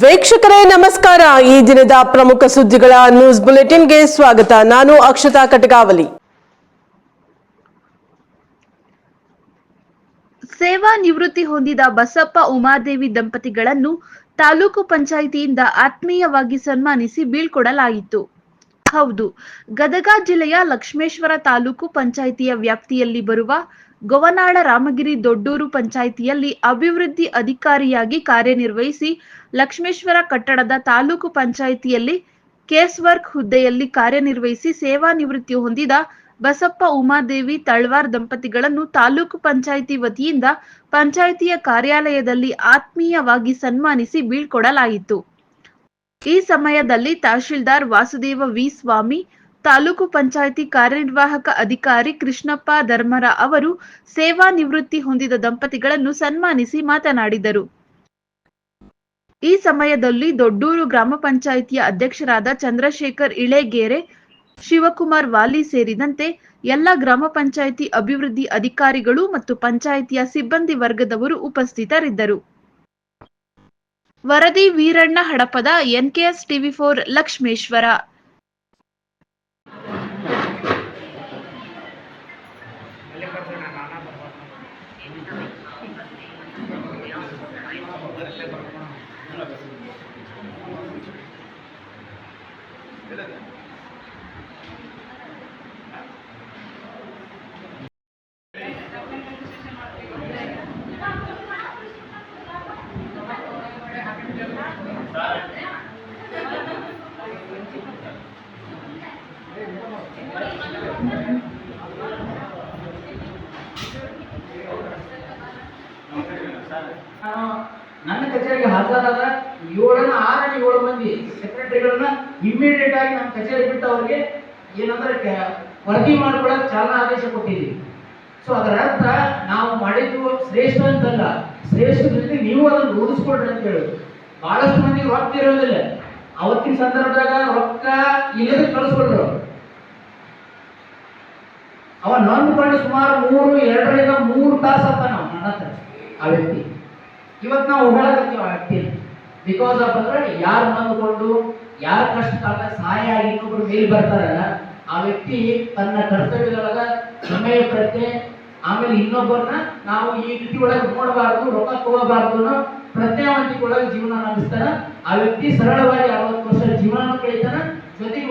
ವೀಕ್ಷಕರೇ ನಮಸ್ಕಾರ. ಈ ದಿನದ ಪ್ರಮುಖ ಸುದ್ದಿಗಳ ನ್ಯೂಸ್ ಬುಲೆಟಿನ್ಗೆ ಸ್ವಾಗತ. ನಾನು ಅಕ್ಷತಾ ಕಟಗಾವಲಿ. ಸೇವಾ ನಿವೃತ್ತಿ ಹೊಂದಿದ ಬಸಪ್ಪ ಉಮಾದೇವಿ ದಂಪತಿಗಳನ್ನು ತಾಲೂಕು ಪಂಚಾಯಿತಿಯಿಂದ ಆತ್ಮೀಯವಾಗಿ ಸನ್ಮಾನಿಸಿ ಬೀಳ್ಕೊಡಲಾಯಿತು. ಹೌದು, ಗದಗ ಜಿಲ್ಲೆಯ ಲಕ್ಷ್ಮೇಶ್ವರ ತಾಲೂಕು ಪಂಚಾಯಿತಿಯ ವ್ಯಾಪ್ತಿಯಲ್ಲಿ ಬರುವ ಗೋವನಾಳ ರಾಮಗಿರಿ ದೊಡ್ಡೂರು ಪಂಚಾಯಿತಿಯಲ್ಲಿ ಅಭಿವೃದ್ಧಿ ಅಧಿಕಾರಿಯಾಗಿ ಕಾರ್ಯನಿರ್ವಹಿಸಿ ಲಕ್ಷ್ಮೇಶ್ವರ ಕಟ್ಟಡದ ತಾಲೂಕು ಪಂಚಾಯಿತಿಯಲ್ಲಿ ಕೇಸ್ ವರ್ಕ್ ಹುದ್ದೆಯಲ್ಲಿ ಕಾರ್ಯನಿರ್ವಹಿಸಿ ಸೇವಾ ನಿವೃತ್ತಿ ಹೊಂದಿದ ಬಸಪ್ಪ ಉಮಾದೇವಿ ತಳ್ವಾರ್ ದಂಪತಿಗಳನ್ನು ತಾಲೂಕು ಪಂಚಾಯಿತಿ ವತಿಯಿಂದ ಪಂಚಾಯಿತಿಯ ಕಾರ್ಯಾಲಯದಲ್ಲಿ ಆತ್ಮೀಯವಾಗಿ ಸನ್ಮಾನಿಸಿ ಬೀಳ್ಕೊಡಲಾಯಿತು. ಈ ಸಮಯದಲ್ಲಿ ತಹಶೀಲ್ದಾರ್ ವಾಸುದೇವ ವಿ ಸ್ವಾಮಿ, ತಾಲೂಕು ಪಂಚಾಯಿತಿ ಕಾರ್ಯನಿರ್ವಾಹಕ ಅಧಿಕಾರಿ ಕೃಷ್ಣಪ್ಪ ಧರ್ಮರ ಅವರು ಸೇವಾ ನಿವೃತ್ತಿ ಹೊಂದಿದ ದಂಪತಿಗಳನ್ನು ಸನ್ಮಾನಿಸಿ ಮಾತನಾಡಿದರು. ಈ ಸಮಯದಲ್ಲಿ ದೊಡ್ಡೂರು ಗ್ರಾಮ ಪಂಚಾಯಿತಿಯ ಅಧ್ಯಕ್ಷರಾದ ಚಂದ್ರಶೇಖರ್ ಇಳೆಗೇರೆ, ಶಿವಕುಮಾರ್ ವಾಲಿ ಸೇರಿದಂತೆ ಎಲ್ಲ ಗ್ರಾಮ ಪಂಚಾಯಿತಿ ಅಭಿವೃದ್ಧಿ ಅಧಿಕಾರಿಗಳು ಮತ್ತು ಪಂಚಾಯಿತಿಯ ಸಿಬ್ಬಂದಿ ವರ್ಗದವರು ಉಪಸ್ಥಿತರಿದ್ದರು. ವರದಿ ವೀರಣ್ಣ ಹಡಪದ, NKS TV4 ಲಕ್ಷ್ಮೇಶ್ವರ. ನನ್ನ ಕಚೇರಿಗೆ ಹಾಜರಾದ 7 ಮಂದಿ ಸೆಕ್ರೆಟರಿಗಳನ್ನ ಇಮಿಡಿಯೇಟ್ ಆಗಿ ನಮ್ಮ ಕಚೇರಿ ಬಿಟ್ಟು ಅವ್ರಿಗೆ ಏನಂದ್ರೆ ವರದಿ ಮಾಡ್ಕೊಳ್ಳೋಕೆ ಚಾಲನಾ ಆದೇಶ ಕೊಟ್ಟಿದ್ದೀವಿ. ಸೊ ಅದರ ಅರ್ಥ ನಾವು ಮಾಡಿದ್ದು ಶ್ರೇಷ್ಠ ಅಂತಲ್ಲ, ಶ್ರೇಷ್ಠ ಜೊತೆ ನೀವು ಅದನ್ನು ರೂಢಿಸ್ಕೊಡ್ರಿ ಅಂತ ಹೇಳಿ. ಬಹಳಷ್ಟು ಮಂದಿ ರೊಕ್ಕ ಇರೋದಿಲ್ಲ, ಅವತ್ತಿನ ಸಂದರ್ಭದಾಗ ರೊಕ್ಕ ಇಲ್ಲದೆ ಕಳಿಸ್ಕೊಡ್ರು. ಅವ ನೊಂದ್ಕೊಂಡು ಸುಮಾರು 2 ತಾಸು ಅಂತ ನಾವು ನನ್ನ ಹತ್ರ ಆ ವ್ಯಕ್ತಿ. ಇವತ್ತು ನಾವು ಹೊಗಳಕತ್ತೀವಿ ಆ ವ್ಯಕ್ತಿ ಬಿಕಾಸ್ ಆಫ್ ಅಂದ್ರೆ ಯಾರು ನೊಂದ್ಕೊಂಡು ಯಾರ ಕಷ್ಟ ಕಾಲದಾಗ ಸಹಾಯ ಆಗಿ ಇನ್ನೊಬ್ರು ಮೇಲೆ ಬರ್ತಾರಲ್ಲ, ಆ ವ್ಯಕ್ತಿ ತನ್ನ ಕರ್ತವ್ಯದೊಳಗ ಸಮಯ ಪ್ರಜ್ಞೆ, ಆಮೇಲೆ ಇನ್ನೊಬ್ಬರನ್ನ ನಾವು ಈ ರೀತಿ ಒಳಗೆ ನೋಡಬಾರ್ದು, ರೊಕ್ಕ ತಗೋಬಾರ್ದು ಅನ್ನೋ ಪ್ರಜ್ಞಾವಂತಿಕೆ ಒಳಗೆ ಜೀವನ ನಡೆಸ್ತಾನ. ಆ ವ್ಯಕ್ತಿ ಸರಳವಾಗಿ 60 ವರ್ಷ ಜೀವನ ಕಳೀತಾನ, ಜೊತೆಗೆ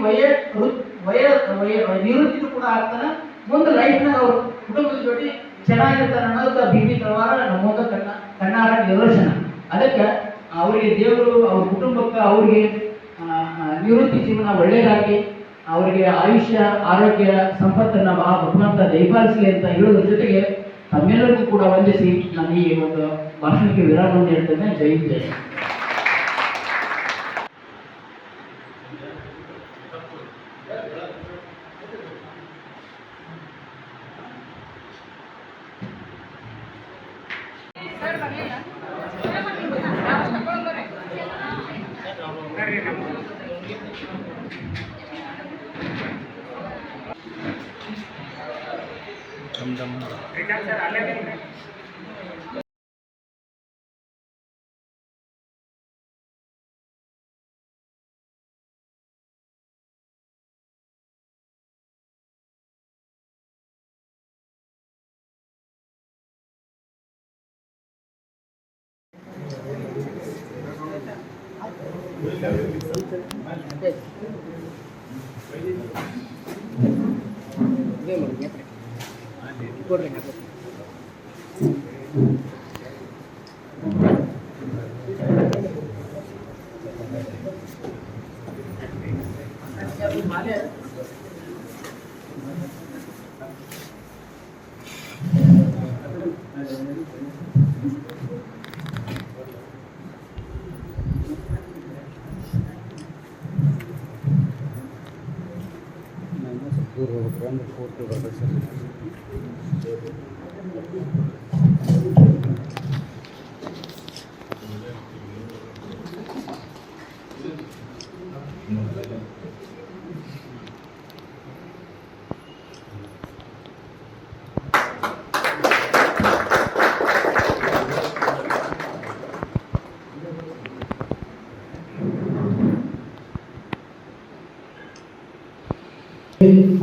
ನಿವೃತ್ತಿನೂ ಕೂಡ ಆಗ್ತಾನ. ಮುಂದೆ ಲೈಫ್ನಾಗ ಅವ್ರ ಕುಟುಂಬದ ಜೊತೆ ಚೆನ್ನಾಗಿರ್ತಾನೆ ಅನ್ನೋದಕ್ಕೆ ಬೀದಿ ತಳವಾರ ನಮ್ಮೊಂದ ಕಣ್ಣಾರ ನಿದರ್ಶನ. ಅದಕ್ಕೆ ಅವರಿಗೆ ದೇವರು ಅವ್ರ ಕುಟುಂಬಕ್ಕೆ ಅವರಿಗೆ ನಿವೃತ್ತಿ ಜೀವನ ಒಳ್ಳೆಯದಾಗಿ ಅವರಿಗೆ ಆಯುಷ್ಯ ಆರೋಗ್ಯ ಸಂಪತ್ತನ್ನ ಭಗವಂತ ದಯಪಾಲಿಸಲಿ ಅಂತ ಹೇಳೋದ್ರ ಜೊತೆಗೆ ತಮ್ಮೆಲ್ಲರಿಗೂ ಕೂಡ ವಂದಿಸಿ ನಾನು ಈ ಒಂದು ಭಾಷಣಕ್ಕೆ ವಿರಾಮ ನೀಡ್ತೇನೆ. ಜೈ ಜೈ.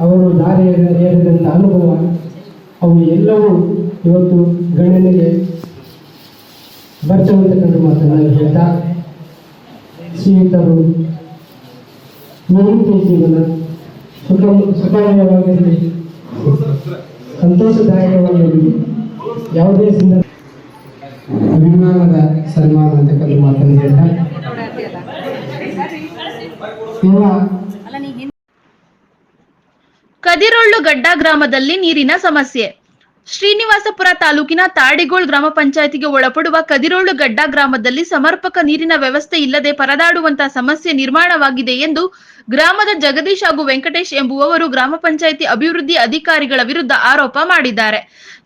ಅವರು ದಾರಿ ಎರೆದಂಥ ಅನುಭವ ಅವು ಎಲ್ಲವೂ ಇವತ್ತು ಗಣನೆಗೆ ಬರ್ತವೆ ಅಂತಕ್ಕಂಥ ಮಾತನ್ನು ಹೇಳ್ತಾ ಶ್ರೀಯುತರು ಈ ರೀತಿಯ ಜೀವನ ಸುಖಮಯವಾಗಿರಲಿ, ಸಂತೋಷದಾಯಕವಾಗಿರಲಿ, ಯಾವುದೇ ಸಂದರ್ಭ ಅಭಿಮಾನದ ಸನ್ಮಾನ ಅಂತಕ್ಕಂಥ ಮಾತನ್ನು ಹೇಳ್ತಾ ಕದಿರೊಳ್ಳು ಗಡ್ಡ ಗ್ರಾಮದಲ್ಲಿ ನೀರಿನ ಸಮಸ್ಯೆ. ಶ್ರೀನಿವಾಸಪುರ ತಾಲೂಕಿನ ತಾಡಿಗೋಳ್ ಗ್ರಾಮ ಪಂಚಾಯತಿಗೆ ಒಳಪಡುವ ಕದಿರೊಳ್ಳು ಗಡ್ಡ ಗ್ರಾಮದಲ್ಲಿ ಸಮರ್ಪಕ ನೀರಿನ ವ್ಯವಸ್ಥೆ ಇಲ್ಲದೆ ಪರದಾಡುವಂತಹ ಸಮಸ್ಯೆ ನಿರ್ಮಾಣವಾಗಿದೆ ಎಂದು ಗ್ರಾಮದ ಜಗದೀಶ್ ಹಾಗೂ ವೆಂಕಟೇಶ್ ಎಂಬುವವರು ಗ್ರಾಮ ಪಂಚಾಯತಿ ಅಭಿವೃದ್ಧಿ ಅಧಿಕಾರಿಗಳ ವಿರುದ್ಧ ಆರೋಪ ಮಾಡಿದ್ದಾರೆ.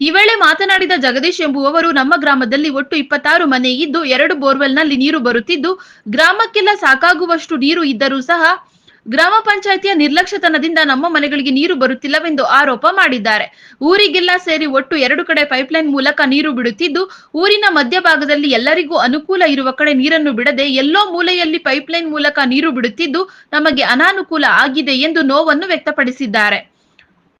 ಈ ವೇಳೆ ಮಾತನಾಡಿದ ಜಗದೀಶ್ ಎಂಬುವವರು, ನಮ್ಮ ಗ್ರಾಮದಲ್ಲಿ ಒಟ್ಟು 26 ಮನೆ ಇದ್ದು 2 ಬೋರ್ವೆಲ್ನಲ್ಲಿ ನೀರು ಬರುತ್ತಿದ್ದು ಗ್ರಾಮಕ್ಕೆಲ್ಲ ಸಾಕಾಗುವಷ್ಟು ನೀರು ಇದ್ದರೂ ಸಹ ಗ್ರಾಮ ಪಂಚಾಯತಿಯ ನಿರ್ಲಕ್ಷ್ಯತನದಿಂದ ನಮ್ಮ ಮನೆಗಳಿಗೆ ನೀರು ಬರುತ್ತಿಲ್ಲವೆಂದು ಆರೋಪ ಮಾಡಿದ್ದಾರೆ. ಊರಿಗೆಲ್ಲ ಸೇರಿ ಒಟ್ಟು 2 ಕಡೆ ಪೈಪ್ಲೈನ್ ಮೂಲಕ ನೀರು ಬಿಡುತ್ತಿದ್ದು ಊರಿನ ಮಧ್ಯಭಾಗದಲ್ಲಿ ಎಲ್ಲರಿಗೂ ಅನುಕೂಲ ಇರುವ ಕಡೆ ನೀರನ್ನು ಬಿಡದೆ ಎಲ್ಲೋ ಮೂಲೆಯಲ್ಲಿ ಪೈಪ್ಲೈನ್ ಮೂಲಕ ನೀರು ಬಿಡುತ್ತಿದ್ದು ನಮಗೆ ಅನಾನುಕೂಲ ಆಗಿದೆ ಎಂದು ನೋವನ್ನು ವ್ಯಕ್ತಪಡಿಸಿದ್ದಾರೆ.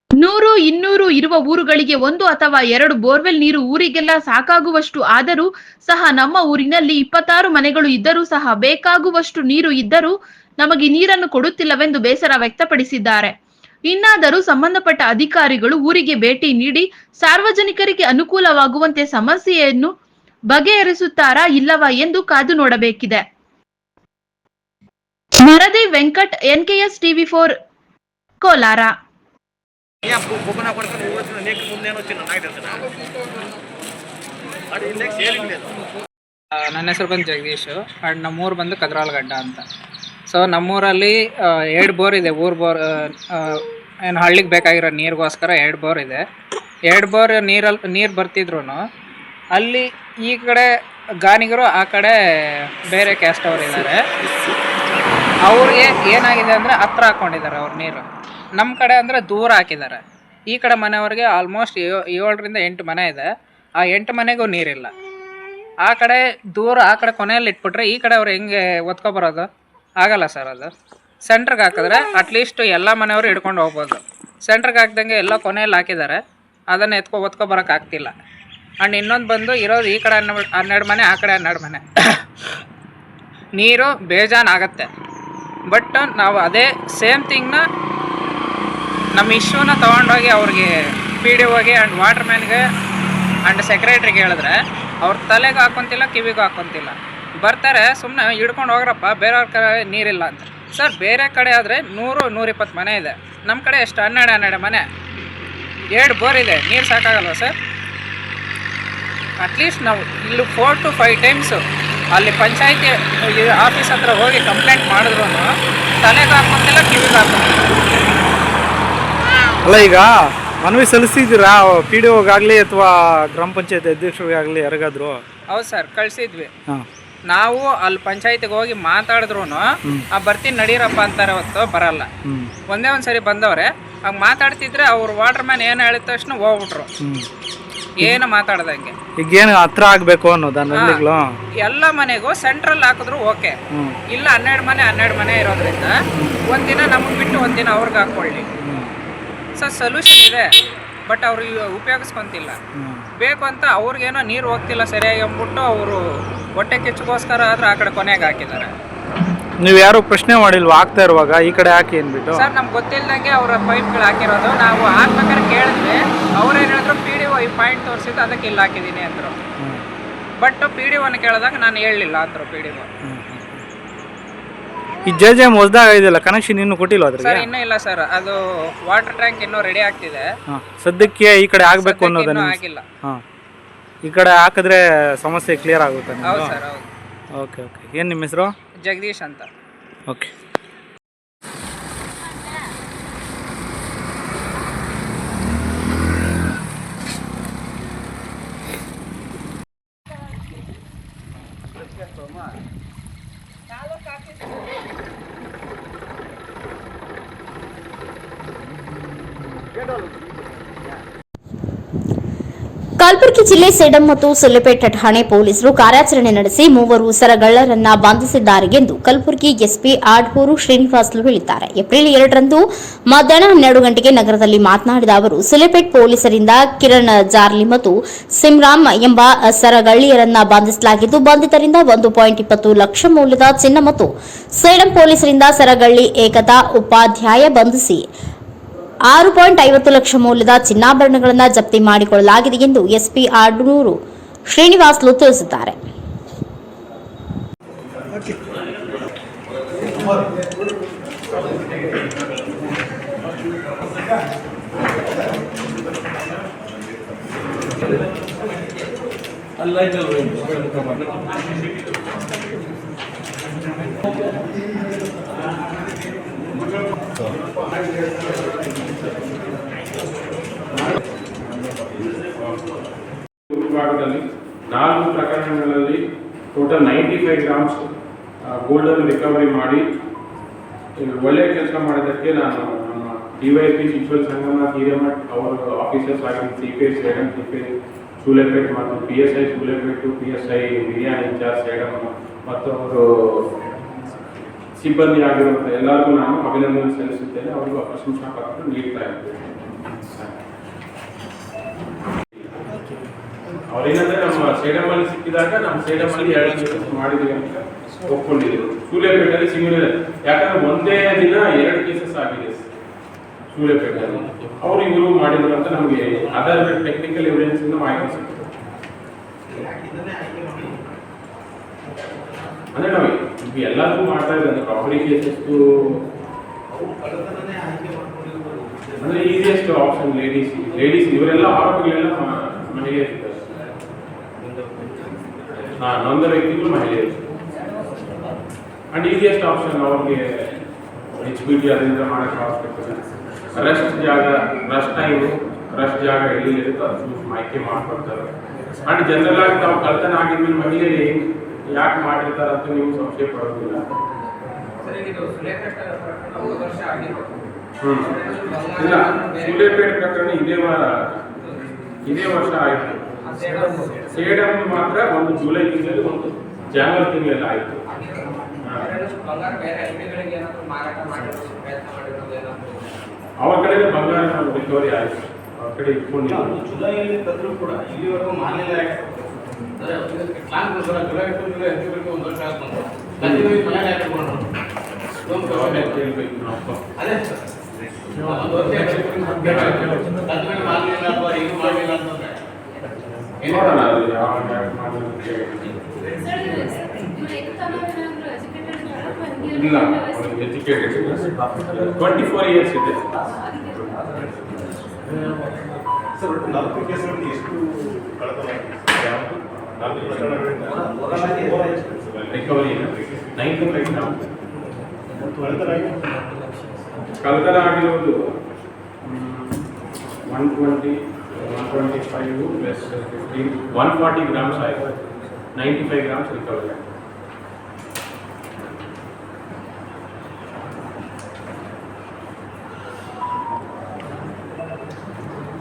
100, 200 ಇರುವ ಊರುಗಳಿಗೆ 1 ಅಥವಾ 2 ಬೋರ್ವೆಲ್ ನೀರು ಊರಿಗೆಲ್ಲ ಸಾಕಾಗುವಷ್ಟು ಆದರೂ ಸಹ ನಮ್ಮ ಊರಿನಲ್ಲಿ 26 ಮನೆಗಳು ಇದ್ದರೂ ಸಹ ಬೇಕಾಗುವಷ್ಟು ನೀರು ಇದ್ದರೂ ನಮಗೆ ನೀರನ್ನು ಕೊಡುತ್ತಿಲ್ಲವೆಂದು ಬೇಸರ ವ್ಯಕ್ತಪಡಿಸಿದ್ದಾರೆ. ಇನ್ನಾದರೂ ಸಂಬಂಧಪಟ್ಟ ಅಧಿಕಾರಿಗಳು ಊರಿಗೆ ಭೇಟಿ ನೀಡಿ ಸಾರ್ವಜನಿಕರಿಗೆ ಅನುಕೂಲವಾಗುವಂತೆ ಸಮಸ್ಯೆಯನ್ನು ಬಗೆಹರಿಸುತ್ತಾರಾ ಇಲ್ಲವಾ ಎಂದು ಕಾದು ನೋಡಬೇಕಿದೆ. ಮರದಿ ವೆಂಕಟ್, NKS TV4 ಕೋಲಾರ. ನನ್ನ ಹೆಸರು ಬಂದು ಜಗದೀಶ್ ಆ್ಯಂಡ್ ನಮ್ಮೂರು ಬಂದು ಕದ್ರಾಳಗಡ್ಡ ಅಂತ. ಸೊ ನಮ್ಮೂರಲ್ಲಿ 2 ಬೋರ್ ಇದೆ. ಊರು ಬೋರ್ ಏನು ಹಳ್ಳಿಗೆ ಬೇಕಾಗಿರೋ ನೀರಿಗೋಸ್ಕರ 2 ಬೋರ್ ಇದೆ. 2 ಬೋರ್ ನೀರು ಬರ್ತಿದ್ರು ಅಲ್ಲಿ ಈ ಕಡೆ ಗಾನಿಗರು, ಆ ಕಡೆ ಬೇರೆ ಕ್ಯಾಸ್ಟ್ ಅವರು ಇದ್ದಾರೆ. ಅವ್ರಿಗೆ ಏನಾಗಿದೆ ಅಂದರೆ ಹತ್ರ ಹಾಕ್ಕೊಂಡಿದ್ದಾರೆ ಅವ್ರು ನೀರು. ನಮ್ಮ ಕಡೆ ಅಂದರೆ ದೂರ ಹಾಕಿದ್ದಾರೆ. ಈ ಕಡೆ ಮನೆಯವ್ರಿಗೆ ಆಲ್ಮೋಸ್ಟ್ 7ರಿಂದ 8 ಮನೆ ಇದೆ. ಆ 8 ಮನೆಗೂ ನೀರಿಲ್ಲ. ಆ ಕಡೆ ದೂರ, ಆ ಕಡೆ ಕೊನೆಯಲ್ಲಿ ಇಟ್ಬಿಟ್ರೆ ಈ ಕಡೆ ಅವ್ರು ಹೆಂಗೆ ಒತ್ಕೊಬರೋದು? ಆಗಲ್ಲ ಸರ್. ಅದು ಸೆಂಟ್ರಿಗೆ ಹಾಕಿದ್ರೆ ಅಟ್ಲೀಸ್ಟ್ ಎಲ್ಲ ಮನೆಯವರು ಹಿಡ್ಕೊಂಡು ಹೋಗ್ಬೋದು. ಸೆಂಟ್ರಿಗೆ ಹಾಕ್ದಂಗೆ ಎಲ್ಲ ಕೊನೆಯಲ್ಲಿ ಹಾಕಿದ್ದಾರೆ, ಅದನ್ನು ಒತ್ಕೊಬರೋಕ್ಕಾಗ್ತಿಲ್ಲ. ಆ್ಯಂಡ್ ಇನ್ನೊಂದು ಬಂದು ಇರೋದು ಈ ಕಡೆ 12 ಮನೆ, ಆ ಕಡೆ 12 ಮನೆ. ನೀರು ಬೇಜಾನಾಗತ್ತೆ. ಬಟ್ ನಾವು ಅದೇ ಸೇಮ್ ಥಿಂಗ್ನ ನಮ್ಮ ಇಶ್ಯೂನ ತೊಗೊಂಡೋಗಿ ಅವ್ರಿಗೆ PDOಗೆ ಆ್ಯಂಡ್ ವಾಟರ್ ಮ್ಯಾನ್ಗೆ ಆ್ಯಂಡ್ ಸೆಕ್ರೆಟ್ರಿಗೆ ಹೇಳಿದ್ರೆ ಅವ್ರ ತಲೆಗೆ ಹಾಕ್ಕೊಂತಿಲ್ಲ, ಕಿವಿಗೂ ಹಾಕ್ಕೊಂತಿಲ್ಲ. ಬರ್ತಾರೆ, ಸುಮ್ಮನೆ ಹಿಡ್ಕೊಂಡು ಹೋಗ್ರಪ್ಪ, ಬೇರೆಯವ್ರ ಕಡೆ ನೀರಿಲ್ಲ ಅಂತ. ಸರ್, ಬೇರೆ ಕಡೆ ಆದರೆ 100-120 ಮನೆ ಇದೆ. ನಮ್ಮ ಕಡೆ ಎಷ್ಟು 12 ಮನೆ, 2 ಬೋರ್ ಇದೆ. ನೀರು ಸಾಕಾಗಲ್ವ ಸರ್? ಅಟ್ಲೀಸ್ಟ್ ನಾವು ಇಲ್ಲಿ 4 to 5 ಟೈಮ್ಸು ಅಲ್ಲಿ ಪಂಚಾಯತಿ ಆಫೀಸ್ ಹತ್ರ ಹೋಗಿ ಕಂಪ್ಲೇಂಟ್ ಮಾಡಿದ್ರು ತಲೆಗೆ ಹಾಕ್ಕೊಂತಿಲ್ಲ, ಕಿವಿಗೆ ಹಾಕ್ಕೊಂತಿಲ್ಲ. ಅಲ್ಲ, ಈಗ ಮನವಿ ಸಲ್ಲಿಸಿದ್ದೀರಾ PDOಗಾಗಲಿ ಅಥವಾ ಗ್ರಾಮ ಪಂಚಾಯತ್ ಅಧ್ಯಕ್ಷರಿಗಾಗಲಿ ಯಾರಿಗಾದ್ರು? ಹೌದು ಸರ್, ಕಳಿಸಿದ್ವಿ. ನಾವು ಅಲ್ಲಿ ಪಂಚಾಯತಿಗೆ ಹೋಗಿ ಮಾತಾಡಿದ್ರು ಬರ್ತೀನಿ ನಡೀರಪ್ಪ ಅಂತಾರೆ, ಹೊತ್ತು ಬರಲ್ಲ. ಒಂದೇ ಒಂದ್ಸರಿ ಬಂದವ್ರೆ, ಆಗ ಮಾತಾಡ್ತಿದ್ರೆ ಅವ್ರು ವಾಟರ್ ಮ್ಯಾನ್ ಏನು ಹೇಳಿದ ತಕ್ಷಣ ಹೋಗ್ಬಿಟ್ರು, ಏನು ಮಾತಾಡ್ದಂಗೆ. ಈಗ ಏನು ಹತ್ರ ಆಗಬೇಕು ಅನ್ನೋದು ಎಲ್ಲ ಮನೆಗೂ ಸೆಂಟ್ರಲ್ ಹಾಕಿದ್ರು ಓಕೆ. ಇಲ್ಲ 12 ಮನೆ ಇರೋದ್ರಿಂದ ಒಂದಿನ ನಮಗೆ ಬಿಟ್ಟು ಒಂದಿನ ಅವ್ರಿಗೆ ಹಾಕೊಳ್ಳಿ. ಸೊ ಸೊಲ್ಯೂಷನ್ ಇದೆ, ಬಟ್ ಅವ್ರು ಉಪಯೋಗಿಸ್ಕೊಂತಿಲ್ಲ. ಬೇಕು ಅಂತ ಅವ್ರಿಗೇನೋ ನೀರು ಹೋಗ್ತಿಲ್ಲ ಸರಿಯಾಗಿ ಅಂದ್ಬಿಟ್ಟು ಅವರು ಹೊಟ್ಟೆ ಕಿಚ್ಚಗೋಸ್ಕರ ಆದ್ರೆ ಆ ಕಡೆ ಕೊನೆಗೆ ಹಾಕಿದ್ದಾರೆ. ನೀವು ಯಾರು ಪ್ರಶ್ನೆ ಮಾಡಿಲ್ವಾ ಆಗ್ತಾ ಇರುವಾಗ ಈ ಕಡೆ ಹಾಕಿ ಅಂದ್ಬಿಟ್ಟು? ಸರ್, ನಮ್ಗೆ ಗೊತ್ತಿಲ್ಲದಂಗೆ ಅವರ ಪೈಪ್ಗಳು ಹಾಕಿರೋದು. ನಾವು ಹಾಕ್ಬೇಕಾದ್ರೆ ಕೇಳಿದ್ವಿ, ಅವ್ರೇನು ಹೇಳಿದ್ರು PDO ಈ ಪಾಯಿಂಟ್ ತೋರಿಸಿದ್ದು ಅದಕ್ಕೆ ಇಲ್ಲಿ ಹಾಕಿದ್ದೀನಿ ಅಂದರು. ಬಟ್ PDOನ ಕೇಳಿದಾಗ ನಾನು ಹೇಳಲಿಲ್ಲ ಅಂದರು PDO. ಈ JJM ಹೊಸದಾಗ ಇದೆಯಲ್ಲ, ಕನೆಕ್ಷನ್ ಇನ್ನೂ ಕೊಟ್ಟಿಲ್ಲ ಅದ್ರಿಗೆ? ಸರ್, ಇನ್ನೂ ಇಲ್ಲ ಸರ್. ಅದು ವಾಟರ್ ಟ್ಯಾಂಕ್ ಇನ್ನೂ ರೆಡಿ ಆಗ್ತಿದೆ. ಸದ್ಯಕ್ಕೆ ಈ ಕಡೆ ಆಗಬೇಕು ಅನ್ನೋದನ್ನ ಆಗಿಲ್ಲ. ಈ ಕಡೆ ಹಾಕಿದ್ರೆ ಸಮಸ್ಯೆ ಕ್ಲಿಯರ್ ಆಗುತ್ತೆ. ಹೌದು ಸರ್, ಹೌದು. Okay okay. ಏನು ನಿಮ್ಮ ಹೆಸರು? ಜಗದೀಶ್ ಅಂತ. ಓಕೆ. ಕಲಬುರಗಿ ಜಿಲ್ಲೆ ಸೇಡಂ ಮತ್ತು ಸುಲೆಪೇಟೆ ಠಾಣೆ ಪೊಲೀಸರು ಕಾರ್ಯಾಚರಣೆ ನಡೆಸಿ 3 ಸರಗಳ್ಳರನ್ನ ಬಂಧಿಸಿದ್ದಾರೆ ಎಂದು ಕಲಬುರಗಿ ಎಸ್ಪಿ ಆಡ್ಹೂರು ಶ್ರೀನಿವಾಸ್ಲು ಹೇಳಿದ್ದಾರೆ. ಏಪ್ರಿಲ್ 2ರಂದು ಮಧ್ಯಾಹ್ನ 12 ಗಂಟೆಗೆ ನಗರದಲ್ಲಿ ಮಾತನಾಡಿದ ಅವರು, ಸುಲೆಪೇಟ್ ಪೊಲೀಸರಿಂದ ಕಿರಣ್ ಜಾರ್ಲಿ ಮತ್ತು ಸಿಮ್ರಾಮ್ ಎಂಬ ಸರಗಳ್ಳಿಯರನ್ನ ಬಂಧಿಸಲಾಗಿದ್ದು, ಬಂಧಿತರಿಂದ 1.20 ಲಕ್ಷ ಮೌಲ್ಯದ ಚಿನ್ನ ಮತ್ತು ಸೇಡಂ ಪೊಲೀಸರಿಂದ ಸರಗಳ್ಳಿ ಏಕತಾ ಉಪಾಧ್ಯಾಯ ಬಂಧಿಸಿ 6.50 ಲಕ್ಷ ಮೌಲ್ಯದ ಚಿನ್ನಾಭರಣಗಳನ್ನು ಜಪ್ತಿ ಮಾಡಿಕೊಳ್ಳಲಾಗಿದೆ ಎಂದು ಎಸ್ಪಿ ಆಡ್ನೂರು ಶ್ರೀನಿವಾಸ್ಲು ತಿಳಿಸಿದ್ದಾರೆ. ವಿಭಾಗದಲ್ಲಿ 4 ಪ್ರಕರಣಗಳಲ್ಲಿ ಟೋಟಲ್ 95 ಗ್ರಾಮ್ಸ್ ಗೋಲ್ಡನ್ನು ರಿಕವರಿ ಮಾಡಿ ಒಳ್ಳೆಯ ಕೆಲಸ ಮಾಡಿದ್ದಕ್ಕೆ ನಾನು ನಮ್ಮ ಡಿವೈಎಸ್ಪಿ ಶಿಕ್ಷಣ ಸಂಗಮ ಹಿರೇಮಠ್ ಅವರ ಆಫೀಸರ್ಸ್ ಆಗಿದ್ದ CPI ಸೇಡಂ, CPI ಸೂಲೆಪೇಟ್ ಮತ್ತು PSI ಸೂಲೆಪೇಟು, PSI ಬಿರಿಯಾನಿ ಇನ್ಚಾರ್ಜ್ ಸೇಡಂ ಮತ್ತು ಅವರು ಸಿಬ್ಬಂದಿ ಆಗಿರುವಂಥ ಎಲ್ಲರಿಗೂ ನಾನು ಅಭಿನಂದನೆ ಸಲ್ಲಿಸುತ್ತೇನೆ. ಅವರಿಗೂ ಪ್ರಶಂಸಾ ಪತ್ರ ನೀಡ್ತಾ ಇದ್ದೇನೆ. ಅವ್ರೇನಂದ್ರೆ ನಮ್ಮ ಸೇಡಮಲ್ಲಿ ಸಿಕ್ಕಿದಾಗ ನಮ್ಮ ಸೇಡಮಲ್ಲಿ 2 ಕೇಸಸ್ ಮಾಡಿದೀವಿ ಅಂತ ಒಪ್ಕೊಂಡಿದ್ರು. ಸೂಲೆಪೇಟಲ್ಲಿ ಸಿಮಿಲರ್, ಯಾಕಂದ್ರೆ ಒಂದೇ ದಿನ 2 ಕೇಸಸ್ ಆಗಿದೆ ಸೂಲೆಪೇಟಲ್ಲಿ. ಅವ್ರು ಇವರು ಮಾಡಿದ್ರು ಅಂತ ನಮಗೆ ಅದರ್ ಟೆಕ್ನಿಕಲ್ ಎವಿಡೆನ್ಸ್ ಇಂದ ಮಾಹಿತಿ ಸಿಕ್ಕಿದೆ. ಅಂದ್ರೆ ನಾವು ಎಲ್ಲದೂ ಮಾಡ್ತಾ ಇದ್ದಾರೆ. ಪ್ರಾಪರ್ಟಿ ಕೇಸಸ್ ಅಂದ್ರೆ ಈಸಿಯೆಸ್ಟ್ ಆಪ್ಷನ್ ಲೇಡೀಸ್ ಇವರೆಲ್ಲ ಆರೋಪಿಗಳೆಲ್ಲ ಮಹಿಳೆಯರು, ನೊಂದ ವ್ಯಕ್ತಿಗಳು ಮಹಿಳೆಯರು. ಅಂಡ್ ಈಸಿಯೆಸ್ಟ್ ಆಪ್ಷನ್ ಅವ್ರಿಗೆ HBT ಅದರಿಂದ ಮಾಡಕ್ಕೆ ಅವಶ್ಯಕತೆ. ರಸ್ಟ್ ಜಾಗ ಎಲ್ಲಿರುತ್ತೆ ಅದು ಚೂಸ್ ಮಾಹಿತಿ ಮಾಡ್ಕೊಡ್ತಾರೆ. ಅಂಡ್ ಜನರಲ್ ಆಗಿ ತಾವು ಕಳ್ತನ ಆಗಿದ್ಮೇಲೆ ಮಹಿಳೆಯರು ಯಾಕೆ ಮಾಡಿರ್ತಾರೆ ಅಂತ ನೀವು ಸಂಶಯ ಪಡೋದಿಲ್ಲ. ಇಲ್ಲ, ಸೂಲೆಪೇಟ್ ಪ್ರಕರಣ ಇದೇ ವರ್ಷ ಆಯಿತು. ಸೇಡಂ ಮಾತ್ರ ಒಂದು ಜುಲೈ ತಿಂಗಳಲ್ಲಿ, ಒಂದು ಜನವರಿ ತಿಂಗಳಲ್ಲಿ ಆಯಿತು. ಅವ್ರ ಕಡೆ ಬಂಗಾರ ರಿಕವರಿ ಆಯಿತು, ಅವ್ರ ಕಡೆ ಇಟ್ಕೊಂಡಿಲ್ಲ. ಜುಲೈಯಲ್ಲಿ ತಂದ್ರು ಕೂಡ ಇಲ್ಲಿವರೆಗೂ ಮಾನ್ಯ ಇಲ್ಲ, ಎಜುಕೇಟೆಡ್ 24 ಇಯರ್ಸ್ ಇದೆ. ಸರ್, 4 ಕೇಸ್ಗಳಲ್ಲಿ ಎಷ್ಟು ರಿಕವರಿ 95 ಗ್ರಾಮ್ ಕಳ್ತನ ಆಗಿರೋದು 120, 125 ಪ್ಲಸ್ 15, 140 ಗ್ರಾಮ್ಸ್ ಆಯಿತು. 95 ಗ್ರಾಮ್ಸ್ ರಿಕವರಿ ಆಯಿತು.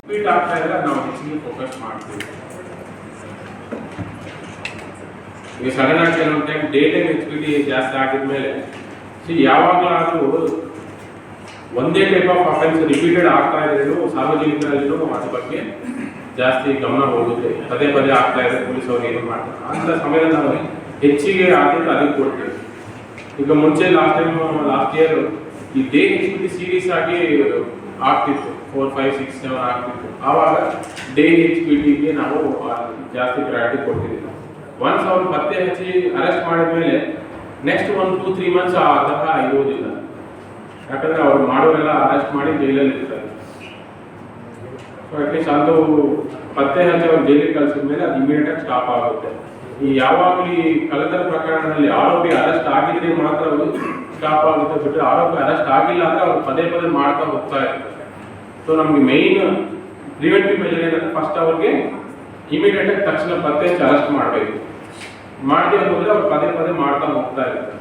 ರಿಪೀಟ್ ಆಗ್ತಾ ಇಲ್ಲ, ನಾವು ಹೆಚ್ಚಿಗೆ ಫೋಕಸ್ ಮಾಡ್ತೀವಿ. ಈಗ ಸಡನ್ ಆಗಿ ಕೆಲವೊಂದು ಟೈಮ್ ಡೇ ಟೈಮ್ HBT ಜಾಸ್ತಿ ಆಗಿದ್ಮೇಲೆ ಯಾವಾಗಲಾದರೂ ಒಂದೇ ಟೈಪ್ ಆಫ್ ಅಫೆನ್ಸ್ ರಿಪೀಟೆಡ್ ಆಗ್ತಾ ಇದ್ರೂ ಸಾರ್ವಜನಿಕರಲ್ಲಿನೂ ಅದ್ರ ಬಗ್ಗೆ ಜಾಸ್ತಿ ಗಮನ ಹೋಗುತ್ತೆ. ಪದೇ ಪದೇ ಆಗ್ತಾ ಇದೆ, ಪೊಲೀಸ್ ಅವ್ರು ಏನು ಮಾಡ್ತಾರೆ ಅಂತ ಸಮಯದಲ್ಲಿ ನಾವು ಹೆಚ್ಚಿಗೆ ಆದ್ಯತೆ ಅದಕ್ಕೆ ಕೊಡ್ತೇವೆ. ಈಗ ಮುಂಚೆ ಲಾಸ್ಟ್ ಇಯರ್ ಈ ಡೇ HBT ಸೀರೀಸ್ ಆಗಿ ಆಗ್ತಿತ್ತು, 4, 5, 6, 7 ಆಗ್ತಿತ್ತು. ಆವಾಗ ಡೇ HBTಗೆ ನಾವು ಜಾಸ್ತಿ ಪ್ರಯಾರಿಟಿ ಕೊಡ್ತಿದ್ವಿ. ಒನ್ಸ್ ಅವ್ರು ಪತ್ತೆ ಹಚ್ಚಿ ಅರೆಸ್ಟ್ ಮಾಡಿದ್ಮೇಲೆ ನೆಕ್ಸ್ಟ್ 1-2-3 ಮಂತ್ಸ್ ಆ ತರಹ ಇರೋದಿಲ್ಲ. ಯಾಕಂದ್ರೆ ಅವ್ರು ಮಾಡೋರೆಲ್ಲ ಅರೆಸ್ಟ್ ಮಾಡಿ ಜೈಲಲ್ಲಿ ಇರ್ತಾರೆ. ಸೊ ಅಟ್ಲೀಸ್ಟ್ ಅದು ಪತ್ತೆ ಹಚ್ಚಿ ಅವ್ರು ಜೈಲಿಗೆ ಕಳಿಸಿದ ಮೇಲೆ ಅದು ಇಮಿಡಿಯೇಟ್ ಆಗಿ ಸ್ಟಾಪ್ ಆಗುತ್ತೆ. ಈ ಯಾವಾಗಲೂ ಈ ಕಳ್ಳತನ ಪ್ರಕರಣದಲ್ಲಿ ಆರೋಪಿ ಅರೆಸ್ಟ್ ಆಗಿದ್ರೆ ಮಾತ್ರ ಅದು ಸ್ಟಾಪ್ ಆಗುತ್ತೆ, ಬಿಟ್ಟರೆ ಆರೋಪಿ ಅರೆಸ್ಟ್ ಆಗಿಲ್ಲ ಅಂದ್ರೆ ಅವ್ರು ಪದೇ ಪದೇ ಮಾಡ್ತಾ ಹೋಗ್ತಾ ಇರ್ತಾರೆ. ಸೊ ನಮ್ಗೆ ಮೇಯ್ನ್ ಪ್ರಿವೆಂಟಿವ್ ಮೆಜರ್ ಏನಂದ್ರೆ ಫಸ್ಟ್ ಅವ್ರಿಗೆ ಇಮಿಡಿಯೇಟ್ ಆಗಿ ತಕ್ಷಣ ಪತ್ತೆ ಹಚ್ಚಿ ಅರೆಸ್ಟ್ ಮಾಡಬೇಕು. ಮಾಡದೆ ಹೋದ್ರೆ ಅವ್ರು ಪದೇ ಪದೇ ಮಾಡ್ತಾ ಹೋಗ್ತಾ ಇರ್ತಾರೆ.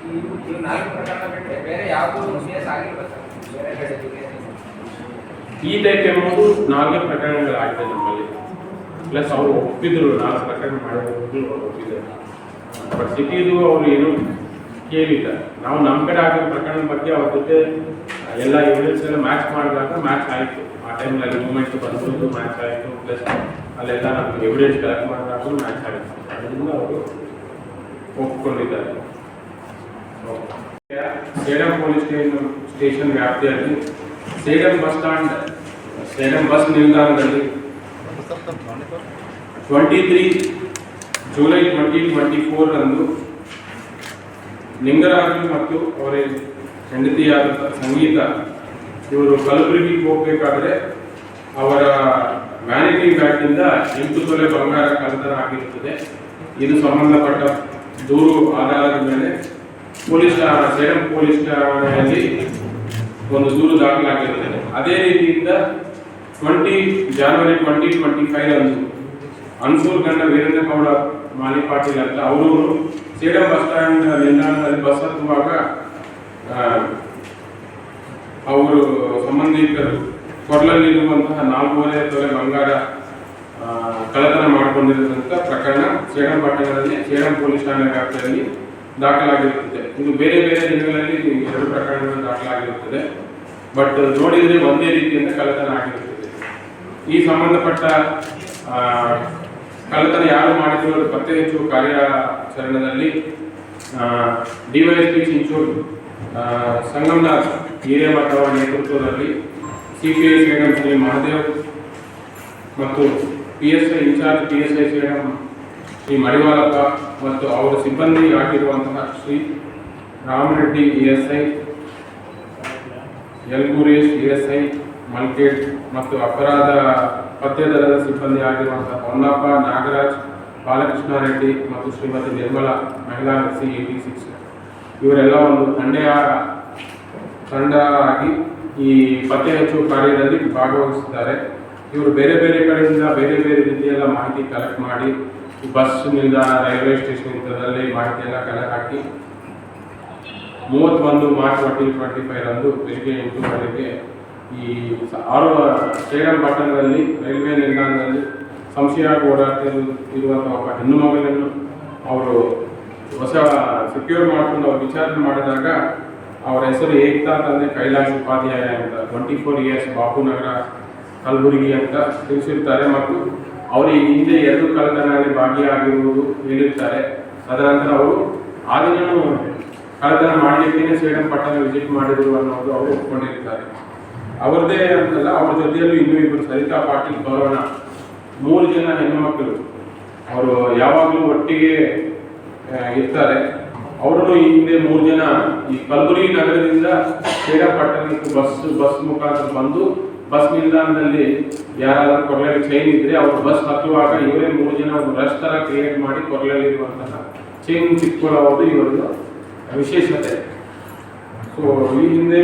ಈ 4 ಪ್ರಕರಣ ಬಿಟ್ಟರೆ ಬೇರೆ ಯಾವುದೂ ಕೇಸ್ ಆಗಿಲ್ಲ ಸರ್ ಬೇರೆ ಕಡೆ ಈ ಟೈಪ್ ಎಂಬುದು 4 ಪ್ರಕರಣಗಳಾಗಿದೆ ನಮ್ಮಲ್ಲಿ. ಪ್ಲಸ್ ಅವರು ಒಪ್ಪಿದ್ರು 4 ಪ್ರಕರಣ ಮಾಡಿರೋದು ಒಪ್ಪಿದ್ದಾರೆ. ಬಟ್ ಸಿಟಿದು ಅವರು ಏನು ಕೇಳಿಲ್ಲ. ನಾವು ನಮ್ಮ ಕಡೆ ಆಗಿರೋ ಪ್ರಕರಣದ ಬಗ್ಗೆ ಅವ್ರ ಜೊತೆ ಎಲ್ಲ ಎವಿಡೆನ್ಸ್ ಎಲ್ಲ ಮ್ಯಾಚ್ ಮಾಡಿದಾಗ ಮ್ಯಾಚ್ ಆಯಿತು. ಆ ಟೈಮ್ನಲ್ಲಿ ಮೂಮೆಂಟ್ ಬಂದು ಮ್ಯಾಚ್ ಆಯಿತು. ಪ್ಲಸ್ ಅಲ್ಲೆಲ್ಲ ನಮ್ಗೆ ಎವಿಡೆನ್ಸ್ ಕಲೆಕ್ಟ್ ಮಾಡಿದಾಗ ಮ್ಯಾಚ್ ಆಯಿತು. ಅದರಿಂದ ಅವರು ಒಪ್ಪಿಕೊಂಡಿದ್ದಾರೆ. ಸೇಡಂ ಪೊಲೀಸ್ ಸ್ಟೇಷನ್ ವ್ಯಾಪ್ತಿಯಲ್ಲಿ Sedam bus stand, Sedam bus ನಿಲ್ದಾಣದಲ್ಲಿ 23 ಜುಲೈ 2024 ರಂದು ಲಿಂಗರಾಜು ಮತ್ತು ಅವರ ಹೆಂಡತಿಯಾದ ಸಂಗೀತ ಇವರು ಕಲಬುರಗಿಗೆ ಹೋಗಬೇಕಾದ್ರೆ ಅವರ ವ್ಯಾನಿಟಿ ಬ್ಯಾಗ್ನಿಂದ 8 ತೊಲೆ ಬಂಗಾರ ಕಳ್ಳತನ ಆಗಿರುತ್ತದೆ. ಇದು ಸಂಬಂಧಪಟ್ಟ ದೂರು ಆಧಾರದ ಮೇಲೆ ಸೇಡಂ ಪೊಲೀಸ್ ಠಾಣೆಯಲ್ಲಿ ಒಂದು ದೂರು ದಾಖಲಾಗಿರುತ್ತದೆ. ಅದೇ ರೀತಿಯಿಂದ 20 ಜನವರಿ 2025 ರಂದು ಅನ್ಸೂರ್ ಗಂಡ ವೀರೇಂದ್ರ ಗೌಡ ಮಾಲಿ ಪಾಟೀಲ್ ಅಂತ ಅವರು ಸೇಡಂ ಬಸ್ ಸ್ಟ್ಯಾಂಡ್ ನಿಲ್ದಾಣದಲ್ಲಿ ಬಸ್ ಹತ್ತುವಾಗ ಅವರು ಸಂಬಂಧಿಕರು ಕೊಡಲಲ್ಲಿರುವಂತಹ 4.5 ತೊಲೆ ಬಂಗಾರ ಕಳ್ಳತನ ಮಾಡಿಕೊಂಡಿರುವಂಥ ಪ್ರಕರಣ ಸೇಡಂ ಪಟ್ಟಣದಲ್ಲಿ ಸೇಡಂ ಪೊಲೀಸ್ ಠಾಣೆ ವ್ಯಾಪ್ತಿಯಲ್ಲಿ ದಾಖಲಾಗಿರುತ್ತದೆ. ಇದು ಬೇರೆ ಬೇರೆ ದಿನಗಳಲ್ಲಿ 2 ಪ್ರಕರಣಗಳು ದಾಖಲಾಗಿರುತ್ತದೆ. ಬಟ್ ನೋಡಿದರೆ ಒಂದೇ ರೀತಿಯಿಂದ ಕಳ್ಳತನ ಆಗಿರುತ್ತದೆ. ಈ ಸಂಬಂಧಪಟ್ಟ ಕಳ್ಳತನ ಯಾರು ಮಾಡಿದ್ರು ಪತ್ತೆ ಹಚ್ಚುವ ಕಾರ್ಯಾಚರಣೆಯಲ್ಲಿ ಡಿವೈಎಸ್ಪಿ ಚಿಂಚೋಳಿ ಸಂಗಮನಾಥ್ ಹಿರೇಮಠ ಅವರ ನೇತೃತ್ವದಲ್ಲಿ ಸಿಪಿಐ ಸೇಡಂ ಶ್ರೀ ಮಹಾದೇವ್ ಮತ್ತು PSI incharge PSI Sedam Shri Madivalappa ಮತ್ತು ಅವರ ಸಿಬ್ಬಂದಿ ಆಗಿರುವಂತಹ ಶ್ರೀ ರಾಮರೆಡ್ಡಿ ESI, ಯಲ್ಗೂರೇಶ್ ESI, ಮಲ್ಕೇಟ್ ಮತ್ತು ಅಪರಾಧ ಪತ್ತೆದಳದ ಸಿಬ್ಬಂದಿ ಆಗಿರುವಂತಹ ಹೊನ್ನಪ್ಪ, ನಾಗರಾಜ್, ಬಾಲಕೃಷ್ಣ ರೆಡ್ಡಿ ಮತ್ತು ಶ್ರೀಮತಿ ನಿರ್ಮಲಾ, ಮಹಿಳಾ SC86 ಇವರೆಲ್ಲ ಒಂದು ತಂಡ ಆಗಿ ಈ ಪತ್ತೆ ಹಚ್ಚುವ ಕಾರ್ಯದಲ್ಲಿ ಭಾಗವಹಿಸಿದ್ದಾರೆ. ಇವರು ಬೇರೆ ಬೇರೆ ಕಡೆಯಿಂದ ಬೇರೆ ಬೇರೆ ರೀತಿಯೆಲ್ಲ ಮಾಹಿತಿ ಕಲೆಕ್ಟ್ ಮಾಡಿ ಬಸ್ ನಿಲ್ದಾಣ, ರೈಲ್ವೆ ಸ್ಟೇಷನ್ ಇಂಥದ್ರಲ್ಲಿ ಮಾಹಿತಿ ಎಲ್ಲ ಕಲೆ ಹಾಕಿ 31 ಮಾರ್ಚ್ 2025 ರಂದು ಬೆಳಿಗ್ಗೆ 8 ಗಂಟೆಗೆ ಈ ಸೇಡಂ ಪಟ್ಟಣದಲ್ಲಿ ರೈಲ್ವೆ ನಿಲ್ದಾಣದಲ್ಲಿ ಸಂಶಯವಾಗಿ ಓಡಾಡ್ತಿರುವಂತಹ ಒಬ್ಬ ಹೆಣ್ಣು ಮಗಳನ್ನು ಅವರು ಸೆಕ್ಯೂರ್ ಮಾಡಿಕೊಂಡು ಅವ್ರು ವಿಚಾರಣೆ ಮಾಡಿದಾಗ ಅವರ ಹೆಸರು ಏಕ್ತಾ ತಂದೆ ಕೈಲಾಶ್ ಉಪಾಧ್ಯಾಯ ಅಂತ 24 ಇಯರ್ಸ್, ಬಾಪುನಗರ, ಕಲಬುರಗಿ ಅಂತ ತಿಳಿಸಿರ್ತಾರೆ. ಮತ್ತು ಅವರು ಈ ಹಿಂದೆ 2 ಕಳ್ಳತನಗಳಲ್ಲಿ ಭಾಗಿಯಾಗಿರುವುದು ಹೇಳಿರ್ತಾರೆ. ತದನಂತರ ಅವರು ಆ ದಿನವೂ ಕಳ್ಳತನ ಮಾಡಲಿಕ್ಕೆ ಸೇಡಂ ಪಟ್ಟಣ ವಿಸಿಟ್ ಮಾಡಿದ್ರು ಅನ್ನೋದು ಅವರು ಒಪ್ಕೊಂಡಿರ್ತಾರೆ. ಅವರದೇ ಅಂತಲ್ಲ, ಅವ್ರ ಜೊತೆಯಲ್ಲೂ ಇನ್ನೂ ಇಬ್ಬರು ಸರಿತಾ ಪಾಟೀಲ್ ಬರೋಣ 3 ಜನ ಹೆಣ್ಣು ಮಕ್ಕಳು ಅವರು ಯಾವಾಗಲೂ ಒಟ್ಟಿಗೆ ಇರ್ತಾರೆ. ಅವರು ಈ ಹಿಂದೆ 3 ಜನ ಈ ಕಲಬುರಗಿ ನಗರದಿಂದ ಸೇಡಂ ಪಟ್ಟಣಕ್ಕೆ ಬಸ್ ಮುಖಾಂತರ ಬಂದು ಬಸ್ ನಿಲ್ದಾಣದಲ್ಲಿ ಯಾರಾದ್ರೂ ಕೊರಳಲ್ಲಿ ಚೈನ್ ಇದ್ರೆ ಅವರು ಬಸ್ ಹತ್ತುವಾಗ ಇವರೇ 3 ಜನ ಒಂದು ರಶ್ ತರ ಕ್ರಿಯೇಟ್ ಮಾಡಿ ಕೊರಳಲ್ಲಿರುವಂತಹ ಚೈನ್ ಚಿಕ್ಕೊಳ್ಳೋದು ಇವರದ್ದು ವಿಶೇಷತೆ. ಸೊ ಈ ಹಿಂದೆ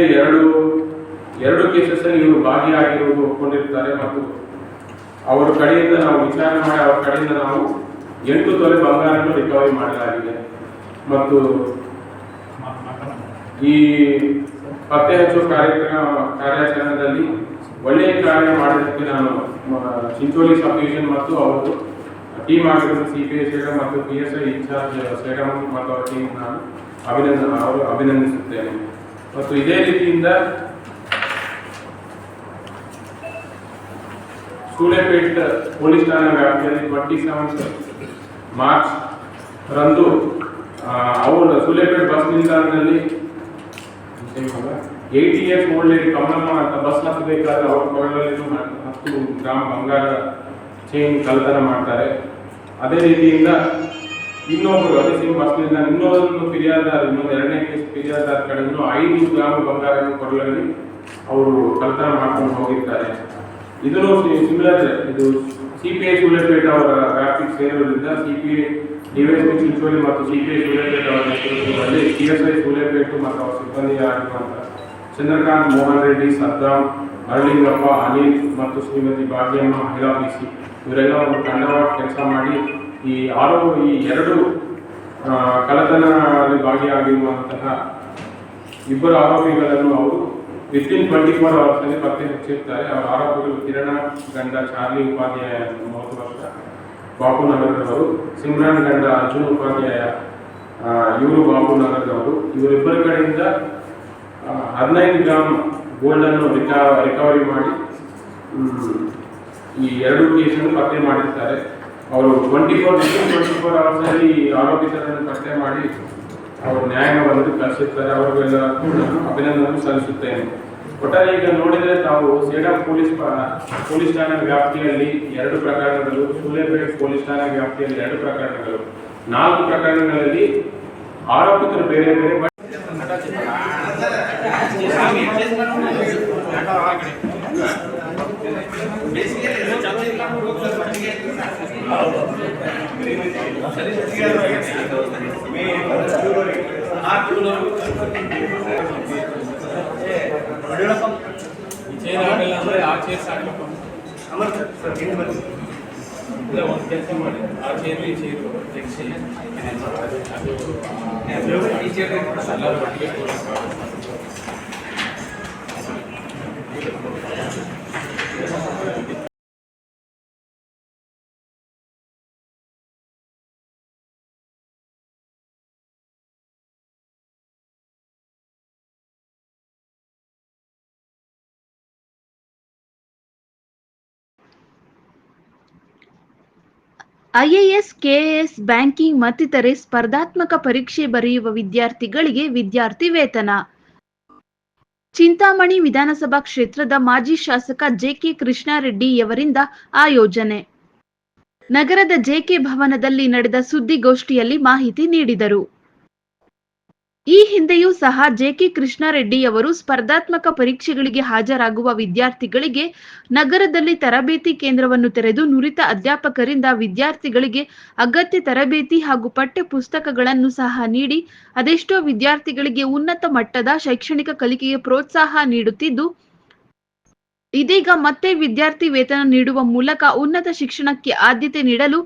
ಎರಡು ಕೇಸಸ್ ಅಲ್ಲಿ ಇವರು ಭಾಗಿಯಾಗಿರುವುದು ಒಪ್ಕೊಂಡಿರ್ತಾರೆ. ಮತ್ತು ಅವರ ಕಡೆಯಿಂದ ನಾವು ವಿಚಾರಣೆ ಮಾಡಿ ಅವರ ಕಡೆಯಿಂದ ನಾವು 8 ತೊಲೆ ಬಂಗಾರನ್ನು ರಿಕವರಿ ಮಾಡಲಾಗಿದೆ. ಮತ್ತು ಈ ಪತ್ತೆ ಹಚ್ಚುವ ಕಾರ್ಯಾಚರಣೆಯಲ್ಲಿ ಒಳ್ಳೆಯ ಕಾರ್ಯ ಮಾಡೋದಕ್ಕೆ ನಾನು ಚಿಂಚೋಳಿ ಸಬ್ ಡಿವಿಷನ್ ಮತ್ತು ಅವರು ಟೀಮ್ ಆಗಿರುವ CPI ಸೇಡಂ ಮತ್ತು PSI ಇನ್ಚಾರ್ಜ್ ಸೇಡಂ ಮತ್ತು ಅವರ ಟೀಮ್ ನಾನು ಅಭಿನಂದಿಸುತ್ತೇನೆ. ಮತ್ತು ಇದೇ ರೀತಿಯಿಂದ ಸೂಳೆಪೇಟ್ ಪೊಲೀಸ್ ಠಾಣಾ ವ್ಯಾಪ್ತಿಯಲ್ಲಿ 27 ಮಾರ್ಚ್ ರಂದು ಅವರು ಸೂಳೆಪೇಟ್ ಬಸ್ ನಿಲ್ದಾಣದಲ್ಲಿ 80 years ಓಲ್ಡ್ ಲೇಡಿ ಕಮಲಮ್ಮ ಅಂತ ಬಸ್ ಹತ್ತಬೇಕಾದ್ರೆ ಅವ್ರ ಕೊರಳಲ್ಲಿ 10 ಗ್ರಾಮ್ ಬಂಗಾರ ಚೈನ್ ಕಳ್ಳತನ ಮಾಡ್ತಾರೆ. ಅದೇ ರೀತಿಯಿಂದ ಇನ್ನೊಬ್ಬರು ಅದೇ ಸೇಮ್ ಬಸ್ ನಿಲ್ದಾಣ ಇನ್ನೊಂದು ಫಿರ್ಯಾದಾರ, ಇನ್ನೊಂದು 2ನೇ ಕೇಸ್ ಫಿರ್ಯಾದಾರ ಕಡೆಯಿಂದ 5 ಗ್ರಾಮ್ ಬಂಗಾರ ಕೊರಳಲ್ಲಿ ಅವರು ಕಳ್ಳತನ ಮಾಡ್ಕೊಂಡು ಹೋಗಿರ್ತಾರೆ. ಇದನ್ನು ಸಿಮಿಲರ್ ಇದು CPI ಸೂಳೆಪೇಟ್ ಅವರ ವ್ಯಾಪ್ತಿಗೆ ಸೇರೋದ್ರಿಂದ CPI ಡಿವೈಎಸ್ಪಿ ಚಿಂಚೋಳಿ ಮತ್ತು CPI ಸೂಳೆಪೇಟ್ ಅವರ ನೇತೃತ್ವದಲ್ಲಿ PSI ಸೂಳೆಪೇಟು ಮತ್ತು ಅವರ ಸಿಬ್ಬಂದಿ ಆಗಿರುವಂತಹ ಚಂದ್ರಕಾಂತ್, ಮೋಹನ್ ರೆಡ್ಡಿ, ಸದ್ದಾಂ, ಅರಳಿಂಗಪ್ಪ, ಅನಿಲ್ ಮತ್ತು ಶ್ರೀಮತಿ ಭಾಗ್ಯಮ್ಮ, ಮಹಿಳಾ PC ಇವರೆಲ್ಲ ಒಂದು ತಂಡವಾಗಿ ಕೆಲಸ ಮಾಡಿ ಈ 2 ಕಳ್ಳತನ ಭಾಗಿಯಾಗಿರುವಂತಹ ಇಬ್ಬರು ಆರೋಪಿಗಳನ್ನು ಅವರು ವಿತಿನ್ 24 ಅವರ್ಸ್ನಲ್ಲಿ ಪತ್ತೆ ಹಚ್ಚಿರ್ತಾರೆ. ಅವರ ಆರೋಪಿಗಳು ಕಿರಣ ಗಂಡ ಚಾರ್ಲಿ ಉಪಾಧ್ಯಾಯ 30 ವರ್ಷ ಬಾಪುನಗರದವರು, ಸಿಮ್ರಾನ್ ಗಂಡ ಅರ್ಜುನ್ ಉಪಾಧ್ಯಾಯ ಇವರು ಬಾಪುನಗರದವರು. ಇವರಿಬ್ಬರ ಕಡೆಯಿಂದ 15 ಗ್ರಾಮ್ ಗೋಲ್ಡನ್ನು ರಿಕವರಿ ಮಾಡಿ ಈ ಎರಡು ಕೇಸನ್ನು ಪತ್ತೆ ಮಾಡಿರ್ತಾರೆ. ಅವರು 24 ಅವರ್ಸ್ನಲ್ಲಿ ಆರೋಪಿತರನ್ನು ಪತ್ತೆ ಮಾಡಿ ಅವರು ನ್ಯಾಯಾಂಗವನ್ನು ಕಳಿಸಿರ್ತಾರೆ. ಅವರಿಗೆಲ್ಲ ಅಭಿನಂದನೆ ಸಲ್ಲಿಸುತ್ತೇನೆ. ಒಟ್ಟಾರೆ ಈಗ ನೋಡಿದರೆ ತಾವು ಸೇಡಂ ಪೊಲೀಸ್ ಠಾಣಾ ವ್ಯಾಪ್ತಿಯಲ್ಲಿ 2 ಪ್ರಕರಣಗಳು, ಸೂಲೆಪೇಟ್ ಪೊಲೀಸ್ ಠಾಣಾ ವ್ಯಾಪ್ತಿಯಲ್ಲಿ 2 ಪ್ರಕರಣಗಳು, 4 ಪ್ರಕರಣಗಳಲ್ಲಿ ಆರೋಪಿತರು ಬೇರೆ ಬೇರೆ IAS, KAS, ಬ್ಯಾಂಕಿಂಗ್ ಮತ್ತಿತರೆ ಸ್ಪರ್ಧಾತ್ಮಕ ಪರೀಕ್ಷೆ ಬರೆಯುವ ವಿದ್ಯಾರ್ಥಿಗಳಿಗೆ ವಿದ್ಯಾರ್ಥಿ ವೇತನ. ಚಿಂತಾಮಣಿ ವಿಧಾನಸಭಾ ಕ್ಷೇತ್ರದ ಮಾಜಿ ಶಾಸಕ JK ಕೃಷ್ಣಾರೆಡ್ಡಿಯವರಿಂದ ಆಯೋಜನೆ. ನಗರದ JK ಭವನದಲ್ಲಿ ನಡೆದ ಸುದ್ದಿಗೋಷ್ಠಿಯಲ್ಲಿ ಮಾಹಿತಿ ನೀಡಿದರು. ಈ ಹಿಂದೆಯೂ ಸಹ JK ಕೃಷ್ಣಾರೆಡ್ಡಿಯವರು ಸ್ಪರ್ಧಾತ್ಮಕ ಪರೀಕ್ಷೆಗಳಿಗೆ ಹಾಜರಾಗುವ ವಿದ್ಯಾರ್ಥಿಗಳಿಗೆ ನಗರದಲ್ಲಿ ತರಬೇತಿ ಕೇಂದ್ರವನ್ನು ತೆರೆದು ನುರಿತ ಅಧ್ಯಾಪಕರಿಂದ ವಿದ್ಯಾರ್ಥಿಗಳಿಗೆ ಅಗತ್ಯ ತರಬೇತಿ ಹಾಗೂ ಪಠ್ಯ ಪುಸ್ತಕಗಳನ್ನು ಸಹ ನೀಡಿ ಅದೆಷ್ಟೋ ವಿದ್ಯಾರ್ಥಿಗಳಿಗೆ ಉನ್ನತ ಮಟ್ಟದ ಶೈಕ್ಷಣಿಕ ಕಲಿಕೆಗೆ ಪ್ರೋತ್ಸಾಹ ನೀಡುತ್ತಿದ್ದು, ಇದೀಗ ಮತ್ತೆ ವಿದ್ಯಾರ್ಥಿ ವೇತನ ನೀಡುವ ಮೂಲಕ ಉನ್ನತ ಶಿಕ್ಷಣಕ್ಕೆ ಆದ್ಯತೆ ನೀಡಲು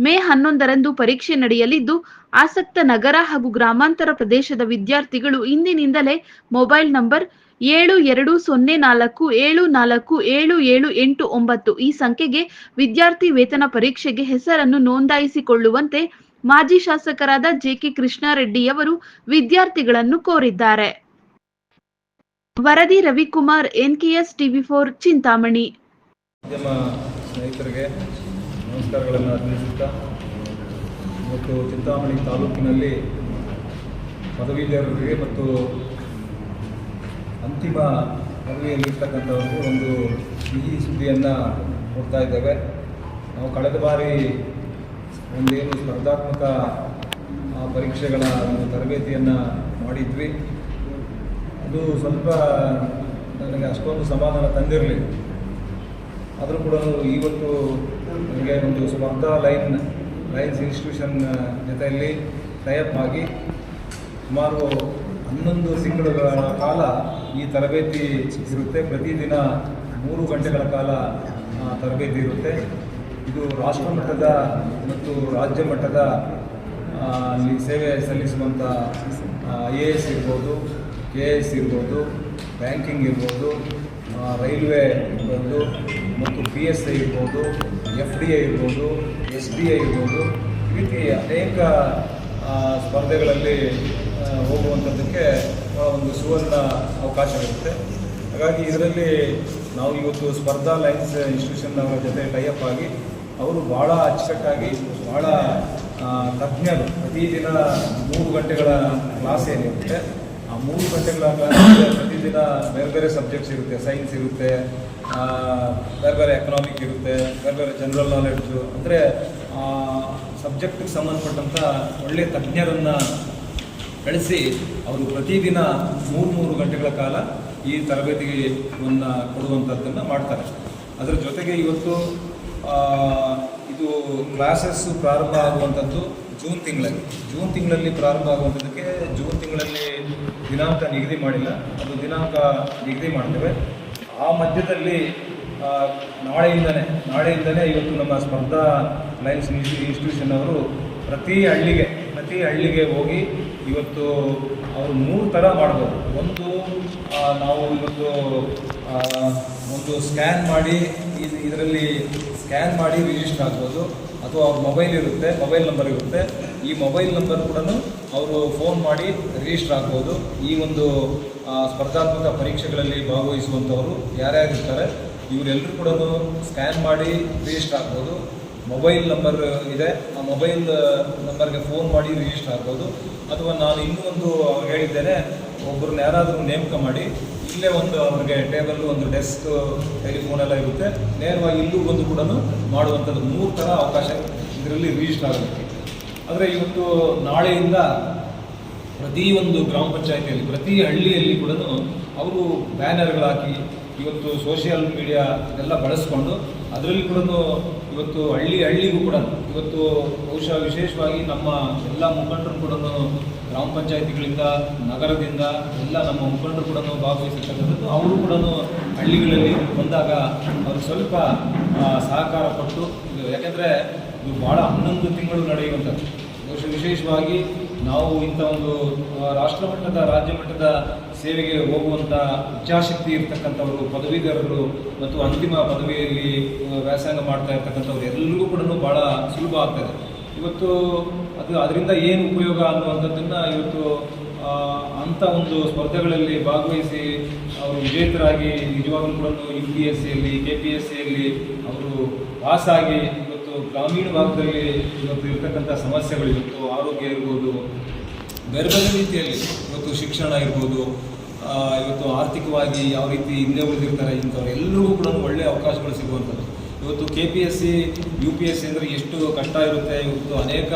ಮೇ 11ರಂದು ಪರೀಕ್ಷೆ ನಡೆಯಲಿದ್ದು, ಆಸಕ್ತ ನಗರ ಹಾಗೂ ಗ್ರಾಮಾಂತರ ಪ್ರದೇಶದ ವಿದ್ಯಾರ್ಥಿಗಳು ಇಂದಿನಿಂದಲೇ ಮೊಬೈಲ್ ನಂಬರ್ 7204747789 ಈ ಸಂಖ್ಯೆಗೆ ವಿದ್ಯಾರ್ಥಿ ವೇತನ ಪರೀಕ್ಷೆಗೆ ಹೆಸರನ್ನು ನೋಂದಾಯಿಸಿಕೊಳ್ಳುವಂತೆ ಮಾಜಿ ಶಾಸಕರಾದ JK ಕೃಷ್ಣಾರೆಡ್ಡಿಯವರು ವಿದ್ಯಾರ್ಥಿಗಳನ್ನು ಕೋರಿದ್ದಾರೆ. ವರದಿ ರವಿಕುಮಾರ್, NKS TV4 ಚಿಂತಾಮಣಿ. ಸ್ನೇಹಿತರಿಗೆ ನಮಸ್ಕಾರಗಳನ್ನು ಅರ್ಪಿಸುತ್ತಾ, ಮತ್ತು ಚಿಂತಾಮಣಿ ತಾಲೂಕಿನಲ್ಲಿ ಪದವೀಧರರಿಗೆ ಮತ್ತು ಅಂತಿಮ ಪದವಿಯಲ್ಲಿರ್ತಕ್ಕಂಥವ್ರಿಗೆ ಒಂದು ಸಿಹಿ ಸುದ್ದಿಯನ್ನು ಕೊಡ್ತಾ ಇದ್ದೇವೆ. ನಾವು ಕಳೆದ ಬಾರಿ ಒಂದೇನು ಸ್ಪರ್ಧಾತ್ಮಕ ಪರೀಕ್ಷೆಗಳ ಒಂದು ತರಬೇತಿಯನ್ನು ಮಾಡಿದ್ವಿ. ಅದು ಸ್ವಲ್ಪ ನನಗೆ ಅಷ್ಟೊಂದು ಸಮಾಧಾನ ತಂದಿರಲಿಲ್ಲ. ಆದರೂ ಕೂಡ ಇವತ್ತು ನನಗೆ ಒಂದು ಸ್ಪರ್ಧಾ ಲೈನ್ಸ್ ಇನ್ಸ್ಟಿಟ್ಯೂಷನ್ ಜೊತೆಯಲ್ಲಿ ಟೈಅಪ್ ಆಗಿ ಸುಮಾರು 11 ತಿಂಗಳ ಕಾಲ ಈ ತರಬೇತಿ ಇರುತ್ತೆ. ಪ್ರತಿದಿನ 3 ಗಂಟೆಗಳ ಕಾಲ ತರಬೇತಿ ಇರುತ್ತೆ. ಇದು ರಾಷ್ಟ್ರ ಮಟ್ಟದ ಮತ್ತು ರಾಜ್ಯ ಮಟ್ಟದ ಅಲ್ಲಿ ಸೇವೆ ಸಲ್ಲಿಸುವಂಥ IAS ಇರ್ಬೋದು, KAS ಇರ್ಬೋದು, ಬ್ಯಾಂಕಿಂಗ್ ಇರ್ಬೋದು, ರೈಲ್ವೆ ಇರ್ಬೋದು, ಮತ್ತು PSI ಇರ್ಬೋದು, FDI ಇರ್ಬೋದು, SBI ಇರ್ಬೋದು, ಈ ರೀತಿ ಅನೇಕ ಸ್ಪರ್ಧೆಗಳಲ್ಲಿ ಹೋಗುವಂಥದ್ದಕ್ಕೆ ಒಂದು ಸುವರ್ಣ ಅವಕಾಶವಿರುತ್ತೆ. ಹಾಗಾಗಿ ಇದರಲ್ಲಿ ನಾವು ಇವತ್ತು ಸ್ಪರ್ಧಾ ಲೈನ್ಸ್ ಇನ್ಸ್ಟಿಟ್ಯೂಷನ್ ಅವರ ಜೊತೆ ಟೈಅಪ್ ಆಗಿ ಅವರು ಭಾಳ ಅಚ್ಚುಕಟ್ಟಾಗಿ ಭಾಳ ತಜ್ಞರು ಪ್ರತಿದಿನ 3 ಗಂಟೆಗಳ ಕ್ಲಾಸ್ ಏನಿರುತ್ತೆ, ಆ 3 ಗಂಟೆಗಳ ಕ್ಲಾಸ್ ಪ್ರತಿದಿನ ಬೇರೆ ಬೇರೆ ಸಬ್ಜೆಕ್ಟ್ಸ್ ಇರುತ್ತೆ. ಸೈನ್ಸ್ ಇರುತ್ತೆ, ಬೇರೆ ಬೇರೆ ಎಕನಾಮಿಕ್ ಇರುತ್ತೆ, ಬೇರೆ ಬೇರೆ ಜನರಲ್ ನಾಲೆಡ್ಜು, ಅಂದರೆ ಸಬ್ಜೆಕ್ಟಿಗೆ ಸಂಬಂಧಪಟ್ಟಂಥ ಒಳ್ಳೆಯ ತಜ್ಞರನ್ನು ಕಳಿಸಿ ಅವರು ಪ್ರತಿದಿನ 3 ಗಂಟೆಗಳ ಕಾಲ ಈ ತರಬೇತಿಯನ್ನು ಕೊಡುವಂಥದ್ದನ್ನು ಮಾಡ್ತಾರೆ. ಅದರ ಜೊತೆಗೆ ಇವತ್ತು ಇದು ಕ್ಲಾಸಸ್ಸು ಪ್ರಾರಂಭ ಆಗುವಂಥದ್ದು ಜೂನ್ ತಿಂಗಳಲ್ಲಿ ಪ್ರಾರಂಭ ಆಗುವಂಥದ್ದಕ್ಕೆ ಜೂನ್ ತಿಂಗಳಲ್ಲಿ ದಿನಾಂಕ ನಿಗದಿ ಮಾಡಿಲ್ಲ, ಅದು ದಿನಾಂಕ ನಿಗದಿ ಮಾಡ್ತೇವೆ. ಆ ಮಧ್ಯದಲ್ಲಿ ನಾಳೆಯಿಂದನೇ ಇವತ್ತು ನಮ್ಮ ಸ್ಪರ್ಧಾ ಲೈನ್ಸ್ ಇನ್ಸ್ಟಿಟ್ಯೂಷನ್ ಅವರು ಪ್ರತಿ ಹಳ್ಳಿಗೆ ಹೋಗಿ ಇವತ್ತು ಅವರು 3 ಥರ ಮಾಡ್ಬೋದು. ಒಂದು ನಾವು ಇವತ್ತು ಒಂದು ಸ್ಕ್ಯಾನ್ ಮಾಡಿ ಇದರಲ್ಲಿ ಸ್ಕ್ಯಾನ್ ಮಾಡಿ ರಿಜಿಸ್ಟರ್ ಆಗ್ಬೋದು, ಅಥವಾ ಅವ್ರ ಮೊಬೈಲ್ ಇರುತ್ತೆ, ಮೊಬೈಲ್ ನಂಬರ್ ಇರುತ್ತೆ. ಈ ಮೊಬೈಲ್ ನಂಬರ್ ಕೂಡ ಅವರು ಫೋನ್ ಮಾಡಿ ರಿಜಿಸ್ಟರ್ ಆಗ್ಬೋದು. ಈ ಒಂದು ಸ್ಪರ್ಧಾತ್ಮಕ ಪರೀಕ್ಷೆಗಳಲ್ಲಿ ಭಾಗವಹಿಸುವಂಥವರು ಯಾರ್ಯಾರಿರ್ತಾರೆ ಇವರೆಲ್ಲರೂ ಕೂಡ ಸ್ಕ್ಯಾನ್ ಮಾಡಿ ರಿಜಿಸ್ಟರ್ ಆಗ್ಬೋದು. ಮೊಬೈಲ್ ನಂಬರ್ ಇದೆ, ಆ ಮೊಬೈಲ್ ನಂಬರ್ಗೆ ಫೋನ್ ಮಾಡಿ ರಿಜಿಸ್ಟರ್ ಆಗ್ಬೋದು. ಅಥವಾ ನಾನು ಇನ್ನೂ ಒಂದು ಹೇಳಿದ್ದೇನೆ, ಒಬ್ಬರನ್ನ ಯಾರಾದರೂ ನೇಮಕ ಮಾಡಿ ಇಲ್ಲೇ ಒಂದು ಅವ್ರಿಗೆ ಟೇಬಲ್, ಒಂದು ಡೆಸ್ಕ್, ಟೆಲಿಫೋನ್ ಎಲ್ಲ ಇರುತ್ತೆ, ನೇರವಾಗಿ ಇಲ್ಲೂ ಬಂದು ಕೂಡ ಮಾಡುವಂಥದ್ದು. 3 ಥರ ಅವಕಾಶ ಇದರಲ್ಲಿ ರಿಜಿಸ್ಟರ್ ಆಗುತ್ತೆ. ಆದರೆ ಇವತ್ತು ನಾಳೆಯಿಂದ ಪ್ರತಿಯೊಂದು ಗ್ರಾಮ ಪಂಚಾಯಿತಿಯಲ್ಲಿ, ಪ್ರತಿ ಹಳ್ಳಿಯಲ್ಲಿ ಕೂಡ ಅವರು ಬ್ಯಾನರ್ಗಳಾಕಿ ಇವತ್ತು ಸೋಷಿಯಲ್ ಮೀಡಿಯಾ ಎಲ್ಲ ಬಳಸ್ಕೊಂಡು ಅದರಲ್ಲಿ ಕೂಡ ಇವತ್ತು ಹಳ್ಳಿಗೂ ಕೂಡ ಇವತ್ತು ಬಹುಶಃ ವಿಶೇಷವಾಗಿ ನಮ್ಮ ಎಲ್ಲ ಮುಖಂಡರು ಕೂಡ ಗ್ರಾಮ ಪಂಚಾಯಿತಿಗಳಿಂದ, ನಗರದಿಂದ ಎಲ್ಲ ನಮ್ಮ ಮುಖಂಡರು ಕೂಡ ಭಾಗವಹಿಸಿರ್ತಕ್ಕಂಥದ್ದು. ಅವರು ಕೂಡ ಹಳ್ಳಿಗಳಲ್ಲಿ ಬಂದಾಗ ಅವರು ಸ್ವಲ್ಪ ಸಹಕಾರ ಕೊಟ್ಟು, ಯಾಕೆಂದರೆ ಇದು ಭಾಳ 11 ತಿಂಗಳು ನಡೆಯುವಂಥದ್ದು. ಬಹುಶಃ ವಿಶೇಷವಾಗಿ ನಾವು ಇಂಥ ಒಂದು ರಾಷ್ಟ್ರಮಟ್ಟದ, ರಾಜ್ಯ ಮಟ್ಟದ ಸೇವೆಗೆ ಹೋಗುವಂಥ ಇಚ್ಛಾಶಕ್ತಿ ಇರ್ತಕ್ಕಂಥವರು, ಪದವೀಧರರು ಮತ್ತು ಅಂತಿಮ ಪದವಿಯಲ್ಲಿ ವ್ಯಾಸಂಗ ಮಾಡ್ತಾ ಇರ್ತಕ್ಕಂಥವ್ರು ಎಲ್ಲರಿಗೂ ಕೂಡ ಭಾಳ ಸುಲಭ ಆಗ್ತದೆ. ಇವತ್ತು ಅದರಿಂದ ಏನು ಉಪಯೋಗ ಅನ್ನುವಂಥದ್ದನ್ನು ಇವತ್ತು ಅಂಥ ಒಂದು ಸ್ಪರ್ಧೆಗಳಲ್ಲಿ ಭಾಗವಹಿಸಿ ಅವರು ವಿಜೇತರಾಗಿ ನಿಜವಾಗ್ಲೂ ಕೂಡ UPSCಯಲ್ಲಿ, KPSCಯಲ್ಲಿ ಅವರು ಪಾಸಾಗಿ ಇವತ್ತು ಗ್ರಾಮೀಣ ಭಾಗದಲ್ಲಿ ಇವತ್ತು ಇರ್ತಕ್ಕಂಥ ಸಮಸ್ಯೆಗಳು, ಇವತ್ತು ಆರೋಗ್ಯ ಇರ್ಬೋದು, ಬೇರೆ ಬೇರೆ ರೀತಿಯಲ್ಲಿ ಇವತ್ತು ಶಿಕ್ಷಣ ಇರ್ಬೋದು, ಇವತ್ತು ಆರ್ಥಿಕವಾಗಿ ಯಾವ ರೀತಿ ಹಿಂದೆ ಉಳಿದಿರ್ತಾರೆ ಇಂಥವ್ರು ಎಲ್ಲರಿಗೂ ಕೂಡ ಒಳ್ಳೆಯ ಅವಕಾಶಗಳು ಸಿಗುವಂಥದ್ದು. ಇವತ್ತು KPSC, UPSC ಅಂದರೆ ಎಷ್ಟು ಕಷ್ಟ ಇರುತ್ತೆ. ಇವತ್ತು ಅನೇಕ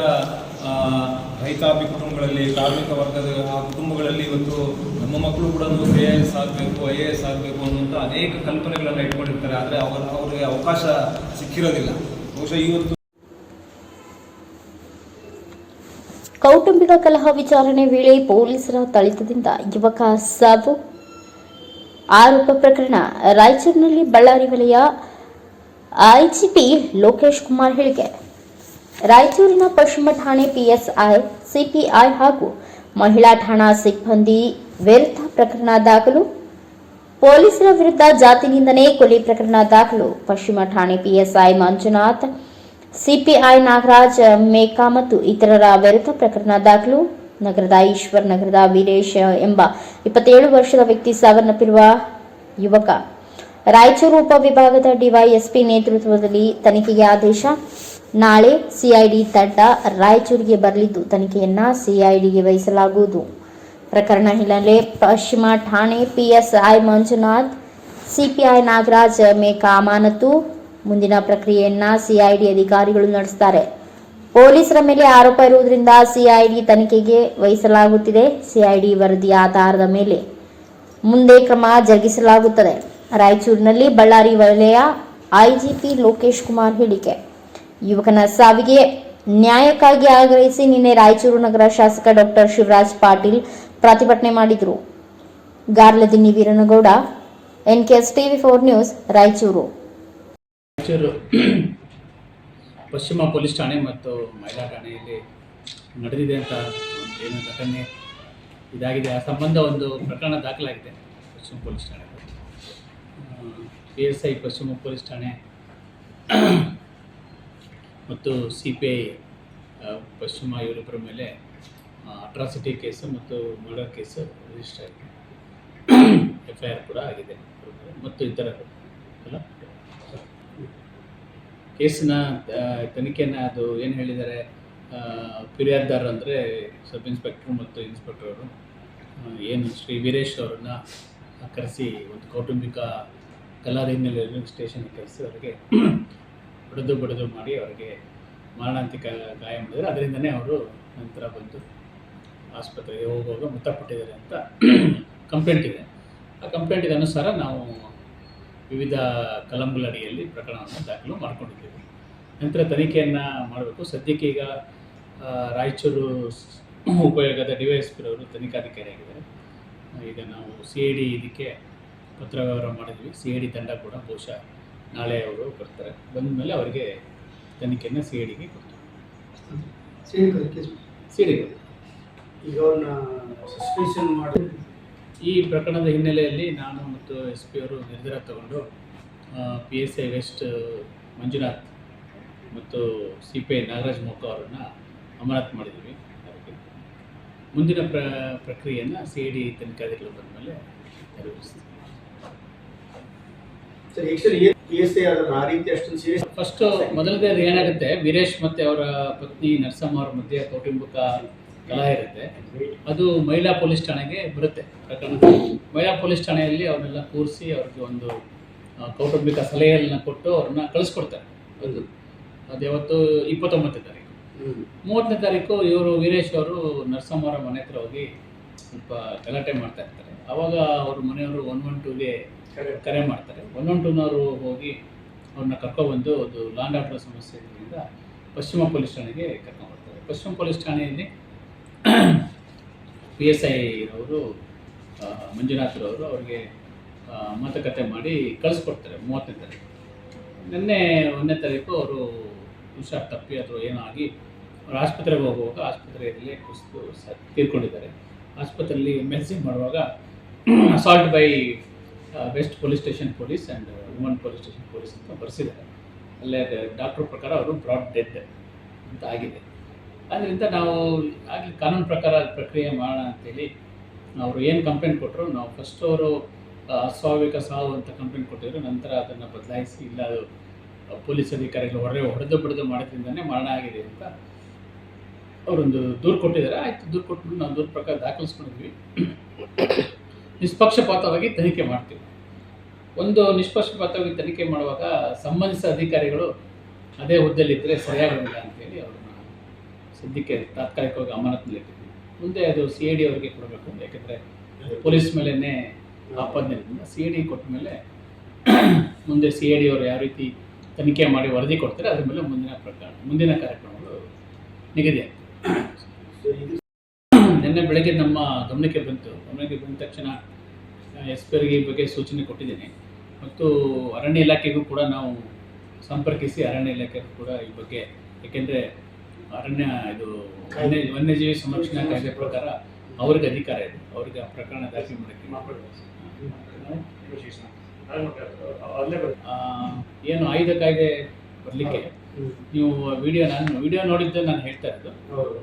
ರೈತಾಪಿ ಕುಟುಂಬಗಳಲ್ಲಿ, ಕಾರ್ಮಿಕ ವರ್ಗದ ಆ ಕುಟುಂಬಗಳಲ್ಲಿ ಇವತ್ತು ನಮ್ಮ ಮಕ್ಕಳು ಕೂಡ KIS ಆಗಬೇಕು, IAS ಆಗಬೇಕು ಅನ್ನುವಂಥ ಅನೇಕ ಕಲ್ಪನೆಗಳನ್ನು ಇಟ್ಕೊಂಡಿರ್ತಾರೆ. ಆದರೆ ಅವರಿಗೆ ಅವಕಾಶ ಸಿಕ್ಕಿರೋದಿಲ್ಲ. ಬಹುಶಃ ಇವತ್ತು ಕೌಟುಂಬಿಕ ಕಲಹ ವಿಚಾರಣೆ ವೇಳೆ ಪೊಲೀಸರ ಥಳಿತದಿಂದ ಯುವಕ ಸಾವು ಆರೋಪ ಪ್ರಕರಣ. ರಾಯಚೂರಿನಲ್ಲಿ ಬಳ್ಳಾರಿ ವಲಯ ಐಜಿಪಿ ಲೋಕೇಶ್ ಕುಮಾರ್ ಹೇಳಿಕೆ. ರಾಯಚೂರಿನ ಪಶ್ಚಿಮ ಠಾಣೆ PSI, CPI ಹಾಗೂ ಮಹಿಳಾ ಠಾಣಾ ಸಿಬ್ಬಂದಿ ವಿರುದ್ಧ ಪ್ರಕರಣ ದಾಖಲು. ಪೊಲೀಸರ ವಿರುದ್ಧ ಜಾತಿ ನಿಂದನೆ, ಕೊಲೆ ಪ್ರಕರಣ ದಾಖಲು. ಪಶ್ಚಿಮ ಠಾಣೆ PSI ಮಂಜುನಾಥ್, CPI ನಾಗರಾಜ್ ಮೇಕಾ ಮತ್ತು ಇತರರ ವಿರುದ್ಧ ಪ್ರಕರಣ ದಾಖಲು. ನಗರದ ಈಶ್ವರ್ ನಗರದ ವೀರೇಶ್ ಎಂಬ 27 ವರ್ಷದ ವ್ಯಕ್ತಿ ಸಾವನ್ನಪ್ಪಿರುವ ಯುವಕ. ರಾಯಚೂರು ಉಪವಿಭಾಗದ DYSP ನೇತೃತ್ವದಲ್ಲಿ ತನಿಖೆಗೆ ಆದೇಶ. ನಾಳೆ CID ತಂಡ ರಾಯಚೂರಿಗೆ ಬರಲಿದ್ದು ತನಿಖೆಯನ್ನ CIDಗೆ ವಹಿಸಲಾಗುವುದು. ಪ್ರಕರಣ ಹಿನ್ನೆಲೆ ಪಶ್ಚಿಮ ಠಾಣೆ PSI ಮಂಜುನಾಥ್, CPI ನಾಗರಾಜ್ ಮೇಕಾ ಅಮಾನತು. ಮುಂದಿನ ಪ್ರಕ್ರಿಯೆಯನ್ನ CID ಅಧಿಕಾರಿಗಳು ನಡೆಸುತ್ತಾರೆ. ಪೊಲೀಸರ ಮೇಲೆ ಆರೋಪ ಇರುವುದರಿಂದ CID ತನಿಖೆಗೆ ವಹಿಸಲಾಗುತ್ತಿದೆ. CID ವರದಿಯ ಆಧಾರದ ಮೇಲೆ ಮುಂದೆ ಕ್ರಮ ಜರುಗಿಸಲಾಗುತ್ತದೆ. ರಾಯಚೂರಿನಲ್ಲಿ ಬಳ್ಳಾರಿ ವಲಯ IGP ಲೋಕೇಶ್ ಕುಮಾರ್ ಹೇಳಿಕೆ. ಯುವಕನ ಸಾವಿಗೆ ನ್ಯಾಯಕ್ಕಾಗಿ ಆಗ್ರಹಿಸಿ ನಿನ್ನೆ ರಾಯಚೂರು ನಗರ ಶಾಸಕ ಡಾಕ್ಟರ್ ಶಿವರಾಜ್ ಪಾಟೀಲ್ ಪ್ರತಿಭಟನೆ ಮಾಡಿದರು. Garladinni Veeranagowda, NKS TV4 news, Raichur. Raichur ಪಶ್ಚಿಮ ಪೊಲೀಸ್ ಠಾಣೆ ಮತ್ತು ಮಹಿಳಾ ಠಾಣೆಯಲ್ಲಿ ನಡೆದಿದೆ ಅಂತ ಏನು ಘಟನೆ ಇದಾಗಿದೆ. ಆ ಸಂಬಂಧ ಒಂದು ಪ್ರಕರಣ ದಾಖಲಾಗಿದೆ ಪಶ್ಚಿಮ ಪೊಲೀಸ್ ಠಾಣೆ. PSI ಪಶ್ಚಿಮ ಪೊಲೀಸ್ ಠಾಣೆ ಮತ್ತು CPI ಪಶ್ಚಿಮ ಇವರಿಬ್ಬರ ಮೇಲೆ ಅಟ್ರಾಸಿಟಿ ಕೇಸು ಮತ್ತು ಮರ್ಡರ್ ಕೇಸು ರಿಜಿಸ್ಟರ್ ಆಗಿದೆ. FIR ಕೂಡ ಆಗಿದೆ ಮತ್ತು ಇತರ ಎಲ್ಲ ಕೇಸಿನ ತನಿಖೆಯನ್ನು ಅದು ಏನು ಹೇಳಿದ್ದಾರೆ, ಫಿರ್ಯಾದಿದಾರರು ಅಂದರೆ ಸಬ್ ಇನ್ಸ್ಪೆಕ್ಟ್ರು ಮತ್ತು ಇನ್ಸ್ಪೆಕ್ಟ್ರವರು ಏನು ಶ್ರೀ ವೀರೇಶ್ ಅವರನ್ನು ಕರೆಸಿ ಒಂದು ಕೌಟುಂಬಿಕ ಕಲಾರಿನಲ್ಲಿ ಸ್ಟೇಷನ್ಗೆ ಕರೆಸಿ ಅವರಿಗೆ ಬಡಿದು ಮಾಡಿ ಅವರಿಗೆ ಮಾರಣಾಂತಿಕ ಗಾಯ ಮಾಡಿದರೆ. ಅದರಿಂದನೇ ಅವರು ನಂತರ ಬಂದು ಆಸ್ಪತ್ರೆಗೆ ಹೋಗುವಾಗ ಮೃತಪಟ್ಟಿದ್ದಾರೆ ಅಂತ ಕಂಪ್ಲೇಂಟ್ ಇದೆ. ಆ ಕಂಪ್ಲೇಂಟಿನ ಅನುಸಾರ ನಾವು ವಿವಿಧ ಕಲಂಗಳಡಿಯಲ್ಲಿ ಪ್ರಕರಣವನ್ನು ದಾಖಲು ಮಾಡಿಕೊಂಡಿದ್ದೇವೆ. ನಂತರ ತನಿಖೆಯನ್ನು ಮಾಡಬೇಕು. ಸದ್ಯಕ್ಕೆ ಈಗ ರಾಯಚೂರು ಉಪಯೋಗದ DYSP ಅವರು ತನಿಖಾಧಿಕಾರಿಯಾಗಿದ್ದಾರೆ. ಈಗ ನಾವು CID ಇದಕ್ಕೆ ಪತ್ರ ವ್ಯವಹಾರ ಮಾಡಿದ್ವಿ. CID ತಂಡ ಕೂಡ ಬಹುಶಃ ನಾಳೆ ಅವರು ಬರ್ತಾರೆ. ಬಂದ ಮೇಲೆ ಅವರಿಗೆ ತನಿಖೆಯನ್ನು CIDಗೆ ಕೊಡ್ತಾರೆ. CID ಈಗ ಅವ್ರನ್ನ ಸಸ್ಪೆನ್ಷನ್ ಮಾಡಿ ಈ ಪ್ರಕರಣದ ಹಿನ್ನೆಲೆಯಲ್ಲಿ ನಾನು ಮತ್ತು ಎಸ್ ಪಿ ಅವರು ನಿರ್ಧಾರ ತಗೊಂಡು PSI ವೆಸ್ಟ್ ಮಂಜುನಾಥ್ ಮತ್ತು CPI ನಾಗರಾಜ್ ಮೊಕ್ಕ ಅವರನ್ನು ಅಮಾನತು ಮಾಡಿದ್ದೀವಿ. ಅದಕ್ಕೆ ಮುಂದಿನ ಪ್ರಕ್ರಿಯೆಯನ್ನು CID ತನಿಖಾಧಿಕಾರಿಗಳು ಬಂದ ಮೇಲೆ ನೆರವೇರಿಸ್ತೀವಿ. ಫಸ್ಟು ಮೊದಲನೇದು ಏನಾಗುತ್ತೆ, ವೀರೇಶ್ ಮತ್ತು ಅವರ ಪತ್ನಿ ನರಸಮ್ಮ ಅವರ ಮಧ್ಯೆ ಕೌಟುಂಬಿಕ ಕಲಹ ಇರುತ್ತೆ. ಅದು ಮಹಿಳಾ ಪೊಲೀಸ್ ಠಾಣೆಗೆ ಬರುತ್ತೆ ಪ್ರಕರಣ. ಮಹಿಳಾ ಪೊಲೀಸ್ ಠಾಣೆಯಲ್ಲಿ ಅವ್ರನ್ನೆಲ್ಲ ಕೂರಿಸಿ ಅವ್ರಿಗೆ ಒಂದು ಕೌಟುಂಬಿಕ ಸಲಹೆಯನ್ನು ಕೊಟ್ಟು ಅವ್ರನ್ನ ಕಳಿಸ್ಕೊಡ್ತಾರೆ. ಅದು ಯಾವತ್ತು 29ನೇ ತಾರೀಕು. 30ನೇ ತಾರೀಕು ಇವರು ವೀರೇಶ್ ಅವರು ನರಸಮ್ಮ ಅವರ ಮನೆ ಹತ್ರ ಹೋಗಿ ಸ್ವಲ್ಪ ಗಲಾಟೆ ಮಾಡ್ತಾ ಇರ್ತಾರೆ. ಆವಾಗ ಅವ್ರ ಮನೆಯವರು 112ಗೆ ಕರೆ ಮಾಡ್ತಾರೆ. 112ನವರು ಹೋಗಿ ಅವ್ರನ್ನ ಕರ್ಕೊಬಂದು ಅದು ಲಾಂಡ್ ಆರ್ಡರ್ ಸಮಸ್ಯೆ ಇರೋದ್ರಿಂದ ಪಶ್ಚಿಮ ಪೊಲೀಸ್ ಠಾಣೆಗೆ ಕರ್ಕೊಂಡ್ಬರ್ತಾರೆ. ಪಶ್ಚಿಮ ಪೊಲೀಸ್ ಠಾಣೆಯಲ್ಲಿ PSI ಅವರು ಮಂಜುನಾಥ್ರವರು ಅವ್ರಿಗೆ ಮಾತುಕತೆ ಮಾಡಿ ಕಳಿಸ್ಕೊಡ್ತಾರೆ 30ನೇ ತಾರೀಕು. ನಿನ್ನೆ 1ನೇ ತಾರೀಕು ಅವರು ಹುಷಾರು ತಪ್ಪಿ ಅಥವಾ ಏನೋ ಆಗಿ ಅವರು ಆಸ್ಪತ್ರೆಗೆ ಹೋಗುವಾಗ ಆಸ್ಪತ್ರೆಯಲ್ಲಿ ಕುಸಿದು ತೀರ್ಕೊಂಡಿದ್ದಾರೆ. ಆಸ್ಪತ್ರೆಯಲ್ಲಿ MLC ಮಾಡುವಾಗ assault by west police station police and woman police station police ಅಂತ ಬರೆಸಿದ್ದಾರೆ. ಅಲ್ಲೇ ಡಾಕ್ಟ್ರ್ ಪ್ರಕಾರ ಅವರು ಬ್ರಾಡ್ ಡೆತ್ ಅಂತ ಆಗಿದೆ. ಆದ್ದರಿಂದ ನಾವು ಆಗಲಿ ಕಾನೂನು ಪ್ರಕಾರ ಪ್ರಕ್ರಿಯೆ ಮಾಡೋಣ ಅಂತೇಳಿ ಅವರು ಏನು ಕಂಪ್ಲೇಂಟ್ ಕೊಟ್ಟರು, ನಾವು ಫಸ್ಟ್ ಅವರು ಅಸ್ವಾಭಾವಿಕ ಸಾವು ಅಂತ ಕಂಪ್ಲೇಂಟ್ ಕೊಟ್ಟಿದ್ರು. ನಂತರ ಅದನ್ನು ಬದಲಾಯಿಸಿ ಇಲ್ಲ ಅದು ಪೊಲೀಸ್ ಅಧಿಕಾರಿಗಳು ಹೊಡೆದು ಬಿಡದು ಮಾಡೋದ್ರಿಂದನೇ ಮರಣ ಆಗಿದೆ ಅಂತ ಅವರೊಂದು ದೂರು ಕೊಟ್ಟಿದ್ದಾರೆ. ಆಯಿತು, ದೂರು ಕೊಟ್ಬಿಟ್ಟು ನಾವು ದೂರು ಪ್ರಕಾರ ದಾಖಲಿಸ್ಕೊಂಡಿದ್ವಿ. ನಿಷ್ಪಕ್ಷಪಾತವಾಗಿ ತನಿಖೆ ಮಾಡ್ತೀವಿ. ಒಂದು ನಿಷ್ಪಕ್ಷಪಾತವಾಗಿ ತನಿಖೆ ಮಾಡುವಾಗ ಸಂಬಂಧಿಸಿದ ಅಧಿಕಾರಿಗಳು ಅದೇ ಹುದ್ದೆಯಲ್ಲಿದ್ದರೆ ಸರಿಯಾಗೋದಿಲ್ಲ ಅಂತೇಳಿ ಅವ್ರನ್ನ ಸದ್ಯಕ್ಕೆ ತಾತ್ಕಾಲಿಕವಾಗಿ ಅಮಾನತಿನಲ್ಲಿಟ್ಟಿದ್ವಿ. ಮುಂದೆ ಅದು CID ಅವರಿಗೆ ಕೊಡಬೇಕು. ಯಾಕೆಂದರೆ ಪೊಲೀಸ್ ಮೇಲೇ ಆಪಾದನೆಯಿಂದ CID ಕೊಟ್ಟ ಮೇಲೆ ಮುಂದೆ CID ಅವರು ಯಾವ ರೀತಿ ತನಿಖೆ ಮಾಡಿ ವರದಿ ಕೊಡ್ತಾರೆ ಅದ್ರ ಮೇಲೆ ಮುಂದಿನ ಕಾರ್ಯಕ್ರಮಗಳು ನಿಗದಿ ಆಗ್ತದೆ. ನಿನ್ನೆ ಬೆಳಗ್ಗೆ ನಮ್ಮ ಗಮನಕ್ಕೆ ಬಂದ ತಕ್ಷಣ SP ಅವರಿಗೆ ಈ ಬಗ್ಗೆ ಸೂಚನೆ ಕೊಟ್ಟಿದ್ದೀನಿ. ಮತ್ತು ಅರಣ್ಯ ಇಲಾಖೆಗೂ ಕೂಡ ನಾವು ಸಂಪರ್ಕಿಸಿ ಅರಣ್ಯ ಇಲಾಖೆಗೂ ಕೂಡ ಈ ಬಗ್ಗೆ, ಏಕೆಂದರೆ ವನ್ಯಜೀವಿ ಸಂರಕ್ಷಣಾ ಕಾಯ್ದೆ ಪ್ರಕಾರ ಅವ್ರಿಗೆ ಅಧಿಕಾರ ಇದೆ, ಅವ್ರಿಗೆ ಆ ಪ್ರಕರಣ ದಾಖಲೆ ಮಾಡೋಕ್ಕೆ. ಏನು ಆಯುಧ ಕಾಯ್ದೆ ಬರಲಿಕ್ಕೆ ನೀವು ವಿಡಿಯೋ ನೋಡಿದ್ದೆ ನಾನು ಹೇಳ್ತಾ ಇರೋದು,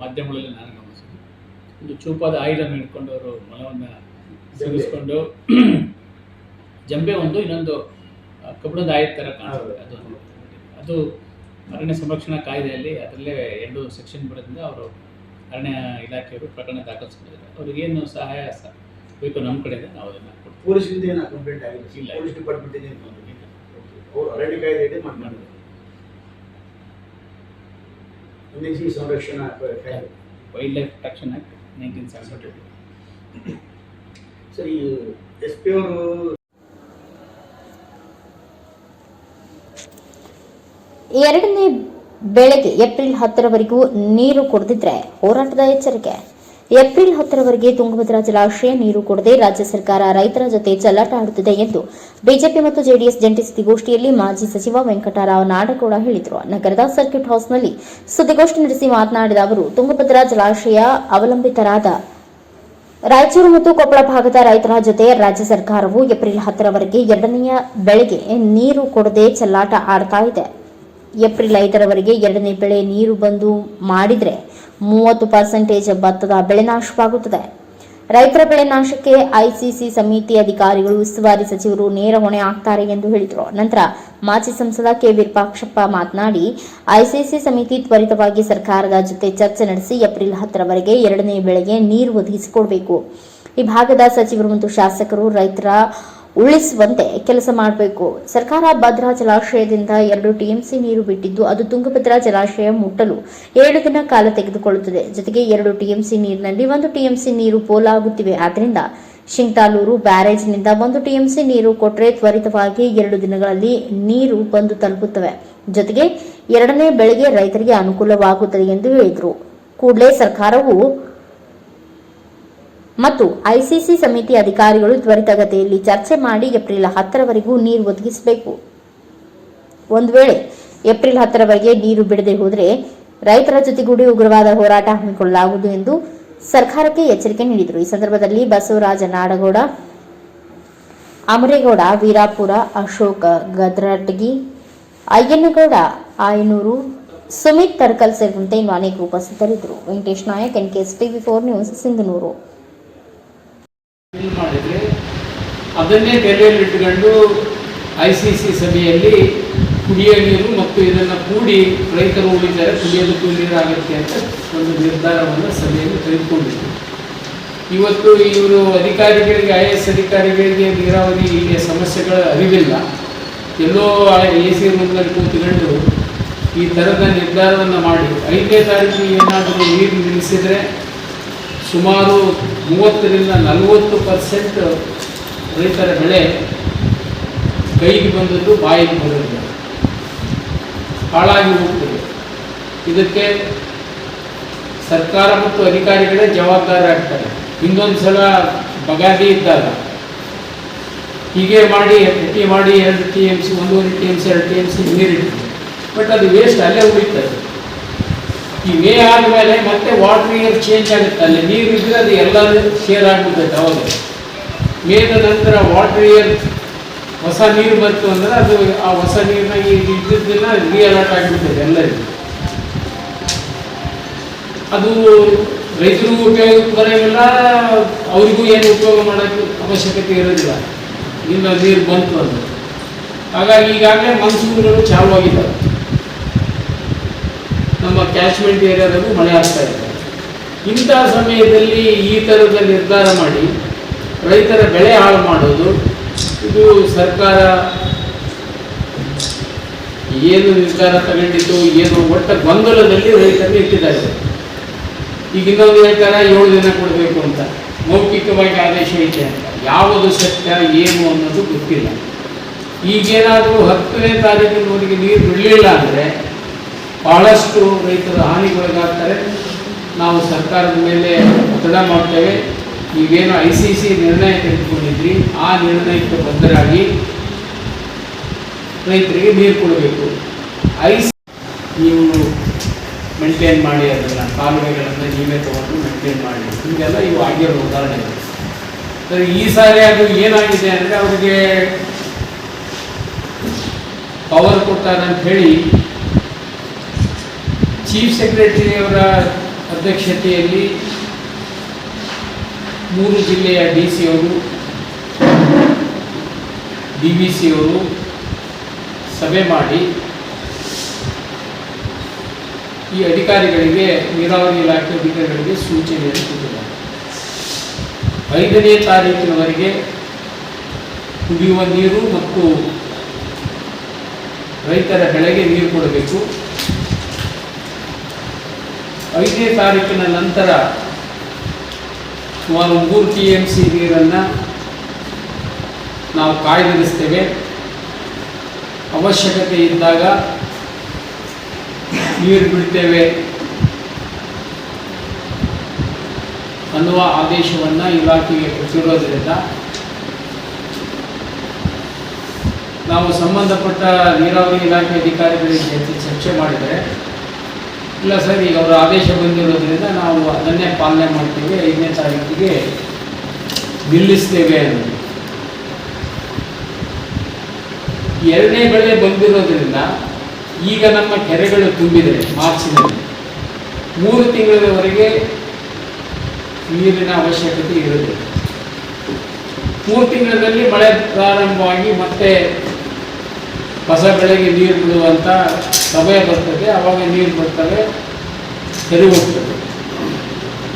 ಮಾಧ್ಯಮಗಳಲ್ಲಿ ನಾನು ಗಮನಿಸಿದ್ದು. ಒಂದು ಚೂಪಾದ ಆಯುಧನ ಹಿಡ್ಕೊಂಡು ಅವರು ಮಲವನ್ನು ಸೇರಿಸ್ಕೊಂಡು ಜಂಬೆ ಒಂದು ಇನ್ನೊಂದು ಕಬ್ಬಿಣದ ಆಯುಧ ಥರ ಕಾಣಿಸ್ತದೆ. ಅದು ಅರಣ್ಯ ಸಂರಕ್ಷಣಾ ಕಾಯ್ದೆಯಲ್ಲಿ ಅದರಲ್ಲೇ 2 ಸೆಕ್ಷನ್ ಬರೋದ್ರಿಂದ ಅವರು ಅರಣ್ಯ ಇಲಾಖೆಯವರು ಪ್ರಕರಣ ದಾಖಲಿಸ್ಕೊಂಡಿದ್ದಾರೆ. ಅವ್ರಿಗೇನು ಸಹಾಯ ಬೇಕು ನಮ್ಮ ಕಡೆಯಿಂದ ನಾವು ಅದನ್ನು ಕೊಡ್ತೀವಿ. ಪೊಲೀಸಿಂದ ಏನು ಕಂಪ್ಲೇಂಟ್ ಆಗಿಲ್ಲ? ಇಲ್ಲ, ಪೊಲೀಸ್ ಡಿಪಾರ್ಟ್ಮೆಂಟ್ ಇದೆ ಅವರು ಅರಣ್ಯ ಕಾಯ್ದೆ ಮಾಡಿದ್ರು. ವನ್ಯಜೀವಿ ಸಂರಕ್ಷಣಾ ಕಾಯ್ದೆ, ವೈಲ್ಡ್ ಲೈಫ್ ಪ್ರೊಟೆಕ್ಷನ್ ಆಕ್ಟ್ 1972. ಸರಿ, SP ಅವರು ಎರಡನೇ ಬೆಳೆಗೆ ಏಪ್ರಿಲ್ 10ರವರೆಗೂ ನೀರು ಕೊಡದಿದ್ರೆ ಹೋರಾಟದ ಎಚ್ಚರಿಕೆ. ಏಪ್ರಿಲ್ 10ರವರೆಗೆ ತುಂಗಭದ್ರಾ ಜಲಾಶಯ ನೀರು ಕೊಡದೆ ರಾಜ್ಯ ಸರ್ಕಾರ ರೈತರ ಜೊತೆ ಚೆಲ್ಲಾಟ ಆಡುತ್ತಿದೆ ಎಂದು ಬಿಜೆಪಿ ಮತ್ತು ಜೆಡಿಎಸ್ ಜಂಟಿ ಸುದ್ದಿಗೋಷ್ಠಿಯಲ್ಲಿ ಮಾಜಿ ಸಚಿವ ವೆಂಕಟರಾವ್ ನಾಡಗೌಡ ಹೇಳಿದರು. ನಗರದ ಸರ್ಕ್ಯೂಟ್ ಹೌಸ್ನಲ್ಲಿ ಸುದ್ದಿಗೋಷ್ಠಿ ನಡೆಸಿ ಮಾತನಾಡಿದ ಅವರು, ತುಂಗಭದ್ರಾ ಜಲಾಶಯ ಅವಲಂಬಿತರಾದ ರಾಯಚೂರು ಮತ್ತು ಕೊಪ್ಪಳ ಭಾಗದ ರೈತರ ಜೊತೆ ರಾಜ್ಯ ಸರ್ಕಾರವು ಏಪ್ರಿಲ್ 10ರವರೆಗೆ ಎರಡನೆಯ ಬೆಳೆಗೆ ನೀರು ಕೊಡದೆ ಚೆಲ್ಲಾಟ ಆಡ್ತಾ ಇದೆ. ಏಪ್ರಿಲ್ 5ರವರೆಗೆ ಎರಡನೇ ಬೆಳೆ ನೀರು ಬಂದು ಮಾಡಿದ್ರೆ 30% ಭತ್ತದ ಬೆಳೆ ನಾಶವಾಗುತ್ತದೆ. ರೈತರ ಬೆಳೆ ನಾಶಕ್ಕೆ ICC ಸಮಿತಿ ಅಧಿಕಾರಿಗಳು, ಉಸ್ತುವಾರಿ ಸಚಿವರು ನೇರ ಹೊಣೆ ಆಗ್ತಾರೆ ಎಂದು ಹೇಳಿದರು. ನಂತರ ಮಾಜಿ ಸಂಸದ ಕೆ ವಿರೂಪಾಕ್ಷಪ್ಪ ಮಾತನಾಡಿ, ICC ಸಮಿತಿ ತ್ವರಿತವಾಗಿ ಸರ್ಕಾರದ ಜೊತೆ ಚರ್ಚೆ ನಡೆಸಿ ಏಪ್ರಿಲ್ 10ರವರೆಗೆ ಎರಡನೇ ಬೆಳೆಗೆ ನೀರು ಒದಗಿಸಿಕೊಡಬೇಕು. ಈ ಭಾಗದ ಸಚಿವರು ಮತ್ತು ಶಾಸಕರು ರೈತರ ಉಳಿಸುವಂತೆ ಕೆಲಸ ಮಾಡಬೇಕು. ಸರ್ಕಾರ ಭದ್ರಾ ಜಲಾಶಯದಿಂದ 2 TMC ನೀರು ಬಿಟ್ಟಿದ್ದು ಅದು ತುಂಗಭದ್ರಾ ಜಲಾಶಯ ಮುಟ್ಟಲು 7 ದಿನ ಕಾಲ ತೆಗೆದುಕೊಳ್ಳುತ್ತದೆ. ಜೊತೆಗೆ 2 TMC ನೀರಿನಲ್ಲಿ 1 TMC ನೀರು ಪೋಲಾಗುತ್ತಿವೆ. ಆದ್ದರಿಂದ ಶಿಂಗ್ತಾಲೂರು ಬ್ಯಾರೇಜ್ನಿಂದ 1 TMC ನೀರು ಕೊಟ್ಟರೆ ತ್ವರಿತವಾಗಿ 2 ದಿನಗಳಲ್ಲಿ ನೀರು ಬಂದು ತಲುಪುತ್ತವೆ. ಜೊತೆಗೆ ಎರಡನೇ ಬೆಳೆಗೆ ರೈತರಿಗೆ ಅನುಕೂಲವಾಗುತ್ತದೆ ಎಂದು ಹೇಳಿದರು. ಕೂಡಲೇ ಸರ್ಕಾರವು ಮತ್ತು ICC ಸಮಿತಿ ಅಧಿಕಾರಿಗಳು ತ್ವರಿತಗತಿಯಲ್ಲಿ ಚರ್ಚೆ ಮಾಡಿ ಏಪ್ರಿಲ್ 10ರವರೆಗೂ ನೀರು ಒದಗಿಸಬೇಕು. ಒಂದು ವೇಳೆ ಏಪ್ರಿಲ್ 10ರವರೆಗೆ ನೀರು ಬಿಡದೆ ಹೋದರೆ ರೈತರ ಜೊತೆಗೂಡಿ ಉಗ್ರವಾದ ಹೋರಾಟ ಹಮ್ಮಿಕೊಳ್ಳಲಾಗುವುದು ಎಂದು ಸರ್ಕಾರಕ್ಕೆ ಎಚ್ಚರಿಕೆ ನೀಡಿದರು. ಈ ಸಂದರ್ಭದಲ್ಲಿ ಬಸವರಾಜ ನಾಡಗೌಡ, ಅಮರೇಗೌಡ, ವೀರಾಪುರ, ಅಶೋಕ್ ಗದ್ರಟಗಿ, ಅಯ್ಯನಗೌಡ ಆಯನೂರು, ಸುಮಿತ್ ತರ್ಕಲ್ ಸೇರಿದಂತೆ ಇನ್ನು ಅನೇಕರು ಉಪಸ್ಥಿತರಿದ್ದರು. Venkatesh Nayak, NKS TV4 news, Sindhanur. ಮಾಡಿದ್ರೆ ಅದನ್ನೇ ತೆರೆಯಲ್ಲಿಟ್ಟುಕೊಂಡು ICC ಸಭೆಯಲ್ಲಿ ಕುಡಿಯುವ ನೀರು ಮತ್ತು ಇದನ್ನು ಕೂಡಿ ರೈತರು ಉಳಿದರೆ ಕುಡಿಯೋದಕ್ಕೂ ನೀರಾಗುತ್ತೆ ಅಂತ ಒಂದು ನಿರ್ಧಾರವನ್ನು ಸಭೆಯಲ್ಲಿ ತೆಗೆದುಕೊಂಡಿದ್ರು. ಇವತ್ತು ಇವರು ಅಧಿಕಾರಿಗಳಿಗೆ, IAS ಅಧಿಕಾರಿಗಳಿಗೆ ನೀರಾವರಿ ಇಲ್ಲಿಯ ಸಮಸ್ಯೆಗಳ ಅರಿವಿಲ್ಲ. ಎಲ್ಲೋ AC ರೂಮ್ನಲ್ಲಿ ಕೂತ್ಕೊಂಡು ಈ ಥರದ ನಿರ್ಧಾರವನ್ನು ಮಾಡಿ 5ನೇ ತಾರೀಕಿಗೆ ಏನಾದರೂ ನೀರು ನಿಲ್ಲಿಸಿದರೆ ಸುಮಾರು 30ರಿಂದ 40% ರೈತರ ಬೆಳೆ ಕೈಗೆ ಬಂದದ್ದು ಬಾಯಿಗೆ ಬರೋದಿಲ್ಲ, ಹಾಳಾಗಿ ಹೋಗ್ತದೆ. ಇದಕ್ಕೆ ಸರ್ಕಾರ ಮತ್ತು ಅಧಿಕಾರಿಗಳೇ ಜವಾಬ್ದಾರರಾಗ್ತಾರೆ. ಇನ್ನೊಂದು ಸಲ ಬಗಾದಿ ಇದ್ದಾಗ ಹೀಗೆ ಮಾಡಿ ಪಟ್ಟಿ ಮಾಡಿ 2 TMC 1.5 TMC 2 TMC ನೀರಿಡ್ತೀವಿ, ಬಟ್ ಅದು ವೇಸ್ಟ್ ಅಲ್ಲೇ ಉಳಿತದೆ. ಈ ಮೇ ಆದಮೇಲೆ ಮತ್ತೆ ವಾಟರ್ ಇಯರ್ ಚೇಂಜ್ ಆಗುತ್ತೆ. ಅಲ್ಲಿ ನೀರು ಇದ್ದರೆ ಅದು ಎಲ್ಲರೂ ಶೇರ್ ಆಗಿಬಿಡ್ತೈತೆ. ಅವಾಗ ಮೇದ ನಂತರ ವಾಟರ್ ಇಯರ್ ಹೊಸ ನೀರು ಬಂತು ಅಂದರೆ ಅದು ಆ ಹೊಸ ನೀರನ್ನ ಇದ್ದದ್ದನ್ನ ರೀಅಲರ್ಟ್ ಆಗಿಬಿಡ್ತದೆ ಎಲ್ಲರಿಗೂ. ಅದು ರೈತರಿಗೂ ಉಪಯೋಗಕ್ಕೆ ಬರೋಂಗಿಲ್ಲ, ಅವರಿಗೂ ಏನು ಉಪಯೋಗ ಮಾಡೋಕ್ಕೆ ಅವಶ್ಯಕತೆ ಇರೋದಿಲ್ಲ ಇನ್ನು ನೀರು ಬಂತು ಅಂದರೆ. ಹಾಗಾಗಿ ಈಗಾಗಲೇ ಮನ್ಸೂನ್ಗಳು ಚಾಲು ಆಗಿದ್ದಾವೆ. ನಮ್ಮ ಕ್ಯಾಚ್ಮೆಂಟ್ ಏರಿಯಾದಲ್ಲೂ ಮಳೆ ಆಗ್ತಾ ಇದೆ. ಇಂಥ ಸಮಯದಲ್ಲಿ ಈ ಥರದ ನಿರ್ಧಾರ ಮಾಡಿ ರೈತರ ಬೆಳೆ ಹಾಳು ಮಾಡೋದು, ಇದು ಸರ್ಕಾರ ಏನು ನಿರ್ಧಾರ ತಗೊಂಡಿದ್ದು ಏನು ಒಟ್ಟ ಗೊಂದಲದಲ್ಲಿ ರೈತರನ್ನು ಇಟ್ಟಿದ್ದಾರೆ. ಈಗ ಇನ್ನೊಂದು ಹೇಳ್ತಾರೆ 7 ದಿನ ಕೊಡಬೇಕು ಅಂತ, ಮೌಖಿಕವಾಗಿ ಆದೇಶ ಐತೆ ಅಂತ. ಯಾವುದು ಸತ್ಯ ಏನು ಅನ್ನೋದು ಗೊತ್ತಿಲ್ಲ. ಈಗೇನಾದರೂ 10ನೇ ತಾರೀಕಿನವರೆಗೆ ನೀರು ಬಿಡಲಿಲ್ಲ ಅಂದರೆ ಬಹಳಷ್ಟು ರೈತರು ಹಾನಿಗೊಳಗಾಗ್ತಾರೆ. ನಾವು ಸರ್ಕಾರದ ಮೇಲೆ ಒತ್ತಡ ಮಾಡ್ತೇವೆ. ಈಗೇನು ICC ನಿರ್ಣಯ ತೆಗೆದುಕೊಂಡಿದ್ರಿ, ಆ ನಿರ್ಣಯಕ್ಕೆ ಬದ್ಧರಾಗಿ ರೈತರಿಗೆ ನೀರು ಕೊಡಬೇಕು. ನೀವು ಮೇಂಟೈನ್ ಮಾಡಿ, ಅದನ್ನು ಕಾಲುವೆಗಳನ್ನು ನೀವೇ ತಗೊಂಡು ಮೇಂಟೈನ್ ಮಾಡಿ, ಹೀಗೆಲ್ಲ ಇವು ಆಗಿರೋ ಉದಾಹರಣೆಗಳು. ಸರಿ, ಈ ಸಾರಿ ಅದು ಏನಾಗಿದೆ ಅಂದರೆ ಅವರಿಗೆ ಪವರ್ ಕೊಟ್ಟಾರೆ ಅಂತ ಹೇಳಿ ಚೀಫ್ ಸೆಕ್ರೆಟರಿಯವರ ಅಧ್ಯಕ್ಷತೆಯಲ್ಲಿ 3 ಜಿಲ್ಲೆಯ DC ಅವರು, DVC ಅವರು ಸಭೆ ಮಾಡಿ ಈ ಅಧಿಕಾರಿಗಳಿಗೆ, ನೀರಾವರಿ ಇಲಾಖೆ ಅಧಿಕಾರಿಗಳಿಗೆ ಸೂಚನೆಯನ್ನು ಕೊಟ್ಟಿದ್ದಾರೆ. 5ನೇ ತಾರೀಕಿನವರೆಗೆ ಕುಡಿಯುವ ನೀರು ಮತ್ತು ರೈತರ ಬೆಳೆಗೆ ನೀರು ಕೊಡಬೇಕು. 5ನೇ ತಾರೀಕಿನ ನಂತರ ಸುಮಾರು 3 TMC ನೀರನ್ನು ನಾವು ಕಾಯ್ದಿರಿಸ್ತೇವೆ. ಅವಶ್ಯಕತೆ ಇದ್ದಾಗ ನೀರು ಬಿಡ್ತೇವೆ ಅನ್ನುವ ಆದೇಶವನ್ನು ಇಲಾಖೆಗೆ ಕೊಟ್ಟಿರೋದ್ರಿಂದ ನಾವು ಸಂಬಂಧಪಟ್ಟ ನೀರಾವರಿ ಇಲಾಖೆ ಅಧಿಕಾರಿಗಳಿಗೆ ಚರ್ಚೆ ಮಾಡಿದರೆ, ಇಲ್ಲ ಸರ್ ಈಗ ಅವರ ಆದೇಶ ಬಂದಿರೋದ್ರಿಂದ ನಾವು ಅದನ್ನೇ ಪಾಲನೆ ಮಾಡ್ತೀವಿ, 5ನೇ ತಾರೀಕಿಗೆ ನಿಲ್ಲಿಸ್ತೇವೆ ಅನ್ನೋದು. 2ನೇ ಬೆಳೆ ಬಂದಿರೋದ್ರಿಂದ ಈಗ ನಮ್ಮ ಕೆರೆಗಳು ತುಂಬಿದರೆ ಮಾರ್ಚಿನಲ್ಲಿ 3 ತಿಂಗಳವರೆಗೆ ನೀರಿನ ಅವಶ್ಯಕತೆ ಇರುತ್ತದೆ. 3 ತಿಂಗಳಲ್ಲಿ ಮಳೆ ಪ್ರಾರಂಭವಾಗಿ ಮತ್ತೆ ಹೊಸ ಬೆಳೆಗೆ ನೀರು ಬಿಡುವಂಥ ಸಮಯ ಬರ್ತದೆ. ಆವಾಗ ನೀರು ಬರ್ತವೆ, ಸರಿ ಹೋಗ್ತದೆ.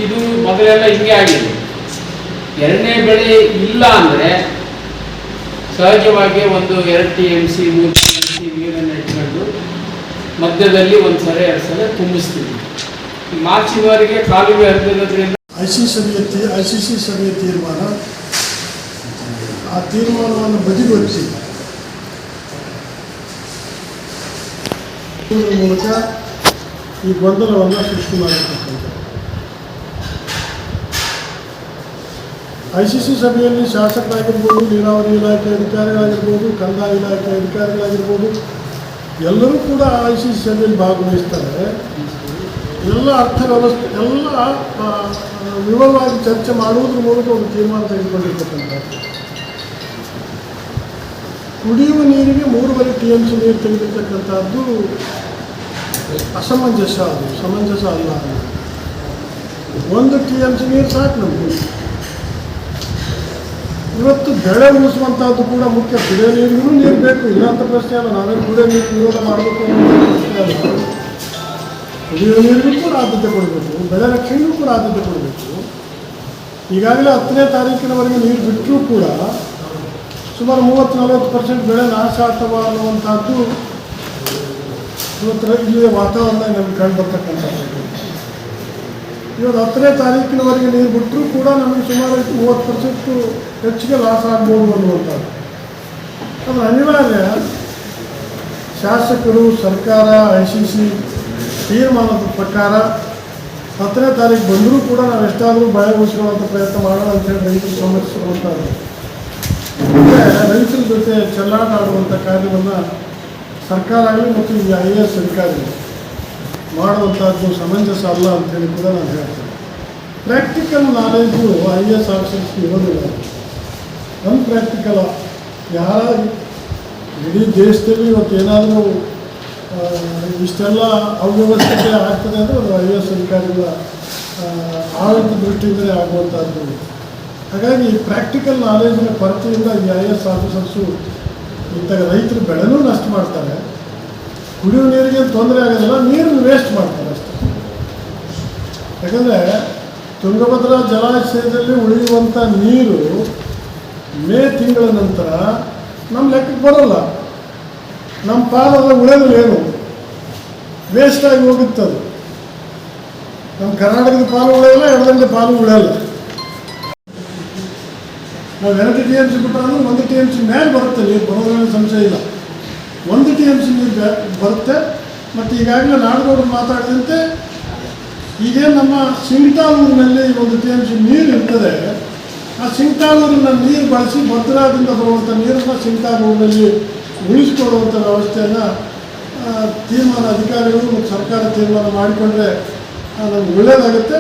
ಇದು ಮೊದಲೆಲ್ಲ ಹಿಂಗೆ ಆಗಿದೆ. 2ನೇ ಬೆಳೆ ಇಲ್ಲ ಅಂದರೆ ಸಹಜವಾಗಿ ಒಂದು 2 TMC 3 TMC ನೀರನ್ನು ಇಟ್ಕೊಂಡು ಮಧ್ಯದಲ್ಲಿ 1 ಸಲ 2 ಸಲ ತುಂಬಿಸ್ತೀವಿ. ಮಾರ್ಚಿನವರೆಗೆ ಕಾಲುವೆ ಹರಿದಿರೋದ್ರಿಂದ ICC ಸಭೆಯ ತೀರ್ಮಾನ, ಆ ತೀರ್ಮಾನವನ್ನು ಬದಿಗೊಳಿಸಿ ಮೂಲಕ ಈ ಗೊಂದಲವನ್ನು ಸೃಷ್ಟಿ ಮಾಡಿರ್ತಕ್ಕಂಥ ICC ಸಭೆಯಲ್ಲಿ ಶಾಸಕರಾಗಿರ್ಬೋದು, ನೀರಾವರಿ ಇಲಾಖೆ ಅಧಿಕಾರಿಗಳಾಗಿರ್ಬೋದು, ಕಂದಾಯ ಇಲಾಖೆ ಅಧಿಕಾರಿಗಳಾಗಿರ್ಬೋದು, ಎಲ್ಲರೂ ಕೂಡ ICC ಸಭೆಯಲ್ಲಿ ಭಾಗವಹಿಸ್ತಾರೆ. ಎಲ್ಲ ಅರ್ಥವ್ಯವಸ್ಥೆ ಎಲ್ಲ ವಿವರವಾಗಿ ಚರ್ಚೆ ಮಾಡುವುದ್ರ ಮೂಲಕ ಒಂದು ತೀರ್ಮಾನ ತೆಗೆದುಕೊಂಡಿರ್ತಕ್ಕಂಥದ್ದು. ಕುಡಿಯುವ ನೀರಿಗೆ 3.5 TMC ನೀರು ತೆಗೆದಿರ್ತಕ್ಕಂಥದ್ದು ಸಮಂಜಸ ಅಲ್ಲ. 1 TMC ನೀರು ಸಾಕು ನಮಗೆ. ಇವತ್ತು ಬೆಳೆ ಉಳಿಸುವಂಥದ್ದು ಕೂಡ ಮುಖ್ಯ. ಕುಡಿಯೋ ನೀರಿಗೂ ನೀರು ಬೇಕು, ಇಲ್ಲ ಅಂತ ಪ್ರಶ್ನೆ ಅಲ್ಲ. ನಾವೇನು ಕುಡಿಯೋ ನೀರು ವಿರೋಧ ಮಾಡಬೇಕು ಅನ್ನೋ ಪ್ರಶ್ನೆ ಅಲ್ಲ. ಕುಡಿಯುವ ನೀರಿಗೂ ಕೂಡ ಆದ್ಯತೆ ಕೊಡಬೇಕು, ಬೆಳೆ ರಕ್ಷಣೆಗೂ ಕೂಡ ಆದ್ಯತೆ ಕೊಡಬೇಕು. ಈಗಾಗಲೇ 10ನೇ ತಾರೀಕಿನವರೆಗೆ ನೀರು ಬಿಟ್ಟರೂ ಕೂಡ ಸುಮಾರು 30-40% ಬೆಳೆ ನಾಶ ಆಗ್ತವ ಅನ್ನುವಂಥದ್ದು ಇವತ್ತು ಇಲ್ಲಿಯ ವಾತಾವರಣ ನಮ್ಗೆ ಕಂಡು ಬರ್ತಕ್ಕಂಥದ್ದು. ಇವತ್ತು 10ನೇ ತಾರೀಕಿನವರೆಗೆ ನೀರು ಬಿಟ್ಟರೂ ಕೂಡ ನಮಗೆ ಸುಮಾರು 30% ಹೆಚ್ಚಿಗೆ ಲಾಸ್ ಆಗ್ಬೋದು ಅನ್ನುವಂಥದ್ದು. ಅದು ಅನಿವಾರ್ಯ. ಶಾಸಕರು, ಸರ್ಕಾರ, ICC ತೀರ್ಮಾನದ ಪ್ರಕಾರ 10ನೇ ತಾರೀಕು ಬಂದರೂ ಕೂಡ ನಾವು ಎಷ್ಟಾದರೂ ಬೆಳೆ ಉಳಿಸ್ಕೊಳ್ಳೋಂಥ ಪ್ರಯತ್ನ ಮಾಡೋಣ ಅಂತೇಳಿ ರೈತರು ಸಮರ್ಥಿಸುವಂಥದ್ದು. ರೈತರ ಜೊತೆ ಚೆಲ್ಲಾಟ ಆಡುವಂಥ ಕಾರ್ಯವನ್ನು ಸರ್ಕಾರ ಆಗಲಿ ಮತ್ತು ಈ IAS ಅಧಿಕಾರಿಗಳು ಮಾಡುವಂಥದ್ದು ಸಮಂಜಸ ಅಲ್ಲ ಅಂತೇಳಿ ಕೂಡ ನಾನು ಹೇಳ್ತೇನೆ. ಪ್ರಾಕ್ಟಿಕಲ್ ನಾಲೆಜು IAS ಆಫೀಸರ್ಸ್ಗೆ ಇರೋದಿಲ್ಲ. ಅನ್ಪ್ರಾಕ್ಟಿಕಲ್ ಯಾರ ಇಡೀ ದೇಶದಲ್ಲಿ ಇವತ್ತು ಏನಾದರೂ ಇಷ್ಟೆಲ್ಲ ಅವ್ಯವಸ್ಥೆ ಆಗ್ತದೆ ಅಂದರೆ ಅದು IAS ಅಧಿಕಾರಿಗಳ ಆಡಳಿತ ದೃಷ್ಟಿಯಿಂದಲೇ ಆಗುವಂಥದ್ದು. ಹಾಗಾಗಿ ಪ್ರಾಕ್ಟಿಕಲ್ ನಾಲೆಜಿನ ಕೊರತೆಯಿಂದ ಈ IAS ಆಫೀಸರ್ಸು ಇದ್ದಾಗ ರೈತರು ಬೆಳೆನೂ ನಷ್ಟ ಮಾಡ್ತಾರೆ, ಕುಡಿಯುವ ನೀರಿಗೆ ತೊಂದರೆ ಆಗೋದಿಲ್ಲ, ನೀರನ್ನು ವೇಸ್ಟ್ ಮಾಡ್ತಾರೆ ಅಷ್ಟೇ. ಯಾಕಂದರೆ ತುಂಗಭದ್ರಾ ಜಲಾಶಯದಲ್ಲಿ ಉಳಿಯುವಂಥ ನೀರು ಮೇ ತಿಂಗಳ ನಂತರ ನಮ್ಮ ಲೆಕ್ಕಕ್ಕೆ ಬರೋಲ್ಲ. ನಮ್ಮ ಪಾಲದ ಉಳಿಯೋದು ಏನು ವೇಸ್ಟಾಗಿ ಹೋಗುತ್ತದು. ನಮ್ಮ ಕರ್ನಾಟಕದ ಪಾಲು ಉಳಿಯೋಲ್ಲ, ಎಡದಂಡೆ ಪಾಲು ಉಳಿಯೋಲ್ಲ. ನಾವು 2 TMC ಬಿಟ್ಟರೆ 1 TMC ಮೇಲೆ ಬರುತ್ತೆ ನೀರು, ಬರೋದ್ರಲ್ಲಿ ಸಂಶಯ ಇಲ್ಲ. 1 TMC ನೀರು ಬರುತ್ತೆ. ಮತ್ತು ಈಗಾಗಲೇ ನಾಡಗೌಡರು ಮಾತಾಡಿದಂತೆ ಈಗೇನು ನಮ್ಮ ಸಿಂಗ್ಟಾಲೂರಿನಲ್ಲಿ 1 TMC ನೀರು ಇರ್ತದೆ, ಆ ಸಿಂಗ್ಟಾಲೂರಿನ ನೀರು ಬಳಸಿ ಭದ್ರಾದಿಂದ ಬರುವಂಥ ನೀರನ್ನು ಸಿಂಗ್ಟಾಲೂರಿನಲ್ಲಿ ಉಳಿಸಿಕೊಡುವಂಥ ವ್ಯವಸ್ಥೆಯನ್ನು ತೀರ್ಮಾನ ಅಧಿಕಾರಿಗಳು ಮತ್ತು ಸರ್ಕಾರ ತೀರ್ಮಾನ ಮಾಡಿಕೊಂಡ್ರೆ ನಮ್ಗೆ ಒಳ್ಳೆಯದಾಗುತ್ತೆ.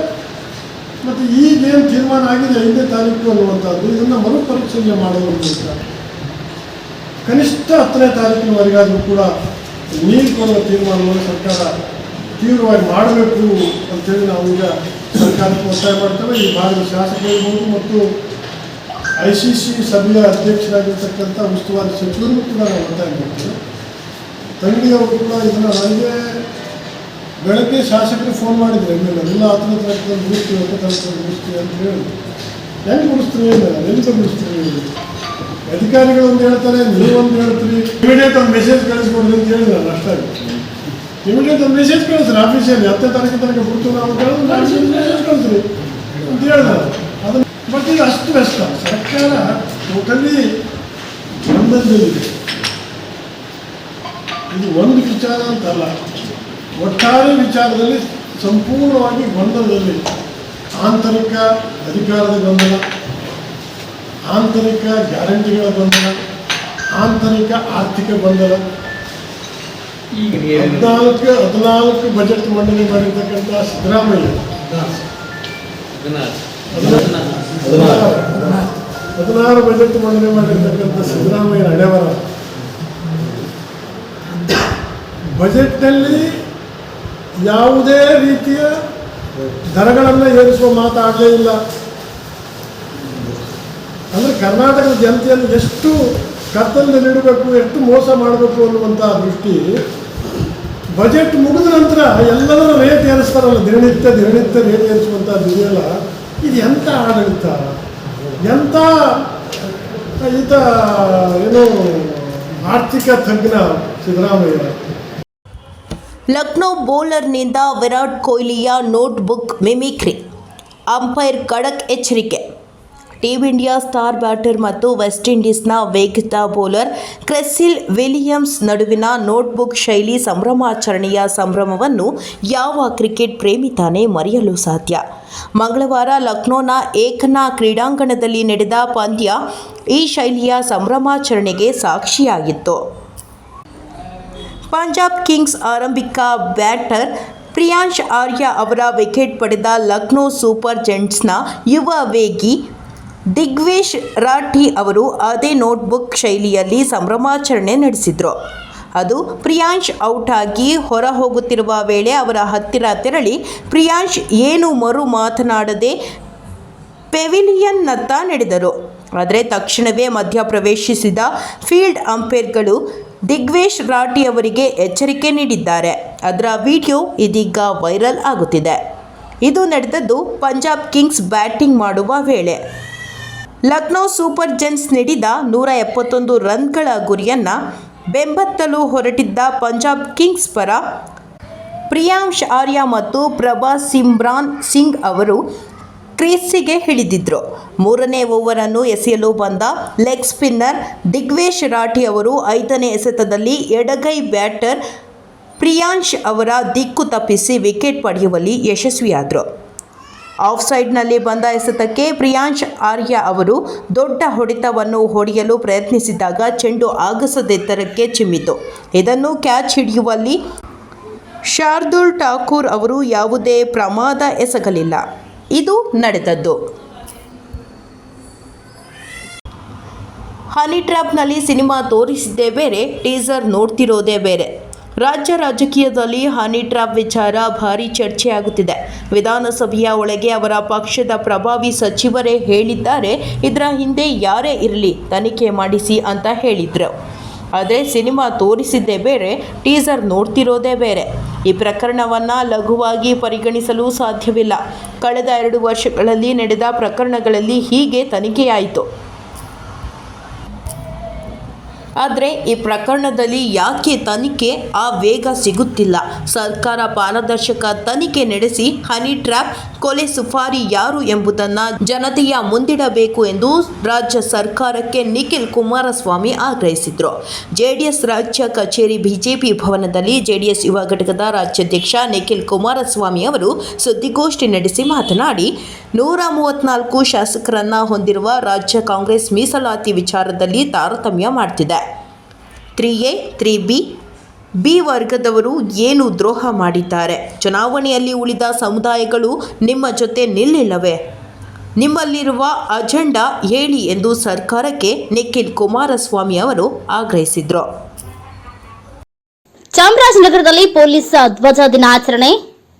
ಮತ್ತು ಈಗೇನು ತೀರ್ಮಾನ ಆಗಿದೆ 5ನೇ ತಾರೀಕು ಅನ್ನುವಂಥದ್ದು, ಇದನ್ನು ಮರುಪರಿಶೀಲನೆ ಮಾಡೋದ್ರ ಮೂಲಕ ಕನಿಷ್ಠ 10ನೇ ತಾರೀಕಿನವರೆಗಾದರೂ ಕೂಡ ನೀರು ಕೊಡುವ ತೀರ್ಮಾನವನ್ನು ಸರ್ಕಾರ ತೀವ್ರವಾಗಿ ಮಾಡಬೇಕು ಅಂತೇಳಿ ನಾವು ಈಗ ಸರ್ಕಾರಕ್ಕೆ ಒತ್ತಾಯ ಮಾಡ್ತೇವೆ. ಈ ಭಾಗದ ಶಾಸಕರಿರ್ಬೋದು ಮತ್ತು ICC ಸಭೆಯ ಅಧ್ಯಕ್ಷರಾಗಿರ್ತಕ್ಕಂಥ ಉಸ್ತುವಾರಿ ಸಚಿವರಿಗೂ ಕೂಡ ನಾವು ಒತ್ತಾಯ ಮಾಡ್ತೇವೆ. ತಂಗಿಯವರು ಕೂಡ ಇದನ್ನು ನನಗೆ ಬೆಳಗ್ಗೆ ಶಾಸಕರು ಫೋನ್ ಮಾಡಿದ್ರು, ಎಲ್ಲ 10ನೇ ತಾರೀಕು ಮುಗಿಸ್ತೀವಿ, 10ನೇ ತಾರೀಕು ಮುಗಿಸ್ತೀವಿ ಅಂತ ಹೇಳಿ. ಹೆಂಗೆ ಮುಗಿಸ್ತೀವಿ, ಎಲ್ಲಿ ಮುಗಿಸ್ತೀವಿ? ಅಧಿಕಾರಿಗಳು ಒಂದು ಹೇಳ್ತಾರೆ, ನೀವೊಂದು ಹೇಳ್ತೀರಿ. ಇಮಿಡಿಯೇಟ್ ಒಂದು ಮೆಸೇಜ್ ಕಳಿಸ್ಕೊಡ್ರಿ ಅಂತ ಹೇಳಿದ್ರೆ ನಾನು ಅಷ್ಟಾಗಿ ಇಮಿಡಿಯೇಟ್ ಒಂದು ಮೆಸೇಜ್ ಕಳಿಸ್ರಿ ಆಫೀಸಿಯಲ್ಲಿ 10ನೇ ತಾರೀಕು ತನಕ ಬಿಡ್ತು ನಾವು ಮೆಸೇಜ್ ಕಳಿಸ್ರಿ ಅಂತ ಹೇಳಿದಾರೆ. ಅದನ್ನು ಬಟ್ ಈಗ ಅಷ್ಟು ಕಷ್ಟ. ಸರ್ಕಾರ ಟೋಟಲಿ ಗೊಂದಲದಲ್ಲಿದೆ. ಇದು ಒಂದು ವಿಚಾರ ಅಂತಲ್ಲ, ಒಟ್ಟಾರೆ ವಿಚಾರದಲ್ಲಿ ಸಂಪೂರ್ಣವಾಗಿ ಗೊಂದಲದಲ್ಲಿ. ಆಂತರಿಕ ಅಧಿಕಾರದ ಗೊಂದಲ, ಆಂತರಿಕ ಗ್ಯಾರಂಟಿಗಳ ಗೊಂದಲ, ಆಂತರಿಕ ಆರ್ಥಿಕ ಗೊಂದಲ. 14 ಬಜೆಟ್ ಮಂಡನೆ ಮಾಡಿರ್ತಕ್ಕಂಥ ಸಿದ್ದರಾಮಯ್ಯ, 16 ಬಜೆಟ್ ಮಂಡನೆ ಮಾಡಿರ್ತಕ್ಕಂಥ ಸಿದ್ದರಾಮಯ್ಯ ಹಣೆಬರ. ಬಜೆಟ್ನಲ್ಲಿ ಯಾವುದೇ ರೀತಿಯ ದರಗಳನ್ನು ಏರಿಸುವ ಮಾತಾಡಲೇ ಇಲ್ಲ. ಅಂದರೆ ಕರ್ನಾಟಕದ ಜನತೆಯನ್ನು ಎಷ್ಟು ಕತ್ತಲಿನಲ್ಲಿಡಬೇಕು, ಎಷ್ಟು ಮೋಸ ಮಾಡಬೇಕು ಅನ್ನುವಂಥ ದೃಷ್ಟಿ. ಬಜೆಟ್ ಮುಗಿದ ನಂತರ ಎಲ್ಲದರ ರೇಟ್ ಏರಿಸ್ತಾರಲ್ಲ, ದಿನನಿತ್ಯ ರೇಟ್ ಏರಿಸುವಂಥದ್ದು ಇದೆಯಲ್ಲ, ಇದು ಎಂಥ ಆಡಳಿತ, ಎಂಥ ಈತ ಏನು ಆರ್ಥಿಕ ತಜ್ಞ ಸಿದ್ದರಾಮಯ್ಯ. ಲಕ್ನೋ ಬೌಲರ್ನಿಂದ ವಿರಾಟ್ ಕೊಹ್ಲಿಯ ನೋಟ್ಬುಕ್ ಮಿಮಿಕ್ರಿ, ಅಂಪೈರ್ ಖಡಕ್ ಎಚ್ಚರಿಕೆ. ಟೀಮ್ ಇಂಡಿಯಾ ಸ್ಟಾರ್ ಬ್ಯಾಟರ್ ಮತ್ತು ವೆಸ್ಟ್ ಇಂಡೀಸ್ನ ವೇಗದ ಬೌಲರ್ ಕ್ರೆಸಿಲ್ ವಿಲಿಯಮ್ಸ್ ನಡುವಿನ ನೋಟ್ಬುಕ್ ಶೈಲಿ ಸಂಭ್ರಮಾಚರಣೆಯ ಸಂಭ್ರಮವನ್ನು ಯಾವ ಕ್ರಿಕೆಟ್ ಪ್ರೇಮಿ ತಾನೇ ಮರೆಯಲು ಸಾಧ್ಯ. ಮಂಗಳವಾರ ಲಕ್ನೋನ ಏಕನಾ ಕ್ರೀಡಾಂಗಣದಲ್ಲಿ ನಡೆದ ಪಂದ್ಯ ಈ ಶೈಲಿಯ ಸಂಭ್ರಮಾಚರಣೆಗೆ ಸಾಕ್ಷಿಯಾಗಿತ್ತು. ಪಂಜಾಬ್ ಕಿಂಗ್ಸ್ ಆರಂಭಿಕ ಬ್ಯಾಟರ್ ಪ್ರಿಯಾಂಶ್ ಆರ್ಯ ಅವರ ವಿಕೆಟ್ ಪಡೆದ ಲಕ್ನೋ ಸೂಪರ್ ಜೆಂಟ್ಸ್ನ ಯುವ ವೇಗಿ ದಿಗ್ವೇಶ್ ರಾಠಿ ಅವರು ಅದೇ ನೋಟ್ಬುಕ್ ಶೈಲಿಯಲ್ಲಿ ಸಂಭ್ರಮಾಚರಣೆ ನಡೆಸಿದರು. ಅದು ಪ್ರಿಯಾಂಶ್ ಔಟ್ ಆಗಿ ಹೊರ ಹೋಗುತ್ತಿರುವ ವೇಳೆ ಅವರ ಹತ್ತಿರ ತೆರಳಿ ಪ್ರಿಯಾಂಶ್ ಏನು ಮರು ಮಾತನಾಡದೆ ಪೆವಿಲಿಯನ್ನತ್ತ ನಡೆದರು. ಆದರೆ ತಕ್ಷಣವೇ ಮಧ್ಯ ಪ್ರವೇಶಿಸಿದ ಫೀಲ್ಡ್ ಅಂಪೈರ್ಗಳು ದಿಗ್ವೇಶ್ ರಾಠಿ ಅವರಿಗೆ ಎಚ್ಚರಿಕೆ ನೀಡಿದ್ದಾರೆ. ಅದರ ವಿಡಿಯೋ ಇದೀಗ ವೈರಲ್ ಆಗುತ್ತಿದೆ. ಇದು ನಡೆದದ್ದು ಪಂಜಾಬ್ ಕಿಂಗ್ಸ್ ಬ್ಯಾಟಿಂಗ್ ಮಾಡುವ ವೇಳೆ. ಲಕ್ನೋ ಸೂಪರ್ ಜೆಂಟ್ಸ್ ನೀಡಿದ 171 ರನ್ಗಳ ಗುರಿಯನ್ನು ಬೆಂಬತ್ತಲು ಹೊರಟಿದ್ದ ಪಂಜಾಬ್ ಕಿಂಗ್ಸ್ ಪರ ಪ್ರಿಯಾಂಶ್ ಆರ್ಯ ಮತ್ತು ಪ್ರಭಾಸಿಮ್ರಾನ್ ಸಿಂಗ್ ಅವರು ಕ್ರೀಸಿಗೆ ಇಳಿದಿದ್ದರು. 3ನೇ ಓವರನ್ನು ಎಸೆಯಲು ಬಂದ ಲೆಗ್ ಸ್ಪಿನ್ನರ್ ದಿಗ್ವೇಶ್ ರಾಠಿ ಅವರು 5ನೇ ಎಸೆತದಲ್ಲಿ ಎಡಗೈ ಬ್ಯಾಟರ್ ಪ್ರಿಯಾಂಶ್ ಅವರ ದಿಕ್ಕು ತಪ್ಪಿಸಿ ವಿಕೆಟ್ ಪಡೆಯುವಲ್ಲಿ ಯಶಸ್ವಿಯಾದರು. ಆಫ್ ಸೈಡ್ನಲ್ಲಿ ಬಂದ ಎಸೆತಕ್ಕೆ ಪ್ರಿಯಾಂಶ್ ಆರ್ಯ ಅವರು ದೊಡ್ಡ ಹೊಡೆತವನ್ನು ಹೊಡೆಯಲು ಪ್ರಯತ್ನಿಸಿದಾಗ ಚೆಂಡು ಆಗಸದೆತ್ತರಕ್ಕೆ ಚಿಮ್ಮಿತು. ಇದನ್ನು ಕ್ಯಾಚ್ ಹಿಡಿಯುವಲ್ಲಿ ಶಾರ್ದುಲ್ ಠಾಕೂರ್ ಅವರು ಯಾವುದೇ ಪ್ರಮಾದ ಎಸಗಲಿಲ್ಲ. ಇದು ನಡೆದದ್ದು. ಹನಿ ಟ್ರ್ಯಾಪ್ನಲ್ಲಿ ಸಿನಿಮಾ ತೋರಿಸಿದ್ದೇ ಬೇರೆ, ಟೀಸರ್ ನೋಡ್ತಿರೋದೇ ಬೇರೆ. ರಾಜ್ಯ ರಾಜಕೀಯದಲ್ಲಿ ಹನಿ ಟ್ರ್ಯಾಪ್ ವಿಚಾರ ಭಾರೀ ಚರ್ಚೆಯಾಗುತ್ತಿದೆ. ವಿಧಾನಸಭೆಯ ಒಳಗೆ ಅವರ ಪಕ್ಷದ ಪ್ರಭಾವಿ ಸಚಿವರೇ ಹೇಳಿದ್ದಾರೆ, ಇದರ ಹಿಂದೆ ಯಾರೇ ಇರಲಿ ತನಿಖೆ ಮಾಡಿಸಿ ಅಂತ ಹೇಳಿದ್ರು. ಆದರೆ ಸಿನಿಮಾ ತೋರಿಸಿದ್ದೇ ಬೇರೆ, ಟೀಸರ್ ನೋಡ್ತಿರೋದೇ ಬೇರೆ. ಈ ಪ್ರಕರಣವನ್ನು ಲಘುವಾಗಿ ಪರಿಗಣಿಸಲು ಸಾಧ್ಯವಿಲ್ಲ. ಕಳೆದ 2 ವರ್ಷಗಳಲ್ಲಿ ನಡೆದ ಪ್ರಕರಣಗಳಲ್ಲಿ ಹೀಗೆ ತನಿಖೆಯಾಯಿತು. ಆದರೆ ಈ ಪ್ರಕರಣದಲ್ಲಿ ಯಾಕೆ ತನಿಖೆ ಆ ವೇಗ ಸಿಗುತ್ತಿಲ್ಲ? ಸರ್ಕಾರ ಪಾರದರ್ಶಕ ತನಿಖೆ ನಡೆಸಿ ಹನಿ ಟ್ರ್ಯಾಪ್ ಕೊಲೆ ಸುಪಾರಿ ಯಾರು ಎಂಬುದನ್ನು ಜನತೆಯ ಮುಂದಿಡಬೇಕು ಎಂದು ರಾಜ್ಯ ಸರ್ಕಾರಕ್ಕೆ ನಿಖಿಲ್ ಕುಮಾರಸ್ವಾಮಿ ಆಗ್ರಹಿಸಿದರು. ಜೆಡಿಎಸ್ ರಾಜ್ಯ ಕಚೇರಿ ಬಿಜೆಪಿ ಭವನದಲ್ಲಿ ಜೆಡಿಎಸ್ ಯುವ ಘಟಕದ ರಾಜ್ಯಾಧ್ಯಕ್ಷ ನಿಖಿಲ್ ಕುಮಾರಸ್ವಾಮಿ ಅವರು ಸುದ್ದಿಗೋಷ್ಠಿ ನಡೆಸಿ ಮಾತನಾಡಿ, 134 ಶಾಸಕರನ್ನು ಹೊಂದಿರುವ ರಾಜ್ಯ ಕಾಂಗ್ರೆಸ್ ಮೀಸಲಾತಿ ವಿಚಾರದಲ್ಲಿ ತಾರತಮ್ಯ ಮಾಡ್ತಿದೆ. 3A, 3B, ಬಿ ವರ್ಗದವರು ಏನು ದ್ರೋಹ ಮಾಡಿದ್ದಾರೆ? ಚುನಾವಣೆಯಲ್ಲಿ ಉಳಿದ ಸಮುದಾಯಗಳು ನಿಮ್ಮ ಜೊತೆ ನಿಲ್ಲಿಲ್ಲವೇ? ನಿಮ್ಮಲ್ಲಿರುವ ಅಜೆಂಡಾ ಹೇಳಿ ಎಂದು ಸರ್ಕಾರಕ್ಕೆ ನಿಖಿಲ್ ಕುಮಾರಸ್ವಾಮಿ ಅವರು ಆಗ್ರಹಿಸಿದರು. ಚಾಮರಾಜನಗರದಲ್ಲಿ ಪೊಲೀಸ್ ಧ್ವಜ ದಿನಾಚರಣೆ.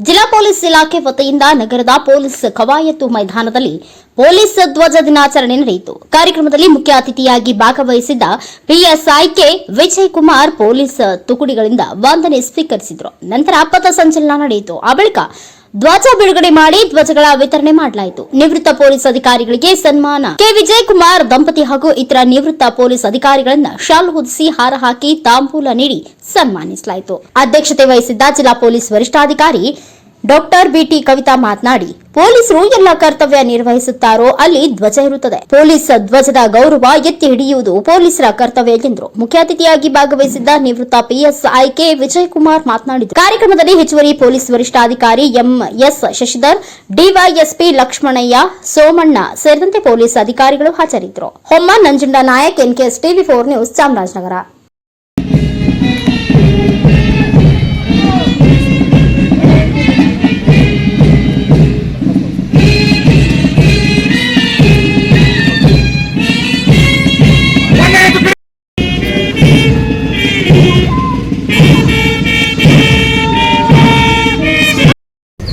ಜಿಲ್ಲಾ ಪೊಲೀಸ್ ಇಲಾಖೆ ವತಿಯಿಂದ ನಗರದ ಪೊಲೀಸ್ ಕವಾಯತು ಮೈದಾನದಲ್ಲಿ ಪೊಲೀಸ್ ಧ್ವಜ ದಿನಾಚರಣೆ ನಡೆಯಿತು. ಕಾರ್ಯಕ್ರಮದಲ್ಲಿ ಮುಖ್ಯ ಅತಿಥಿಯಾಗಿ ಭಾಗವಹಿಸಿದ್ದ ಪಿಎಸ್ಐಕೆ ವಿಜಯ್ ಕುಮಾರ್ ಪೊಲೀಸ್ ತುಕಡಿಗಳಿಂದ ವಂದನೆ ಸ್ವೀಕರಿಸಿದರು. ನಂತರ ಪಥಸಂಚಲನ ನಡೆಯಿತು. ಆ ಬಳಿಕ ಧ್ವಜ ಬಿಡುಗಡೆ ಮಾಡಿ ಧ್ವಜಗಳ ವಿತರಣೆ ಮಾಡಲಾಯಿತು. ನಿವೃತ್ತ ಪೊಲೀಸ್ ಅಧಿಕಾರಿಗಳಿಗೆ ಸನ್ಮಾನ. ಕೆ ವಿಜಯ್ ಕುಮಾರ್ ದಂಪತಿ ಹಾಗೂ ಇತರ ನಿವೃತ್ತ ಪೊಲೀಸ್ ಅಧಿಕಾರಿಗಳನ್ನ ಶಾಲು ಹೊದಿಸಿ ಹಾರ ಹಾಕಿ ತಾಂಬೂಲ ನೀಡಿ ಸನ್ಮಾನಿಸಲಾಯಿತು. ಅಧ್ಯಕ್ಷತೆ ವಹಿಸಿದ್ದ ಜಿಲ್ಲಾ ಪೊಲೀಸ್ ವರಿಷ್ಠಾಧಿಕಾರಿ ಡಾಕ್ಟರ್ ಬಿಟಿ ಕವಿತಾ ಮಾತನಾಡಿ, ಪೊಲೀಸರು ಎಲ್ಲ ಕರ್ತವ್ಯ ನಿರ್ವಹಿಸುತ್ತಾರೋ ಅಲ್ಲಿ ಧ್ವಜ ಇರುತ್ತದೆ. ಪೊಲೀಸ್ ಧ್ವಜದ ಗೌರವ ಎತ್ತಿ ಹಿಡಿಯುವುದು ಪೊಲೀಸರ ಕರ್ತವ್ಯ ಎಂದರು. ಮುಖ್ಯ ಅತಿಥಿಯಾಗಿ ಭಾಗವಹಿಸಿದ್ದ ನಿವೃತ್ತ ಪಿಎಸ್ಐಕೆ ವಿಜಯ್ ಕುಮಾರ್ ಮಾತನಾಡಿದರು. ಕಾರ್ಯಕ್ರಮದಲ್ಲಿ ಹೆಚ್ಚುವರಿ ಪೊಲೀಸ್ ವರಿಷ್ಠಾಧಿಕಾರಿ ಎಂಎಸ್ ಶಶಿಧರ್, ಡಿವೈಎಸ್ಪಿ ಲಕ್ಷ್ಮಣಯ್ಯ, ಸೋಮಣ್ಣ ಸೇರಿದಂತೆ ಪೊಲೀಸ್ ಅಧಿಕಾರಿಗಳು ಹಾಜರಿದ್ದರು. Homma Nanjunda Nayak, NKS TV 4 news, Chamarajanagar.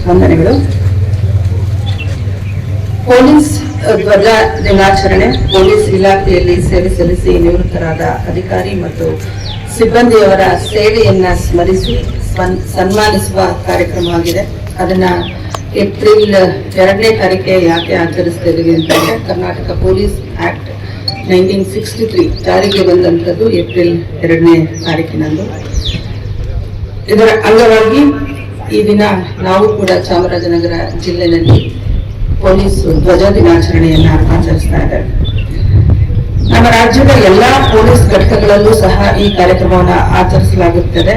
ವಂದನೆಗಳು. ಪೊಲೀಸ್ ಧ್ವಜ ದಿನಾಚರಣೆ ಪೊಲೀಸ್ ಇಲಾಖೆಯಲ್ಲಿ ಸೇವೆ ಸಲ್ಲಿಸಿ ನಿವೃತ್ತರಾದ ಅಧಿಕಾರಿ ಮತ್ತು ಸಿಬ್ಬಂದಿಯವರ ಸೇವೆಯನ್ನ ಸ್ಮರಿಸಿ ಸನ್ಮಾನಿಸುವ ಕಾರ್ಯಕ್ರಮವಾಗಿದೆ. ಅದನ್ನ ಏಪ್ರಿಲ್ 2ನೇ ತಾರೀಕಿಗೆ ಯಾಕೆ ಆಚರಿಸ್ತಿದ್ದೀವಿ ಅಂತಂದ್ರೆ, ಕರ್ನಾಟಕ ಪೊಲೀಸ್ ಆಕ್ಟ್ 1963 ಜಾರಿಗೆ ಬಂದಂಥದ್ದು ಏಪ್ರಿಲ್ 2ನೇ ತಾರೀಕಿನಂದು. ಇದರ ಅಂಗವಾಗಿ ಈ ದಿನ ನಾವು ಕೂಡ ಚಾಮರಾಜನಗರ ಜಿಲ್ಲೆಯಲ್ಲಿ ಪೊಲೀಸ್ ಧ್ವಜ ದಿನಾಚರಣೆಯನ್ನ ಆಚರಿಸ್ತಾ ಇದ್ದೇವೆ. ನಮ್ಮ ರಾಜ್ಯದ ಎಲ್ಲಾ ಪೊಲೀಸ್ ಘಟಕಗಳಲ್ಲೂ ಸಹ ಈ ಕಾರ್ಯಕ್ರಮವನ್ನು ಆಚರಿಸಲಾಗುತ್ತದೆ.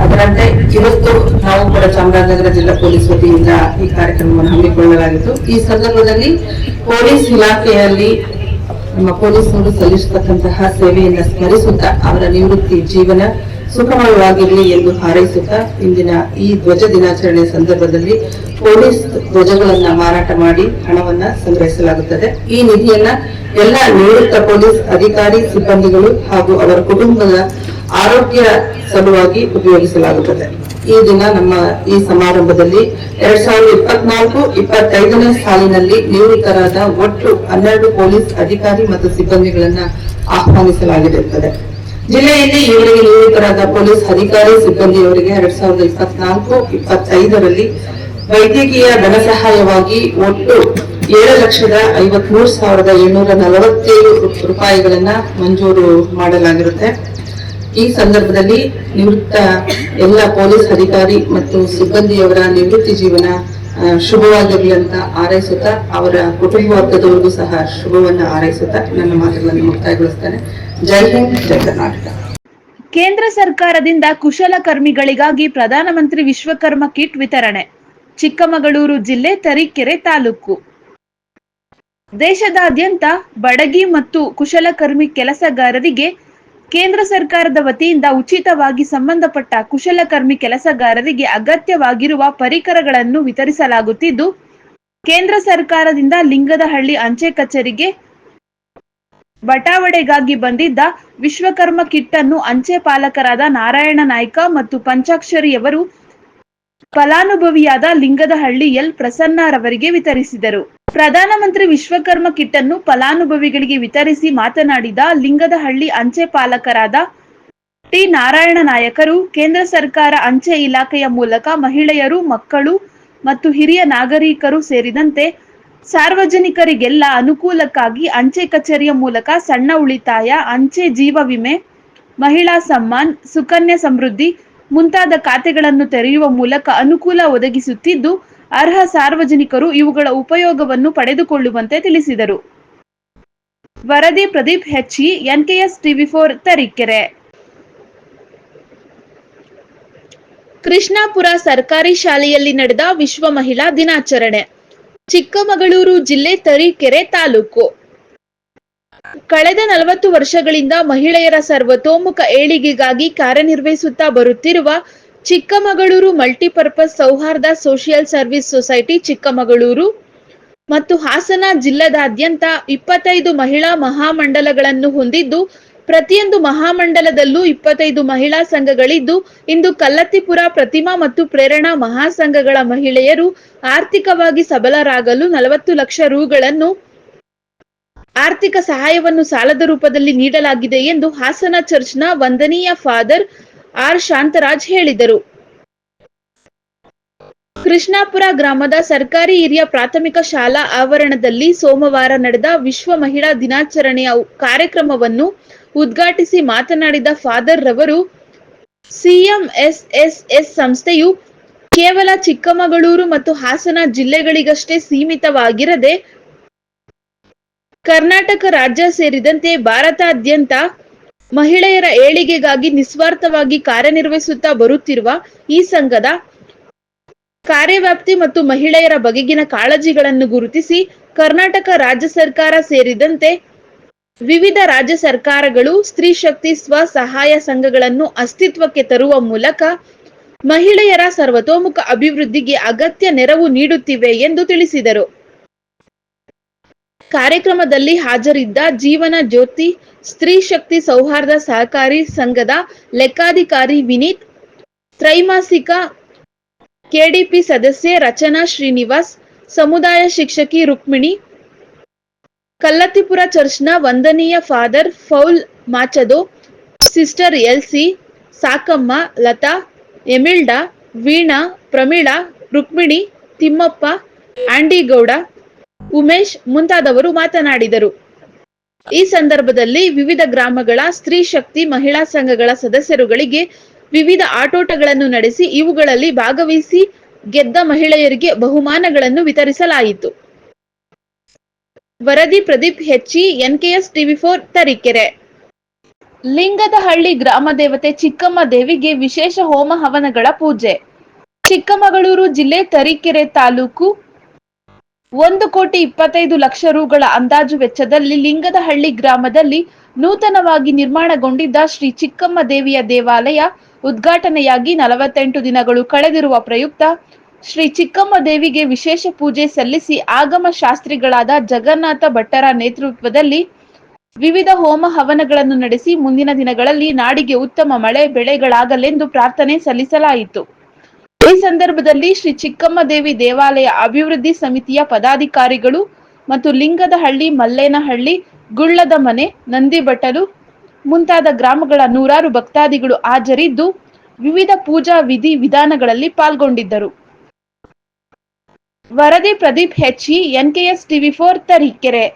ಅದರಂತೆ ಇವತ್ತು ನಾವು ಕೂಡ ಚಾಮರಾಜನಗರ ಜಿಲ್ಲಾ ಪೊಲೀಸ್ ವತಿಯಿಂದ ಈ ಕಾರ್ಯಕ್ರಮವನ್ನು ಹಮ್ಮಿಕೊಳ್ಳಲಾಗಿತ್ತು. ಈ ಸಂದರ್ಭದಲ್ಲಿ ಪೊಲೀಸ್ ಇಲಾಖೆಯಲ್ಲಿ ನಮ್ಮ ಪೊಲೀಸರು ಸಲ್ಲಿಸತಕ್ಕಂತಹ ಸೇವೆಯನ್ನು ಸ್ಮರಿಸುತ್ತಾ ಅವರ ನಿವೃತ್ತಿ ಜೀವನ ಸುಖಮಯವಾಗಿರಲಿ ಎಂದು ಹಾರೈಸುತ್ತಾ ಇಂದಿನ ಈ ಧ್ವಜ ದಿನಾಚರಣೆ ಸಂದರ್ಭದಲ್ಲಿ ಪೊಲೀಸ್ ಧ್ವಜಗಳನ್ನ ಮಾರಾಟ ಮಾಡಿ ಹಣವನ್ನ ಸಂಗ್ರಹಿಸಲಾಗುತ್ತದೆ. ಈ ನಿಧಿಯನ್ನ ಎಲ್ಲ ನಿವೃತ್ತ ಪೊಲೀಸ್ ಅಧಿಕಾರಿ ಸಿಬ್ಬಂದಿಗಳು ಹಾಗೂ ಅವರ ಕುಟುಂಬದ ಆರೋಗ್ಯ ಸಲುವಾಗಿ ಉಪಯೋಗಿಸಲಾಗುತ್ತದೆ. ಈ ದಿನ ನಮ್ಮ ಈ ಸಮಾರಂಭದಲ್ಲಿ 2024-25ನೇ ಸಾಲಿನಲ್ಲಿ ನಿವೃತ್ತರಾದ ಒಟ್ಟು 12 ಪೊಲೀಸ್ ಅಧಿಕಾರಿ ಮತ್ತು ಸಿಬ್ಬಂದಿಗಳನ್ನ ಆಹ್ವಾನಿಸಲಾಗಿರುತ್ತದೆ. ಜಿಲ್ಲೆಯಲ್ಲಿ ಇವರಿಗೆ ನಿವೃತ್ತರಾದ ಪೊಲೀಸ್ ಅಧಿಕಾರಿ ಸಿಬ್ಬಂದಿಯವರಿಗೆ 2024-25ರಲ್ಲಿ ವೈದ್ಯಕೀಯ ಧನ ಸಹಾಯವಾಗಿ ಒಟ್ಟು 7,53,747 ರೂಪಾಯಿಗಳನ್ನ ಮಂಜೂರು ಮಾಡಲಾಗಿರುತ್ತೆ. ಈ ಸಂದರ್ಭದಲ್ಲಿ ನಿವೃತ್ತ ಎಲ್ಲ ಪೊಲೀಸ್ ಅಧಿಕಾರಿ ಮತ್ತು ಸಿಬ್ಬಂದಿಯವರ ನಿವೃತ್ತಿ ಜೀವನ ಶುಭವಾಗಿರಲಿ ಅಂತ ಹಾರೈಸುತ್ತಾ ಅವರ ಕುಟುಂಬ ವರ್ಗದವರಿಗೂ ಸಹ ಶುಭವನ್ನ ಹಾರೈಸುತ್ತಾ ನನ್ನ ಮಾತುಗಳನ್ನು ಮುಕ್ತಾಯಗೊಳಿಸ್ತೇನೆ. ಜೈ ಹಿಂದ್, ಜೈ ಕರ್ನಾಟಕ. ಕೇಂದ್ರ ಸರ್ಕಾರದಿಂದ ಕುಶಲಕರ್ಮಿಗಳಿಗಾಗಿ ಪ್ರಧಾನಮಂತ್ರಿ ವಿಶ್ವಕರ್ಮ ಕಿಟ್ ವಿತರಣೆ. ಚಿಕ್ಕಮಗಳೂರು ಜಿಲ್ಲೆ ತರೀಕೆರೆ ತಾಲೂಕು. ದೇಶದಾದ್ಯಂತ ಬಡಗಿ ಮತ್ತು ಕುಶಲಕರ್ಮಿ ಕೆಲಸಗಾರರಿಗೆ ಕೇಂದ್ರ ಸರ್ಕಾರದ ವತಿಯಿಂದ ಉಚಿತವಾಗಿ ಸಂಬಂಧಪಟ್ಟ ಕುಶಲಕರ್ಮಿ ಕೆಲಸಗಾರರಿಗೆ ಅಗತ್ಯವಾಗಿರುವ ಪರಿಕರಗಳನ್ನು ವಿತರಿಸಲಾಗುತ್ತಿದ್ದು, ಕೇಂದ್ರ ಸರ್ಕಾರದಿಂದ ಲಿಂಗದಹಳ್ಳಿ ಅಂಚೆ ಕಚೇರಿಗೆ ಬಟಾವಣೆಗಾಗಿ ಬಂದಿದ್ದ ವಿಶ್ವಕರ್ಮ ಕಿಟ್ ಅನ್ನು ಅಂಚೆ ಪಾಲಕರಾದ ನಾರಾಯಣ ನಾಯ್ಕ ಮತ್ತು ಪಂಚಾಕ್ಷರಿಯವರು ಫಲಾನುಭವಿಯಾದ ಲಿಂಗದಹಳ್ಳಿ ಎಲ್ ಪ್ರಸನ್ನರವರಿಗೆ ವಿತರಿಸಿದರು. ಪ್ರಧಾನಮಂತ್ರಿ ವಿಶ್ವಕರ್ಮ ಕಿಟ್ ಅನ್ನು ಫಲಾನುಭವಿಗಳಿಗೆ ವಿತರಿಸಿ ಮಾತನಾಡಿದ ಲಿಂಗದಹಳ್ಳಿ ಅಂಚೆ ಪಾಲಕರಾದ ಟಿ ನಾರಾಯಣ ನಾಯಕರು, ಕೇಂದ್ರ ಸರ್ಕಾರ ಅಂಚೆ ಇಲಾಖೆಯ ಮೂಲಕ ಮಹಿಳೆಯರು, ಮಕ್ಕಳು ಮತ್ತು ಹಿರಿಯ ನಾಗರಿಕರು ಸೇರಿದಂತೆ ಸಾರ್ವಜನಿಕರಿಗೆಲ್ಲ ಅನುಕೂಲಕ್ಕಾಗಿ ಅಂಚೆ ಕಚೇರಿಯ ಮೂಲಕ ಸಣ್ಣ ಉಳಿತಾಯ, ಅಂಚೆ ಜೀವ ವಿಮೆ, ಮಹಿಳಾ ಸಮ್ಮಾನ್, ಸುಕನ್ಯಾ ಸಮೃದ್ಧಿ ಮುಂತಾದ ಖಾತೆಗಳನ್ನು ತೆರೆಯುವ ಮೂಲಕ ಅನುಕೂಲ ಒದಗಿಸುತ್ತಿದ್ದು, ಅರ್ಹ ಸಾರ್ವಜನಿಕರು ಇವುಗಳ ಉಪಯೋಗವನ್ನು ಪಡೆದುಕೊಳ್ಳುವಂತೆ ತಿಳಿಸಿದರು. ವರದಿ Pradeep HE, NKS TV4 Tarikere. Krishnapura ಸರ್ಕಾರಿ ಶಾಲೆಯಲ್ಲಿ ನಡೆದ ವಿಶ್ವ ಮಹಿಳಾ ದಿನಾಚರಣೆ. ಚಿಕ್ಕಮಗಳೂರು ಜಿಲ್ಲೆ ತರೀಕೆರೆ ತಾಲೂಕು. ಕಳೆದ 40 ವರ್ಷಗಳಿಂದ ಮಹಿಳೆಯರ ಸರ್ವತೋಮುಖ ಏಳಿಗೆಗಾಗಿ ಕಾರ್ಯನಿರ್ವಹಿಸುತ್ತಾ ಬರುತ್ತಿರುವ ಚಿಕ್ಕಮಗಳೂರು ಮಲ್ಟಿಪರ್ಪಸ್ ಸೌಹಾರ್ದ ಸೋಷಿಯಲ್ ಸರ್ವಿಸ್ ಸೊಸೈಟಿ ಚಿಕ್ಕಮಗಳೂರು ಮತ್ತು ಹಾಸನ ಜಿಲ್ಲೆದಾದ್ಯಂತ 25 ಮಹಿಳಾ ಮಹಾಮಂಡಲಗಳನ್ನು ಹೊಂದಿದ್ದು, ಪ್ರತಿಯೊಂದು ಮಹಾಮಂಡಲದಲ್ಲೂ 25 ಮಹಿಳಾ ಸಂಘಗಳಿದ್ದು, ಇಂದು ಕಲ್ಲತ್ತಿಪುರ ಪ್ರತಿಮಾ ಮತ್ತು ಪ್ರೇರಣಾ ಮಹಾಸಂಘಗಳ ಮಹಿಳೆಯರು ಆರ್ಥಿಕವಾಗಿ ಸಬಲರಾಗಲು 40 ಲಕ್ಷ ರುಗಳನ್ನು ಆರ್ಥಿಕ ಸಹಾಯವನ್ನು ಸಾಲದ ರೂಪದಲ್ಲಿ ನೀಡಲಾಗಿದೆ ಎಂದು ಹಾಸನ ಚರ್ಚ್ನ ವಂದನೀಯ ಫಾದರ್ ಆರ್ ಶಾಂತರಾಜ್ ಹೇಳಿದರು. ಕೃಷ್ಣಾಪುರ ಗ್ರಾಮದ ಸರ್ಕಾರಿ ಹಿರಿಯ ಪ್ರಾಥಮಿಕ ಶಾಲಾ ಆವರಣದಲ್ಲಿ ಸೋಮವಾರ ನಡೆದ ವಿಶ್ವ ಮಹಿಳಾ ದಿನಾಚರಣೆಯ ಕಾರ್ಯಕ್ರಮವನ್ನು ಉದ್ಘಾಟಿಸಿ ಮಾತನಾಡಿದ ಫಾದರ್ ರವರು, CMSSS ಸಂಸ್ಥೆಯು ಕೇವಲ ಚಿಕ್ಕಮಗಳೂರು ಮತ್ತು ಹಾಸನ ಜಿಲ್ಲೆಗಳಿಗಷ್ಟೇ ಸೀಮಿತವಾಗಿರದೆ ಕರ್ನಾಟಕ ರಾಜ್ಯ ಸೇರಿದಂತೆ ಭಾರತಾದ್ಯಂತ ಮಹಿಳೆಯರ ಏಳಿಗೆಗಾಗಿ ನಿಸ್ವಾರ್ಥವಾಗಿ ಕಾರ್ಯನಿರ್ವಹಿಸುತ್ತಾ ಬರುತ್ತಿರುವ ಈ ಸಂಘದ ಕಾರ್ಯವ್ಯಾಪ್ತಿ ಮತ್ತು ಮಹಿಳೆಯರ ಬಗೆಗಿನ ಕಾಳಜಿಗಳನ್ನು ಗುರುತಿಸಿ ಕರ್ನಾಟಕ ರಾಜ್ಯ ಸರ್ಕಾರ ಸೇರಿದಂತೆ ವಿವಿಧ ರಾಜ್ಯ ಸರ್ಕಾರಗಳು ಸ್ತ್ರೀ ಶಕ್ತಿ ಸ್ವಸಹಾಯ ಸಂಘಗಳನ್ನು ಅಸ್ತಿತ್ವಕ್ಕೆ ತರುವ ಮೂಲಕ ಮಹಿಳೆಯರ ಸರ್ವತೋಮುಖ ಅಭಿವೃದ್ಧಿಗೆ ಅಗತ್ಯ ನೆರವು ನೀಡುತ್ತಿವೆ ಎಂದು ತಿಳಿಸಿದರು. ಕಾರ್ಯಕ್ರಮದಲ್ಲಿ ಹಾಜರಿದ್ದ ಜೀವನ ಜ್ಯೋತಿ ಸ್ತ್ರೀ ಶಕ್ತಿ ಸೌಹಾರ್ದ ಸಹಕಾರಿ ಸಂಘದ ಲೆಕ್ಕಾಧಿಕಾರಿ ವಿನೀತ್, ತ್ರೈಮಾಸಿಕ KDP ಸದಸ್ಯೆ ರಚನಾ ಶ್ರೀನಿವಾಸ್, ಸಮುದಾಯ ಶಿಕ್ಷಕಿ ರುಕ್ಮಿಣಿ, ಕಲ್ಲತ್ತಿಪುರ ಚರ್ಚ್ನ ವಂದನೀಯ father Paul Machado, sister LC, Sakamma, Latha, Emilda, Veena, Pramila, Rukmini, Thimmappa, Andigowda, Umesh ಮುಂತಾದವರು ಮಾತನಾಡಿದರು. ಈ ಸಂದರ್ಭದಲ್ಲಿ ವಿವಿಧ ಗ್ರಾಮಗಳ ಸ್ತ್ರೀ ಶಕ್ತಿ ಮಹಿಳಾ ಸಂಘಗಳ ಸದಸ್ಯರುಗಳಿಗೆ ವಿವಿಧ ಆಟೋಟಗಳನ್ನು ನಡೆಸಿ ಇವುಗಳಲ್ಲಿ ಭಾಗವಹಿಸಿ ಗೆದ್ದ ಮಹಿಳೆಯರಿಗೆ ಬಹುಮಾನಗಳನ್ನು ವಿತರಿಸಲಾಯಿತು. ವರದಿ Pradeep HE, NKS TV4 Tarikere. Lingadahalli ಗ್ರಾಮ ದೇವತೆ ಚಿಕ್ಕಮ್ಮ ದೇವಿಗೆ ವಿಶೇಷ ಹೋಮ ಹವನಗಳ ಪೂಜೆ. ಚಿಕ್ಕಮಗಳೂರು ಜಿಲ್ಲೆ ತರೀಕೆರೆ ತಾಲೂಕು 1,25,00,000 ರೂಗಳ ಅಂದಾಜು ವೆಚ್ಚದಲ್ಲಿ ಲಿಂಗದಹಳ್ಳಿ ಗ್ರಾಮದಲ್ಲಿ ನೂತನವಾಗಿ ನಿರ್ಮಾಣಗೊಂಡಿದ್ದ ಶ್ರೀ ಚಿಕ್ಕಮ್ಮ ದೇವಿಯ ದೇವಾಲಯ ಉದ್ಘಾಟನೆಯಾಗಿ 48 ದಿನಗಳು ಕಳೆದಿರುವ ಪ್ರಯುಕ್ತ ಶ್ರೀ ಚಿಕ್ಕಮ್ಮ ದೇವಿಗೆ ವಿಶೇಷ ಪೂಜೆ ಸಲ್ಲಿಸಿ ಆಗಮ ಶಾಸ್ತ್ರಿಗಳಾದ ಜಗನ್ನಾಥ ಭಟ್ಟರ ನೇತೃತ್ವದಲ್ಲಿ ವಿವಿಧ ಹೋಮ ಹವನಗಳನ್ನು ನಡೆಸಿ ಮುಂದಿನ ದಿನಗಳಲ್ಲಿ ನಾಡಿಗೆ ಉತ್ತಮ ಮಳೆ ಬೆಳೆಗಳಾಗಲೆಂದು ಪ್ರಾರ್ಥನೆ ಸಲ್ಲಿಸಲಾಯಿತು. ಈ ಸಂದರ್ಭದಲ್ಲಿ ಶ್ರೀ ಚಿಕ್ಕಮ್ಮ ದೇವಿ ದೇವಾಲಯ ಅಭಿವೃದ್ಧಿ ಸಮಿತಿಯ ಪದಾಧಿಕಾರಿಗಳು ಮತ್ತು ಲಿಂಗದಹಳ್ಳಿ, ಮಲ್ಲೇನಹಳ್ಳಿ, ಗುಳ್ಳದ ಮನೆ, ನಂದಿಬಟ್ಟಲು ಮುಂತಾದ ಗ್ರಾಮಗಳ ನೂರಾರು ಭಕ್ತಾದಿಗಳು ಹಾಜರಿದ್ದು ವಿವಿಧ ಪೂಜಾ ವಿಧಿ ವಿಧಾನಗಳಲ್ಲಿ ಪಾಲ್ಗೊಂಡಿದ್ದರು. ವರದಿ Pradeep HE, NKS TV4 Tarikere.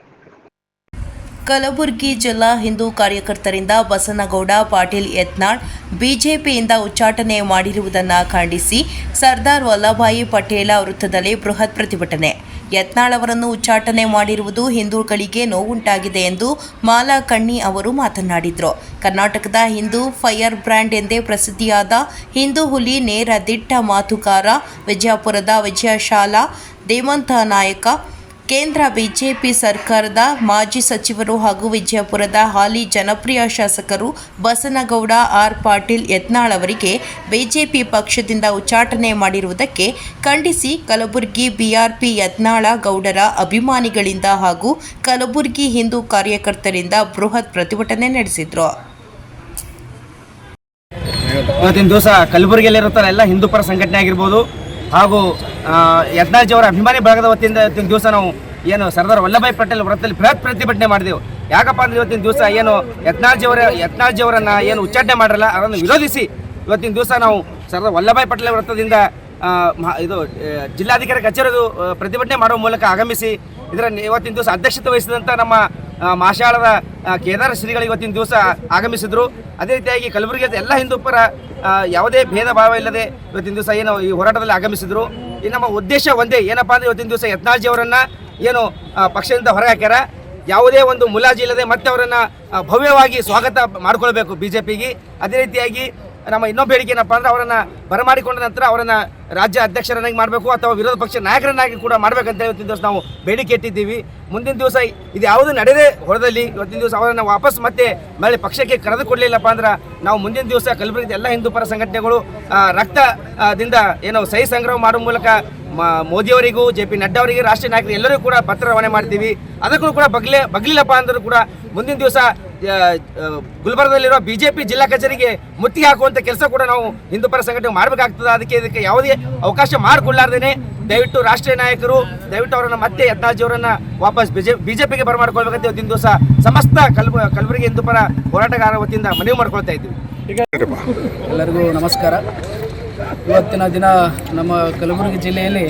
Kalaburagi ಜಿಲ್ಲಾ ಹಿಂದೂ ಕಾರ್ಯಕರ್ತರಿಂದ ಬಸನಗೌಡ ಪಾಟೀಲ್ ಯತ್ನಾಳ್ ಬಿಜೆಪಿಯಿಂದ ಉಚ್ಚಾಟನೆ ಮಾಡಿರುವುದನ್ನು ಖಂಡಿಸಿ ಸರ್ದಾರ್ ವಲ್ಲಭಾಯಿ ಪಟೇಲ ವೃತ್ತದಲ್ಲಿ ಬೃಹತ್ ಪ್ರತಿಭಟನೆ. ಯತ್ನಾಳ್ ಅವರನ್ನು ಉಚ್ಚಾಟನೆ ಮಾಡಿರುವುದು ಹಿಂದೂಗಳಿಗೆ ನೋವುಂಟಾಗಿದೆ ಎಂದು ಮಾಲಾ ಕಣ್ಣಿ ಅವರು ಮಾತನಾಡಿದರು. ಕರ್ನಾಟಕದ ಹಿಂದೂ ಫೈರ್ ಬ್ರ್ಯಾಂಡ್ ಎಂದೇ ಪ್ರಸಿದ್ಧಿಯಾದ ಹಿಂದೂ ಹುಲಿ ನೇರ ದಿಟ್ಟ ಮಾತುಗಾರ ವಿಜಯಪುರದ ವಿಜಯಶಾಲಾ ದೇವಂತ ನಾಯಕ, ಕೇಂದ್ರ ಬಿಜೆಪಿ ಸರ್ಕಾರದ ಮಾಜಿ ಸಚಿವರು ಹಾಗೂ ವಿಜಯಪುರದ ಹಾಲಿ ಜನಪ್ರಿಯ ಶಾಸಕರು ಬಸನಗೌಡ ಆರ್ ಪಾಟೀಲ್ ಯತ್ನಾಳ್ ಅವರಿಗೆ ಬಿಜೆಪಿ ಪಕ್ಷದಿಂದ ಉಚ್ಚಾಟನೆ ಮಾಡಿರುವುದಕ್ಕೆ ಖಂಡಿಸಿ ಕಲಬುರಗಿ ಬಿಆರ್ಪಿ ಯತ್ನಾಳ ಗೌಡರ ಅಭಿಮಾನಿಗಳಿಂದ ಹಾಗೂ ಕಲಬುರಗಿ ಹಿಂದೂ ಕಾರ್ಯಕರ್ತರಿಂದ ಬೃಹತ್ ಪ್ರತಿಭಟನೆ ನಡೆಸಿದರು. ಇವತ್ತಿನ ದಿವಸ ಕಲಬುರಗಿಯಲ್ಲಿರುತ್ತಾರೆ ಎಲ್ಲ ಹಿಂದೂ ಪರ ಸಂಘಟನೆ ಆಗಿರ್ಬೋದು ಹಾಗೂ ಯತ್ನಾಳ್ಜಿಯವರ ಅಭಿಮಾನಿ ಬಳಗದ ವತಿಯಿಂದ ಇವತ್ತಿನ ದಿವಸ ನಾವು ಏನು ಸರ್ದಾರ್ ವಲ್ಲಭಾಯಿ ಪಟೇಲ್ ವೃತ್ತದಲ್ಲಿ ಬೃಹತ್ ಪ್ರತಿಭಟನೆ ಮಾಡಿದೆವು. ಯಾಕಪ್ಪ ಅಂದ್ರೆ ಇವತ್ತಿನ ದಿವಸ ಏನು ಯತ್ನಾಳ್ಜಿಯವರನ್ನ ಏನು ಉಚ್ಚಾಟನೆ ಮಾಡಿರಲ್ಲ ಅದನ್ನು ವಿರೋಧಿಸಿ ಇವತ್ತಿನ ದಿವಸ ನಾವು ಸರ್ದಾರ್ ವಲ್ಲಭಾಯಿ ಪಟೇಲ್ ವೃತ್ತದಿಂದ ಇದು ಜಿಲ್ಲಾಧಿಕಾರಿ ಕಚೇರಿದು ಪ್ರತಿಭಟನೆ ಮಾಡುವ ಮೂಲಕ ಆಗಮಿಸಿ ಇದರ ಇವತ್ತಿನ ದಿವಸ ಅಧ್ಯಕ್ಷತೆ ವಹಿಸಿದಂಥ ನಮ್ಮ ಮಾಶಾಳದ ಕೇದಾರ ಶ್ರೀಗಳು ಇವತ್ತಿನ ದಿವಸ ಆಗಮಿಸಿದ್ರು. ಅದೇ ರೀತಿಯಾಗಿ ಕಲಬುರಗಿಯ ಎಲ್ಲ ಹಿಂದೂ ಪರ ಯಾವುದೇ ಭೇದ ಭಾವ ಇಲ್ಲದೆ ಇವತ್ತಿನ ದಿವಸ ಏನು ಈ ಹೋರಾಟದಲ್ಲಿ ಆಗಮಿಸಿದ್ರು. ಈ ನಮ್ಮ ಉದ್ದೇಶ ಒಂದೇ, ಏನಪ್ಪ ಅಂದರೆ ಇವತ್ತಿನ ದಿವಸ ಯತ್ನಾಳ್ಜಿಯವರನ್ನು ಏನು ಪಕ್ಷದಿಂದ ಹೊರಗೆ ಹಾಕ್ಯಾರ, ಯಾವುದೇ ಒಂದು ಮುಲಾಜಿ ಇಲ್ಲದೆ ಮತ್ತೆ ಅವರನ್ನು ಭವ್ಯವಾಗಿ ಸ್ವಾಗತ ಮಾಡಿಕೊಳ್ಬೇಕು ಬಿಜೆಪಿಗೆ. ಅದೇ ರೀತಿಯಾಗಿ ನಮ್ಮ ಇನ್ನೊಂದು ಬೇಡಿಕೆ ಏನಪ್ಪ ಅಂದರೆ ಅವರನ್ನು ಬರಮಾಡಿಕೊಂಡ ನಂತರ ಅವರನ್ನು ರಾಜ್ಯ ಅಧ್ಯಕ್ಷರನ್ನಾಗಿ ಮಾಡಬೇಕು ಅಥವಾ ವಿರೋಧ ಪಕ್ಷ ನಾಯಕರನ್ನಾಗಿ ಕೂಡ ಮಾಡಬೇಕಂತ ಇವತ್ತಿನ ದಿವಸ ನಾವು ಬೇಡಿಕೆ ಇಟ್ಟಿದ್ದೀವಿ. ಮುಂದಿನ ದಿವಸ ಇದು ಯಾವುದು ನಡೆದೇ ಹೊರದಲ್ಲಿ ಇವತ್ತಿನ ದಿವಸ ಅವರನ್ನು ವಾಪಸ್ ಮತ್ತೆ ಮಳೆ ಪಕ್ಷಕ್ಕೆ ಕರೆದುಕೊಡ್ಲಿಲ್ಲಪ್ಪ ಅಂದ್ರೆ ನಾವು ಮುಂದಿನ ದಿವಸ ಕಲಬುರಗಿ ಎಲ್ಲ ಹಿಂದೂ ಪರ ಸಂಘಟನೆಗಳು ರಕ್ತದಿಂದ ಏನು ಸಹಿ ಸಂಗ್ರಹ ಮಾಡುವ ಮೂಲಕ ಮೋದಿಯವರಿಗೂ JP ನಡ್ಡಾ ಅವರಿಗೆ ರಾಷ್ಟ್ರೀಯ ನಾಯಕರು ಎಲ್ಲರಿಗೂ ಕೂಡ ಪತ್ರ ರವಾನೆ ಮಾಡ್ತೀವಿ. ಅದಕ್ಕೂ ಕೂಡ ಬಗ್ಲಿಲ್ಲಪ್ಪ ಅಂದರೂ ಕೂಡ ಮುಂದಿನ ದಿವಸ ಗುಲ್ಬರ್ಗದಲ್ಲಿರುವ ಬಿಜೆಪಿ ಜಿಲ್ಲಾ ಕಚೇರಿಗೆ ಮುತ್ತಿಗೆ ಹಾಕುವಂಥ ಕೆಲಸ ಕೂಡ ನಾವು ಹಿಂದೂ ಪರ ಸಂಘಟನೆ ಮಾಡಬೇಕಾಗ್ತದೆ. ಇದಕ್ಕೆ ಯಾವುದೇ ಅವಕಾಶ ಮಾಡಿಕೊಳ್ಳಾರ್ದೇನೆ ದಯವಿಟ್ಟು ರಾಷ್ಟ್ರೀಯ ನಾಯಕರು ದಯವಿಟ್ಟು ಅವರನ್ನು ಮತ್ತೆ ಯತ್ನಾಳ್ಜಿಯವರನ್ನು ವಾಪಸ್ ಬಿಜೆಪಿಗೆ ಬರಮಾಡ್ಕೊಳ್ಬೇಕಂತ ಇವತ್ತಿನ ದಿವಸ ಸಮಸ್ತ ಕಲಬುರಗಿ ಹಿಂದೂ ಪರ ಹೋರಾಟಗಾರರ ವತಿಯಿಂದ ಮನವಿ ಮಾಡ್ಕೊಳ್ತಾ ಇದ್ದೀವಿ. ಎಲ್ಲರಿಗೂ ನಮಸ್ಕಾರ. ಇವತ್ತಿನ ದಿನ ನಮ್ಮ ಕಲಬುರಗಿ ಜಿಲ್ಲೆಯಲ್ಲಿ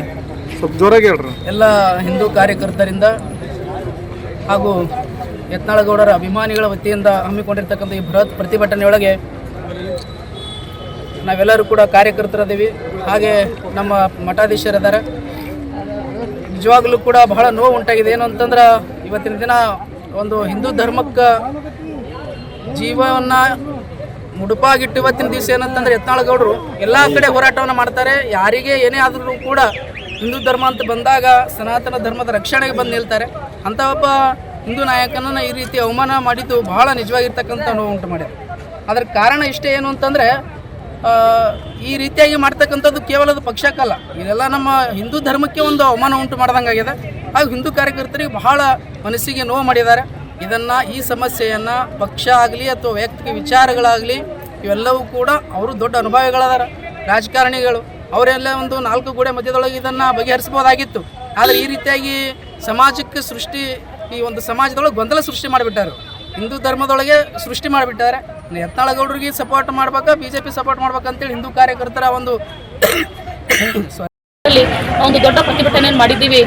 ಸ್ವಲ್ಪ ಜೋರಾಗಿ ಹೇಳ್ರಿ. ಎಲ್ಲ ಹಿಂದೂ ಕಾರ್ಯಕರ್ತರಿಂದ ಹಾಗೂ ಯತ್ನಾಳಗೌಡರ ಅಭಿಮಾನಿಗಳ ವತಿಯಿಂದ ಹಮ್ಮಿಕೊಂಡಿರ್ತಕ್ಕಂಥ ಈ ಬೃಹತ್ ಪ್ರತಿಭಟನೆಯೊಳಗೆ ನಾವೆಲ್ಲರೂ ಕೂಡ ಕಾರ್ಯಕರ್ತರಿದ್ದೀವಿ. ಹಾಗೆ ನಮ್ಮ ಮಠಾಧೀಶರಿದ್ದಾರೆ. ನಿಜವಾಗಲೂ ಕೂಡ ಬಹಳ ನೋವು ಉಂಟಾಗಿದೆ. ಏನು ಅಂತಂದ್ರೆ ಇವತ್ತಿನ ದಿನ ಒಂದು ಹಿಂದೂ ಧರ್ಮಕ್ಕೆ ಜೀವವನ್ನು ಮುಡುಪಾಗಿಟ್ಟು ಇವತ್ತಿನ ದಿವಸ ಏನಂತಂದರೆ ಯತ್ನಾಳಗೌಡರು ಎಲ್ಲ ಕಡೆ ಹೋರಾಟವನ್ನು ಮಾಡ್ತಾರೆ. ಯಾರಿಗೆ ಏನೇ ಆದರೂ ಕೂಡ ಹಿಂದೂ ಧರ್ಮ ಅಂತ ಬಂದಾಗ ಸನಾತನ ಧರ್ಮದ ರಕ್ಷಣೆಗೆ ಬಂದು ನಿಲ್ತಾರೆ. ಅಂಥ ಒಬ್ಬ ಹಿಂದೂ ನಾಯಕನನ್ನು ಈ ರೀತಿ ಅವಮಾನ ಮಾಡಿದ್ದು ಬಹಳ ನಿಜವಾಗಿರ್ತಕ್ಕಂಥ ನೋವು ಉಂಟು ಮಾಡಿದೆ. ಅದರ ಕಾರಣ ಇಷ್ಟೇ ಏನು ಅಂತಂದರೆ ಈ ರೀತಿಯಾಗಿ ಮಾಡ್ತಕ್ಕಂಥದ್ದು ಕೇವಲ ಅದು ಪಕ್ಷಕ್ಕಲ್ಲ, ಇದೆಲ್ಲ ನಮ್ಮ ಹಿಂದೂ ಧರ್ಮಕ್ಕೆ ಒಂದು ಅವಮಾನ ಉಂಟು ಮಾಡ್ದಂಗಾಗಿದೆ. ಹಾಗೂ ಹಿಂದೂ ಕಾರ್ಯಕರ್ತರಿಗೆ ಬಹಳ ಮನಸ್ಸಿಗೆ ನೋವು ಮಾಡಿದ್ದಾರೆ. ಇದನ್ನು ಈ ಸಮಸ್ಯೆಯನ್ನು ಪಕ್ಷ ಆಗಲಿ ಅಥವಾ ವೈಯಕ್ತಿಕ ವಿಚಾರಗಳಾಗಲಿ ಇವೆಲ್ಲವೂ ಕೂಡ ಅವರು ದೊಡ್ಡ ಅನುಭವಿಗಳಾದಾರ, ರಾಜಕಾರಣಿಗಳು, ಅವರೆಲ್ಲ ಒಂದು 4 ಗೋಡೆ ಮಧ್ಯದೊಳಗೆ ಇದನ್ನು ಬಗೆಹರಿಸ್ಬೋದಾಗಿತ್ತು. ಆದರೆ ಈ ರೀತಿಯಾಗಿ ಸಮಾಜಕ್ಕೆ ಈ ಒಂದು ಸಮಾಜದೊಳಗೆ ಗೊಂದಲ ಸೃಷ್ಟಿ ಮಾಡಿಬಿಟ್ಟಾರೆ, ಹಿಂದೂ ಧರ್ಮದೊಳಗೆ ಸೃಷ್ಟಿ ಮಾಡಿಬಿಟ್ಟಾರೆ. ಯತ್ನಾಳಗೌಡರಿಗೆ ಸಪೋರ್ಟ್ ಮಾಡ್ಬೇಕಾ ಬಿಜೆಪಿ ಸಪೋರ್ಟ್ ಮಾಡ್ಬೇಕಂತೇಳಿ ಹಿಂದೂ ಕಾರ್ಯಕರ್ತರ ಒಂದು ದೊಡ್ಡ ಪ್ರತಿಭಟನೆಯನ್ನು ಮಾಡಿದ್ದೀವಿ.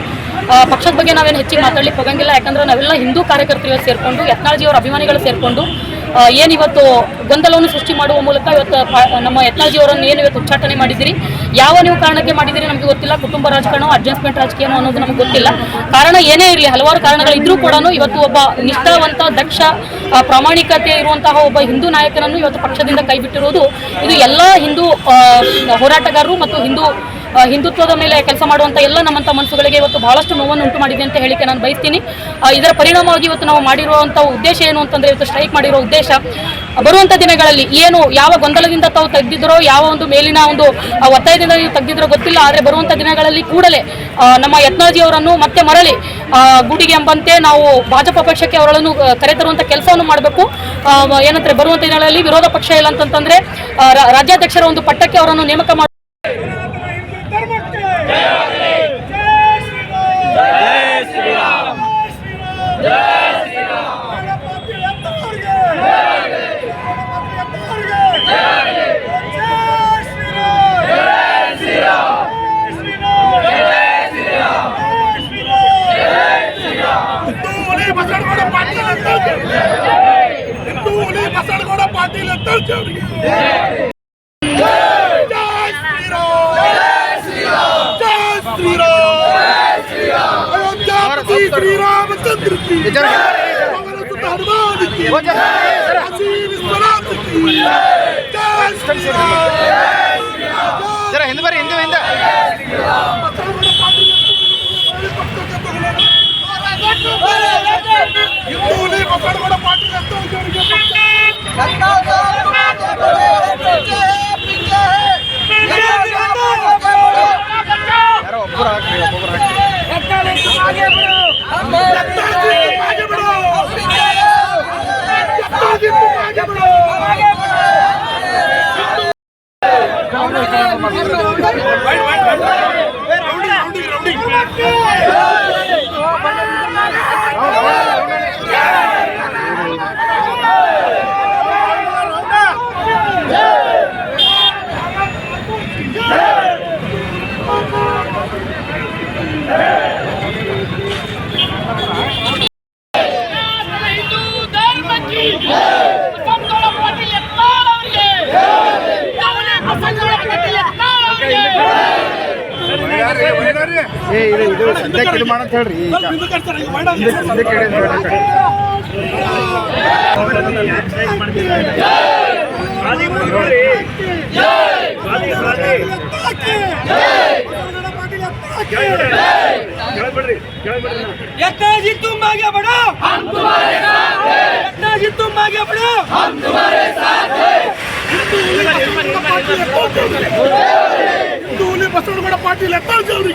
ಪಕ್ಷದ ಬಗ್ಗೆ ನಾವೇನು ಹೆಚ್ಚಿಗೆ ಮಾತಾಡ್ಲಿಕ್ಕೆ ಹೋಗಂಗಿಲ್ಲ. ಯಾಕಂದ್ರೆ ನಾವೆಲ್ಲ ಹಿಂದೂ ಕಾರ್ಯಕರ್ತರು ಸೇರಿಕೊಂಡು ಯತ್ನಾಳ್ಜಿಯವರ ಅಭಿಮಾನಿಗಳು ಸೇರಿಕೊಂಡು ಏನಿವತ್ತು ಗೊಂದಲವನ್ನು ಸೃಷ್ಟಿ ಮಾಡುವ ಮೂಲಕ ಇವತ್ತು ನಮ್ಮ ಯತ್ನಾಳ್ಜಿಯವರನ್ನು ಏನು ಇವತ್ತು ಉಚ್ಚಾಟನೆ ಮಾಡಿದ್ದೀರಿ, ಯಾವ ನೀವು ಕಾರಣಕ್ಕೆ ಮಾಡಿದ್ದೀರಿ ನಮಗೆ ಗೊತ್ತಿಲ್ಲ. ಕುಟುಂಬ ರಾಜಕಾರಣ, ಅಡ್ಜಸ್ಟ್ಮೆಂಟ್ ರಾಜಕೀಯ ಅನ್ನೋದು ನಮಗೆ ಗೊತ್ತಿಲ್ಲ. ಕಾರಣ ಏನೇ ಇರಲಿ, ಹಲವಾರು ಕಾರಣಗಳಿದ್ರೂ ಕೂಡ ಇವತ್ತು ಒಬ್ಬ ನಿಷ್ಠಾವಂತ, ದಕ್ಷ, ಪ್ರಾಮಾಣಿಕತೆ ಇರುವಂತಹ ಒಬ್ಬ ಹಿಂದೂ ನಾಯಕನನ್ನು ಇವತ್ತು ಪಕ್ಷದಿಂದ ಕೈಬಿಟ್ಟಿರುವುದು ಇದು ಎಲ್ಲ ಹಿಂದೂ ಹೋರಾಟಗಾರರು ಮತ್ತು ಹಿಂದೂ ಹಿಂದುತ್ವದ ಮೇಲೆ ಕೆಲಸ ಮಾಡುವಂಥ ಎಲ್ಲ ನಮ್ಮಂಥ ಮನಸ್ಸುಗಳಿಗೆ ಇವತ್ತು ಬಹಳಷ್ಟು ನೋವನ್ನು ಉಂಟು ಮಾಡಿದೆ ಅಂತ ಹೇಳಿಕೆ ನಾನು ಬಯಸ್ತೀನಿ. ಇದರ ಪರಿಣಾಮವಾಗಿ ಇವತ್ತು ನಾವು ಮಾಡಿರುವಂಥ ಉದ್ದೇಶ ಏನು ಅಂತಂದರೆ, ಇವತ್ತು ಸ್ಟ್ರೈಕ್ ಮಾಡಿರೋ ಉದ್ದೇಶ ಬರುವಂಥ ದಿನಗಳಲ್ಲಿ ಏನು ಯಾವ ಗೊಂದಲದಿಂದ ತಾವು ತೆಗೆದಿದ್ದರೋ, ಯಾವ ಒಂದು ಮೇಲಿನ ಒಂದು ಒತ್ತಾಯದಿಂದ ನೀವು ತೆಗೆದಿದ್ದರೋ ಗೊತ್ತಿಲ್ಲ. ಆದರೆ ಬರುವಂಥ ದಿನಗಳಲ್ಲಿ ಕೂಡಲೇ ನಮ್ಮ ಯತ್ನಾಳ್ ಜಿ ಅವರನ್ನು ಮತ್ತೆ ಮರಳಿ ಗೂಡಿಗೆ ಎಂಬಂತೆ ನಾವು ಭಾಜಪ ಪಕ್ಷಕ್ಕೆ ಅವರನ್ನು ಕರೆತರುವಂಥ ಕೆಲಸವನ್ನು ಮಾಡಬೇಕು. ಏನಂತಾರೆ, ಬರುವಂಥ ದಿನಗಳಲ್ಲಿ ವಿರೋಧ ಪಕ್ಷ ಇಲ್ಲ ಅಂತಂತಂದ್ರೆ ರಾಜ್ಯಾಧ್ಯಕ್ಷರ ಒಂದು ಪಟ್ಟಕ್ಕೆ ಅವರನ್ನು ನೇಮಕ ಮಾಡಿ ಶ್ರೀರಾಮಚಂದ್ರ की हनुमान की जरा हिंद बरी हिंद हिंद ಇದು ಸದ್ಯಕ್ಕೆ ಇದು ಮಾಡಂತ ಹೇಳ್ರಿ जी तुम आगे बढ़ो, हम तुम्हारे साथ हैं। जी तुम आगे बढ़ो, हम तुम्हारे साथ हैं। हिंदू बसवनगौड़ पार्टी लेता जल्दी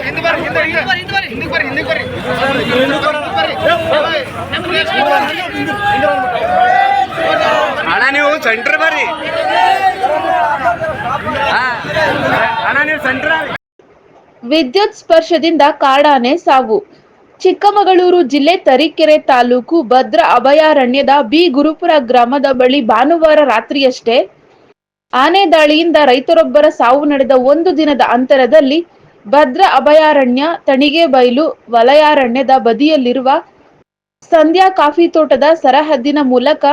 ಹಿಂದ್ ಬರ್ರಿ ಅಣ್ಣ ನೀವು ಸೆಂಟರ್ ಬರ್ರಿ ಅಣ್ಣ ನೀವು ಸೆಂಟರ್ ವಿದ್ಯುತ್ ಸ್ಪರ್ಶದಿಂದ ಕಾಡಾನೆ ಸಾವು. ಚಿಕ್ಕಮಗಳೂರು ಜಿಲ್ಲೆ ತರೀಕೆರೆ ತಾಲೂಕು ಭದ್ರಾ ಅಭಯಾರಣ್ಯದ ಬಿ ಗುರುಪುರ ಗ್ರಾಮದ ಬಳಿ ಭಾನುವಾರ ರಾತ್ರಿಯಷ್ಟೇ ಆನೆ ದಾಳಿಯಿಂದ ರೈತರೊಬ್ಬರ ಸಾವು ನಡೆದ ಒಂದು ದಿನದ ಅಂತರದಲ್ಲಿ ಭದ್ರಾ ಅಭಯಾರಣ್ಯ ತಣಿಗೆಬೈಲು ವಲಯಾರಣ್ಯದ ಬದಿಯಲ್ಲಿರುವ ಸಂಧ್ಯಾ ಕಾಫಿ ತೋಟದ ಸರಹದ್ದಿನ ಮೂಲಕ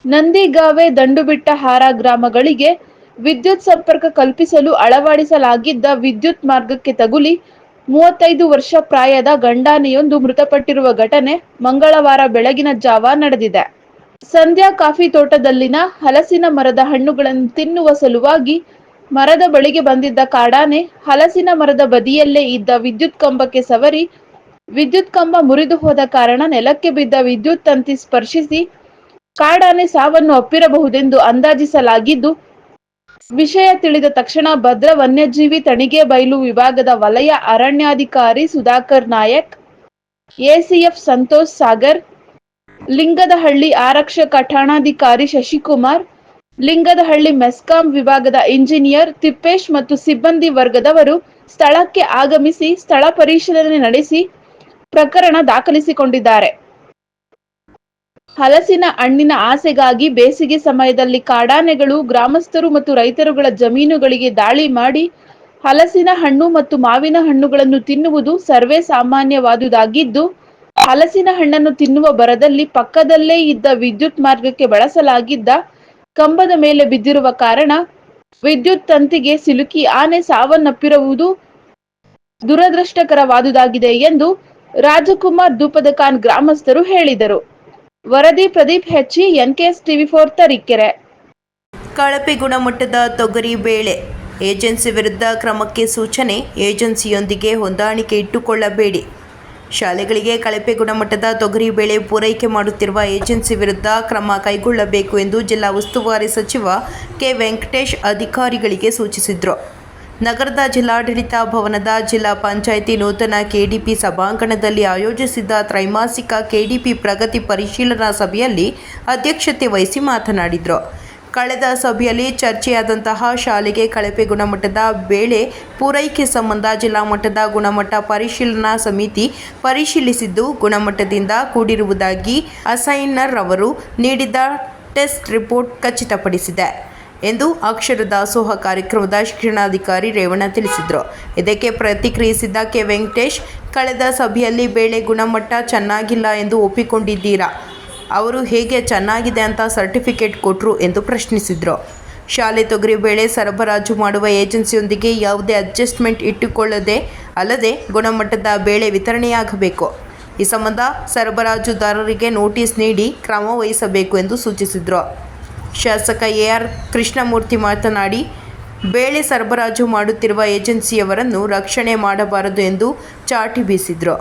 ನಂದಿಗಾವೆ ದಂಡುಬಿಟ್ಟಹಾರ ಗ್ರಾಮಗಳಿಗೆ ವಿದ್ಯುತ್ ಸಂಪರ್ಕ ಕಲ್ಪಿಸಲು ಅಳವಡಿಸಲಾಗಿದ್ದ ವಿದ್ಯುತ್ ಮಾರ್ಗಕ್ಕೆ ತಗುಲಿ 35 ವರ್ಷ ಪ್ರಾಯದ ಗಂಡಾನೆಯೊಂದು ಮೃತಪಟ್ಟಿರುವ ಘಟನೆ ಮಂಗಳವಾರ ಬೆಳಗಿನ ಜಾವ ನಡೆದಿದೆ. ಸಂಧ್ಯಾ ಕಾಫಿ ತೋಟದಲ್ಲಿನ ಹಲಸಿನ ಮರದ ಹಣ್ಣುಗಳನ್ನು ತಿನ್ನುವ ಸಲುವಾಗಿ ಮರದ ಬಳಿಗೆ ಬಂದಿದ್ದ ಕಾಡಾನೆ ಹಲಸಿನ ಮರದ ಬದಿಯಲ್ಲೇ ಇದ್ದ ವಿದ್ಯುತ್ ಕಂಬಕ್ಕೆ ಸವರಿ ವಿದ್ಯುತ್ ಕಂಬ ಮುರಿದು ಹೋದ ಕಾರಣ ನೆಲಕ್ಕೆ ಬಿದ್ದ ವಿದ್ಯುತ್ ತಂತಿ ಸ್ಪರ್ಶಿಸಿ ಕಾಡಾನೆ ಸಾವನ್ನು ಅಪ್ಪಿರಬಹುದೆಂದು ಅಂದಾಜಿಸಲಾಗಿದ್ದು, ವಿಷಯ ತಿಳಿದ ತಕ್ಷಣ ಭದ್ರಾ ವನ್ಯಜೀವಿ ತಣಿಗೆಬೈಲು ವಿಭಾಗದ ವಲಯ ಅರಣ್ಯಾಧಿಕಾರಿ ಸುಧಾಕರ್ ನಾಯಕ್, ಎಸಿಎಫ್ ಸಂತೋಷ್ ಸಾಗರ್, ಲಿಂಗದಹಳ್ಳಿ ಆರಕ್ಷಕ ಠಾಣಾಧಿಕಾರಿ ಶಶಿಕುಮಾರ್, ಲಿಂಗದಹಳ್ಳಿ ಮೆಸ್ಕಾಂ ವಿಭಾಗದ ಇಂಜಿನಿಯರ್ ತಿಪ್ಪೇಶ್ ಮತ್ತು ಸಿಬ್ಬಂದಿ ವರ್ಗದವರು ಸ್ಥಳಕ್ಕೆ ಆಗಮಿಸಿ ಸ್ಥಳ ಪರಿಶೀಲನೆ ನಡೆಸಿ ಪ್ರಕರಣ ದಾಖಲಿಸಿಕೊಂಡಿದ್ದಾರೆ. ಹಲಸಿನ ಹಣ್ಣಿನ ಆಸೆಗಾಗಿ ಬೇಸಿಗೆ ಸಮಯದಲ್ಲಿ ಕಾಡಾನೆಗಳು ಗ್ರಾಮಸ್ಥರು ಮತ್ತು ರೈತರುಗಳ ಜಮೀನುಗಳಿಗೆ ದಾಳಿ ಮಾಡಿ ಹಲಸಿನ ಹಣ್ಣು ಮತ್ತು ಮಾವಿನ ಹಣ್ಣುಗಳನ್ನು ತಿನ್ನುವುದು ಸರ್ವೇ ಸಾಮಾನ್ಯವಾದುದಾಗಿದ್ದು, ಹಲಸಿನ ಹಣ್ಣನ್ನು ತಿನ್ನುವ ಭರದಲ್ಲಿ ಪಕ್ಕದಲ್ಲೇ ಇದ್ದ ವಿದ್ಯುತ್ ಮಾರ್ಗಕ್ಕೆ ಬಳಸಲಾಗಿದ್ದ ಕಂಬದ ಮೇಲೆ ಬಿದ್ದಿರುವ ಕಾರಣ ವಿದ್ಯುತ್ ತಂತಿಗೆ ಸಿಲುಕಿ ಆನೆ ಸಾವನ್ನಪ್ಪಿರುವುದು ದುರದೃಷ್ಟಕರವಾದುದಾಗಿದೆ ಎಂದು ರಾಜಕುಮಾರ್ ಧೂಪದಖಾನ್ ಗ್ರಾಮಸ್ಥರು ಹೇಳಿದರು. ವರದಿ ಪ್ರದೀಪ್ ಹೆಚ್ಚಿ, NKS TV4 ತರೀಕೆರೆ. ಕಳಪೆ ಗುಣಮಟ್ಟದ ತೊಗರಿ ಬೇಳೆ ಏಜೆನ್ಸಿ ವಿರುದ್ಧ ಕ್ರಮಕ್ಕೆ ಸೂಚನೆ. ಏಜೆನ್ಸಿಯೊಂದಿಗೆ ಹೊಂದಾಣಿಕೆ ಇಟ್ಟುಕೊಳ್ಳಬೇಡಿ. ಶಾಲೆಗಳಿಗೆ ಕಳಪೆ ಗುಣಮಟ್ಟದ ತೊಗರಿಬೇಳೆ ಪೂರೈಕೆ ಮಾಡುತ್ತಿರುವ ಏಜೆನ್ಸಿ ವಿರುದ್ಧ ಕ್ರಮ ಕೈಗೊಳ್ಳಬೇಕು ಎಂದು ಜಿಲ್ಲಾ ಉಸ್ತುವಾರಿ ಸಚಿವ ಕೆ ವೆಂಕಟೇಶ್ ಅಧಿಕಾರಿಗಳಿಗೆ ಸೂಚಿಸಿದರು. ನಗರದ ಜಿಲ್ಲಾಡಳಿತ ಭವನದ ಜಿಲ್ಲಾ ಪಂಚಾಯಿತಿ ನೂತನ ಕೆಡಿಪಿ ಸಭಾಂಗಣದಲ್ಲಿ ಆಯೋಜಿಸಿದ್ದ ತ್ರೈಮಾಸಿಕ ಕೆಡಿಪಿ ಪ್ರಗತಿ ಪರಿಶೀಲನಾ ಸಭೆಯಲ್ಲಿ ಅಧ್ಯಕ್ಷತೆ ವಹಿಸಿ ಮಾತನಾಡಿದರು. ಕಳೆದ ಸಭೆಯಲ್ಲಿ ಚರ್ಚೆಯಾದಂತಹ ಶಾಲೆಗೆ ಕಳಪೆ ಗುಣಮಟ್ಟದ ಬೇಳೆ ಪೂರೈಕೆ ಸಂಬಂಧ ಜಿಲ್ಲಾ ಮಟ್ಟದ ಗುಣಮಟ್ಟ ಪರಿಶೀಲನಾ ಸಮಿತಿ ಪರಿಶೀಲಿಸಿದ್ದು ಗುಣಮಟ್ಟದಿಂದ ಕೂಡಿರುವುದಾಗಿ ಅಸೈನರ್ ಅವರು ನೀಡಿದ ಟೆಸ್ಟ್ ರಿಪೋರ್ಟ್ ಖಚಿತಪಡಿಸಿದೆ ಎಂದು ಅಕ್ಷರ ದಾಸೋಹ ಕಾರ್ಯಕ್ರಮದ ಶಿಕ್ಷಣಾಧಿಕಾರಿ ರೇವಣ್ಣ ತಿಳಿಸಿದರು. ಇದಕ್ಕೆ ಪ್ರತಿಕ್ರಿಯಿಸಿದ ಕೆ ವೆಂಕಟೇಶ್, ಕಳೆದ ಸಭೆಯಲ್ಲಿ ಬೇಳೆ ಗುಣಮಟ್ಟ ಚೆನ್ನಾಗಿಲ್ಲ ಎಂದು ಒಪ್ಪಿಕೊಂಡಿದ್ದೀರಾ? ಅವರು ಹೇಗೆ ಚೆನ್ನಾಗಿದೆ ಅಂತ ಸರ್ಟಿಫಿಕೇಟ್ ಕೊಟ್ಟರು ಎಂದು ಪ್ರಶ್ನಿಸಿದರು. ಶಾಲೆ ತೊಗರಿ ಬೇಳೆ ಸರಬರಾಜು ಮಾಡುವ ಏಜೆನ್ಸಿಯೊಂದಿಗೆ ಯಾವುದೇ ಅಡ್ಜಸ್ಟ್ಮೆಂಟ್ ಇಟ್ಟುಕೊಳ್ಳದೆ ಅಲ್ಲದೆ ಗುಣಮಟ್ಟದ ಬೇಳೆ ವಿತರಣೆಯಾಗಬೇಕು. ಈ ಸಂಬಂಧ ಸರಬರಾಜುದಾರರಿಗೆ ನೋಟಿಸ್ ನೀಡಿ ಕ್ರಮ ವಹಿಸಬೇಕು ಎಂದು ಸೂಚಿಸಿದರು. ಶಾಸಕ ಎಆರ್ ಕೃಷ್ಣಮೂರ್ತಿ ಮಾತನಾಡಿ, ಬೇಳೆ ಸರಬರಾಜು ಮಾಡುತ್ತಿರುವ ಏಜೆನ್ಸಿಯವರನ್ನು ರಕ್ಷಣೆ ಮಾಡಬಾರದು ಎಂದು ಚಾಟಿ ಬೀಸಿದರು.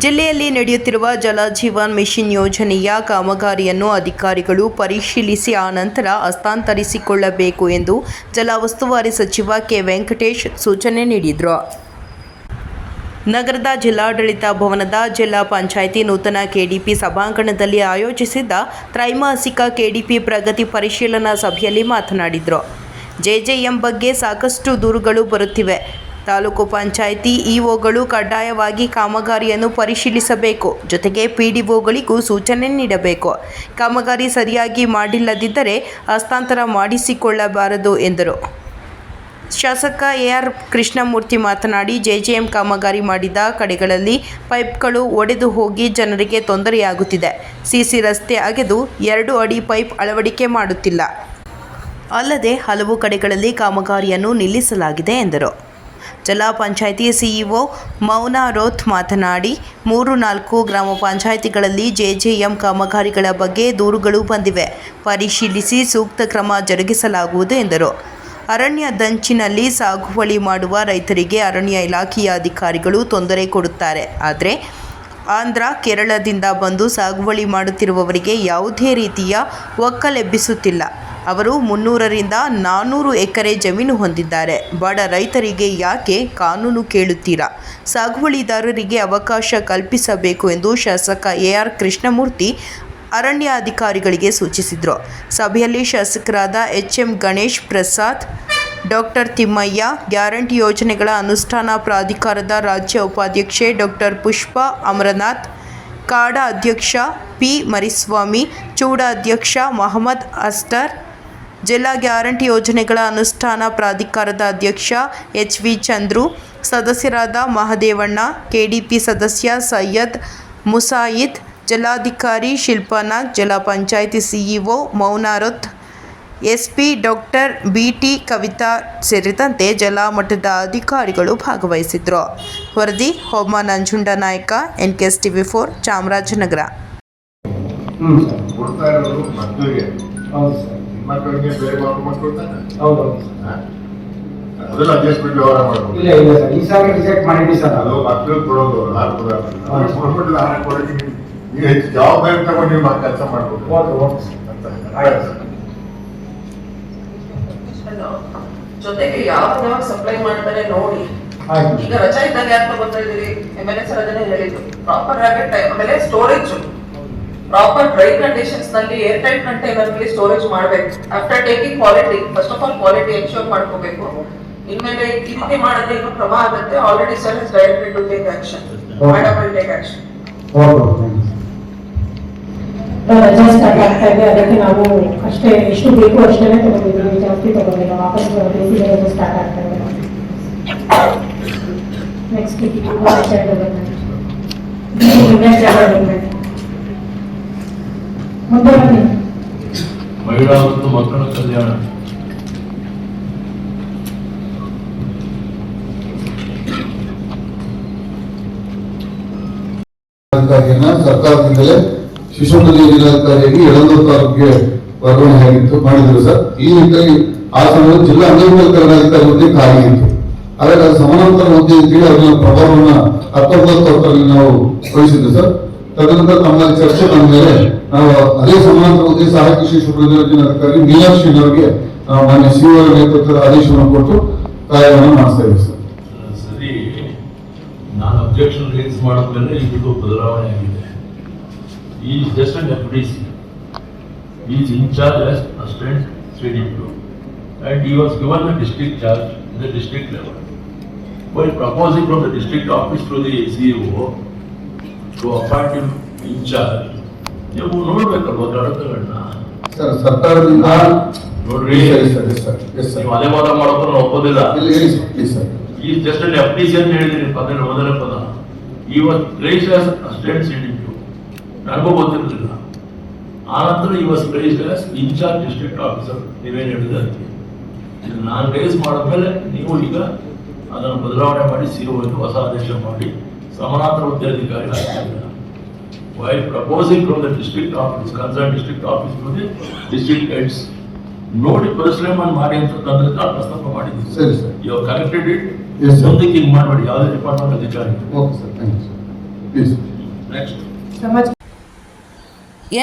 ಜಿಲ್ಲೆಯಲ್ಲಿ ನಡೆಯುತ್ತಿರುವ ಜಲಜೀವನ್ ಮಿಷನ್ ಯೋಜನೆಯ ಕಾಮಗಾರಿಯನ್ನು ಅಧಿಕಾರಿಗಳು ಪರಿಶೀಲಿಸಿ ಆನಂತರ ಹಸ್ತಾಂತರಿಸಿಕೊಳ್ಳಬೇಕು ಎಂದು ಜಿಲ್ಲಾ ಉಸ್ತುವಾರಿ ಸಚಿವ ಕೆ ವೆಂಕಟೇಶ್ ಸೂಚನೆ ನೀಡಿದರು. ನಗರದ ಜಿಲ್ಲಾಡಳಿತ ಭವನದ ಜಿಲ್ಲಾ ಪಂಚಾಯಿತಿ ನೂತನ ಕೆಡಿಪಿ ಸಭಾಂಗಣದಲ್ಲಿ ಆಯೋಜಿಸಿದ್ದ ತ್ರೈಮಾಸಿಕ ಕೆಡಿಪಿ ಪ್ರಗತಿ ಪರಿಶೀಲನಾ ಸಭೆಯಲ್ಲಿ ಮಾತನಾಡಿದರು. ಜೆಜೆಎಂ ಬಗ್ಗೆ ಸಾಕಷ್ಟು ದೂರುಗಳು ಬರುತ್ತಿವೆ. ತಾಲೂಕು ಪಂಚಾಯಿತಿ ಇಒಗಳು ಕಡ್ಡಾಯವಾಗಿ ಕಾಮಗಾರಿಯನ್ನು ಪರಿಶೀಲಿಸಬೇಕು. ಜೊತೆಗೆ ಪಿಡಿಒಗಳಿಗೂ ಸೂಚನೆ ನೀಡಬೇಕು. ಕಾಮಗಾರಿ ಸರಿಯಾಗಿ ಮಾಡಿಲ್ಲದಿದ್ದರೆ ಹಸ್ತಾಂತರ ಮಾಡಿಸಿಕೊಳ್ಳಬಾರದು ಎಂದರು. ಶಾಸಕ ಎಆರ್ ಕೃಷ್ಣಮೂರ್ತಿ ಮಾತನಾಡಿ, ಜೆಜೆಎಂ ಕಾಮಗಾರಿ ಮಾಡಿದ ಕಡೆಗಳಲ್ಲಿ ಪೈಪ್ಗಳು ಒಡೆದು ಹೋಗಿ ಜನರಿಗೆ ತೊಂದರೆಯಾಗುತ್ತಿದೆ. ಸಿಸಿ ರಸ್ತೆ ಅಗೆದು 2 ಅಡಿ ಪೈಪ್ ಅಳವಡಿಕೆ ಮಾಡುತ್ತಿಲ್ಲ. ಅಲ್ಲದೆ ಹಲವು ಕಡೆಗಳಲ್ಲಿ ಕಾಮಗಾರಿಯನ್ನು ನಿಲ್ಲಿಸಲಾಗಿದೆ ಎಂದರು. ಜಿಲ್ಲಾ ಪಂಚಾಯಿತಿ ಸಿಇಒ ಮೌನಾ ರೋತ್ ಮಾತನಾಡಿ, 3-4 ಗ್ರಾಮ ಪಂಚಾಯಿತಿಗಳಲ್ಲಿ ಜೆಜೆಎಂ ಕಾಮಗಾರಿಗಳ ಬಗ್ಗೆ ದೂರುಗಳು ಬಂದಿವೆ. ಪರಿಶೀಲಿಸಿ ಸೂಕ್ತ ಕ್ರಮ ಜರುಗಿಸಲಾಗುವುದು ಎಂದರು. ಅರಣ್ಯ ದಂಚಿನಲ್ಲಿ ಸಾಗುವಳಿ ಮಾಡುವ ರೈತರಿಗೆ ಅರಣ್ಯ ಇಲಾಖೆಯ ಅಧಿಕಾರಿಗಳು ತೊಂದರೆ ಕೊಡುತ್ತಾರೆ. ಆದರೆ ಆಂಧ್ರ, ಕೇರಳದಿಂದ ಬಂದು ಸಾಗುವಳಿ ಮಾಡುತ್ತಿರುವವರಿಗೆ ಯಾವುದೇ ರೀತಿಯ ಒಕ್ಕಲೆಬ್ಬಿಸುತ್ತಿಲ್ಲ. ಅವರು 300ರಿಂದ 400 ಎಕರೆ ಜಮೀನು ಹೊಂದಿದ್ದಾರೆ. ಬಡ ರೈತರಿಗೆ ಯಾಕೆ ಕಾನೂನು ಕೇಳುತ್ತೀರಾ? ಸಾಗುವಳಿದಾರರಿಗೆ ಅವಕಾಶ ಕಲ್ಪಿಸಬೇಕು ಎಂದು ಶಾಸಕ ಎಆರ್ ಕೃಷ್ಣಮೂರ್ತಿ ಅರಣ್ಯ ಅಧಿಕಾರಿಗಳಿಗೆ ಸೂಚಿಸಿದರು. ಸಭೆಯಲ್ಲಿ ಶಾಸಕರಾದ HM Ganesh Prasad, doctor Thimmaiah, guarantee ಯೋಜನೆಗಳ ಅನುಷ್ಠಾನ ಪ್ರಾಧಿಕಾರದ ರಾಜ್ಯ ಉಪಾಧ್ಯಕ್ಷೆ ಡಾಕ್ಟರ್ ಪುಷ್ಪಾ ಅಮರನಾಥ್, ಕಾಡಾ ಅಧ್ಯಕ್ಷ ಪಿ ಮರಿಸ್ವಾಮಿ, ಚೂಡಾ ಅಧ್ಯಕ್ಷ ಮೊಹಮ್ಮದ್ ಅಸ್ಟರ್, ಜಿಲ್ಲಾ ಗ್ಯಾರಂಟಿ ಯೋಜನೆಗಳ ಅನುಷ್ಠಾನ ಪ್ರಾಧಿಕಾರದ ಅಧ್ಯಕ್ಷ ಎಚ್.ವಿ. ಚಂದ್ರು, ಸದಸ್ಯರಾದ ಮಹದೇವಣ್ಣ, ಕೆಡಿಪಿ ಸದಸ್ಯ ಸೈಯದ್ ಮುಸಾಯಿದ್, ಜಿಲ್ಲಾಧಿಕಾರಿ ಶಿಲ್ಪಾನಾಥ್, ಜಿಲ್ಲಾ panchayat CEO Mounarath, SP doctor BT Kavitha ಸೇರಿದಂತೆ ಜಿಲ್ಲಾ ಮಟ್ಟದ ಅಧಿಕಾರಿಗಳು ಭಾಗವಹಿಸಿದ್ರು. ವರದಿ ಹೋಮ ನಂಜುಂಡ ನಾಯಕ, NKS TV4, ಚಾಮರಾಜನಗರ. ಮಕ್ಕಳಿಗೆ ಬೇರೆ ಮಕ್ಕಳು ಹೌದು ಅದೆಲ್ಲ ಅಡ್ಜಸ್ಟ್ಮೆಂಟ್ ವ್ಯವಹಾರ ಮಾಡಬೇಕು. ಇಲ್ಲ ಇಲ್ಲ ಸರ್, ಈ ಸಾರಿ ರಿಜೆಕ್ಟ್ ಮಾಡಿದ್ವಿ ಸರ್. ಅದು ಮಕ್ಕಳು ಕೊಡೋದು ಕೊಡೋದು ನೀವು ಹೆಚ್ಚು ಜವಾಬ್ದಾರಿ ತಗೊಂಡು ನೀವು ಕೆಲಸ ಮಾಡ್ಬೋದು. ಜೊತೆಗೆ ಯಾವಾಗ ಸಪ್ಲೈ ಮಾಡ್ತಾರೆ ನೋಡಿ. ಈಗ ರಜಾ ಇದ್ದಾಗ ಯಾಕೆ ತಗೋತಾ ಇದೀವಿ? MLA ಸರ್ ಅದನ್ನೇ ಹೇಳಿದ್ರು, ಪ್ರಾಪರ್ ಆಗಿ ಟೈಮ್. ಆಮೇಲೆ ಸ್ಟೋರೇಜ್ ಪ್ರಾಪರ್ ಡ್ರೈ ಕಂಡೀಷನ್ಸ್ ನಲ್ಲಿ ಏರ್ ಟೈಟ್ ಕಂಟೈನರ್ ನಲ್ಲಿ ಸ್ಟೋರೇಜ್ ಮಾಡಬೇಕು. After taking quality, first of all quality ensure ಮಾಡ್ಕೋಬೇಕು. ಇನ್ಮೇಲೆ ಈ ರೀತಿ ಮಾಡಿದ್ರೆ ಇನ್ನೂ ಕ್ರಮ ಆಗುತ್ತೆ. Already sir is directed to take action. Madam will take action. ರಜಾ ಸ್ಟಾರ್ಟ್ ಆಗ್ತಾ ಇದೆ, ಅದಕ್ಕೆ ನಾವು ಅಷ್ಟೇ ಎಷ್ಟು ಬೇಕು ಅಷ್ಟೇ ತಗೊಂಡಿದ್ದೀವಿ, ಜಾಸ್ತಿ ತಗೊಂಡಿಲ್ಲ. ವಾಪಸ್ ಬೇಸಿಗೆ ರಜಾ ಸ್ಟಾರ್ಟ್ ಆಗ್ತಾ ಇದೆ. ನೆಕ್ಸ್ಟ್ ಮುಂದೆ ಬನ್ನಿ. ಮಹಿಳಾ ಮತ್ತು ಮಕ್ಕಳ ಕಲ್ಯಾಣ ಸರ್ಕಾರದಿಂದಲೇ ಶಿಶು ಕಲ್ಯಾಣ ಜಿಲ್ಲಾಧಿಕಾರಿಯಾಗಿ 7 ತಾರೀಕಿಗೆ ವರ್ಗಾವಣೆ ಆಗಿತ್ತು ಮಾಡಿದ್ರು ಸರ್. ಈ ನಿಟ್ಟಿನಲ್ಲಿ ಆ ಸಮಯದಲ್ಲಿ ಜಿಲ್ಲಾ ಅಂಗವಿಕಲ ಕಲ್ಯಾಣಾಧಿಕಾರಿ ಹುದ್ದೆ ಖಾಲಿ ಇತ್ತು. ಹಾಗಾಗಿ ಅದು ಸಮಾನಾಂತರ ಹುದ್ದೆ ಅಂತೇಳಿ ಅದನ್ನ ಪ್ರಭಾವವನ್ನ 19 ನಾವು ವಹಿಸಿದ್ವಿ ಸರ್. ತದನಂತರ ತಮ್ಮಲ್ಲಿ ಚರ್ಚೆ ಬಂದ ಮೇಲೆ ನಾವು ಅದೇ ಸಮಾನಾಂತರ ಹುದ್ದೆ ಸಹಾಯಕ ಕೃಷಿ ಅಧಿಕಾರಿ ಮೀನಾಕ್ಷಿ ಅವರಿಗೆ ಮಾನ್ಯ ಸಿಒ ನೇತೃತ್ವದ ಆದೇಶವನ್ನು ಕೊಟ್ಟು ಕಾರ್ಯವನ್ನು ಮಾಡಿಸ್ತಾ ಇದ್ದೀವಿ ಸರ್. ಸರಿ, ನಾನು ಅಬ್ಜೆಕ್ಷನ್ ರೇಸ್ ಮಾಡಿದ್ಮೇಲೆ ಇದು ಬದಲಾವಣೆ ಆಗಿದೆ. ಈ just an FDC, is in charge as assistant CDPO and he was given the district charge in the district level. While proposing from the district office to the CEO to appoint him in charge, ನೀವು ನೋಡ್ಬೇಕಲ್ವ ಗಣತಗಳನ್ನ sir. ಸರ್ಕಾರದಿಂದ ನೋಡ್ರಿ, ನೀವು ಅದೇ ವಾದ ಮಾಡೋದು ನಾವು ಒಪ್ಪೋದಿಲ್ಲ. ಈ ಜಸ್ಟ್ ಅನ್ FDC ಅಂತ ಹೇಳಿದೀನಿ ಮೊದಲನೇ ಪದ. ಈ was placed as assistant CDPO, ನನಗೂ ಗೊತ್ತಿರಲಿಲ್ಲ. ಆನಂತರ ಈ was placed as incharge district officer. ನೀವೇನು ಹೇಳಿದ್ರೆ ನಾನು ರೇಸ್ ಮಾಡಿದ್ಮೇಲೆ ನೀವು ಈಗ ಅದನ್ನು ಬದಲಾವಣೆ ಮಾಡಿ CO ಹೊಸ ಆದೇಶ ಮಾಡಿ ಸಮಾನಾಂತರ ಹುದ್ದೆಯಾಧಿಕಾರಿ ಆಗ್ತಿದ್ದೀರ. While proposing from the district office, concerned district office to the district heads, ನೋಡಿ ಪರಿಶ್ರಮ ಮಾಡಿ ಅಂತ ತಂದ್ರೆ ಪ್ರಸ್ತಾಪ ಮಾಡಿದ್ದೀವಿ. ಸರಿ sir, you corrected it. Yes, sir. ಮುಂದಕ್ಕೆ ಹಿಂಗೆ ಮಾಡಬೇಡಿ, ಯಾವುದೇ ಡಿಪಾರ್ಟ್ಮೆಂಟ್ ಅಧಿಕಾರಿ. Okay sir, thank you sir. Please. Next.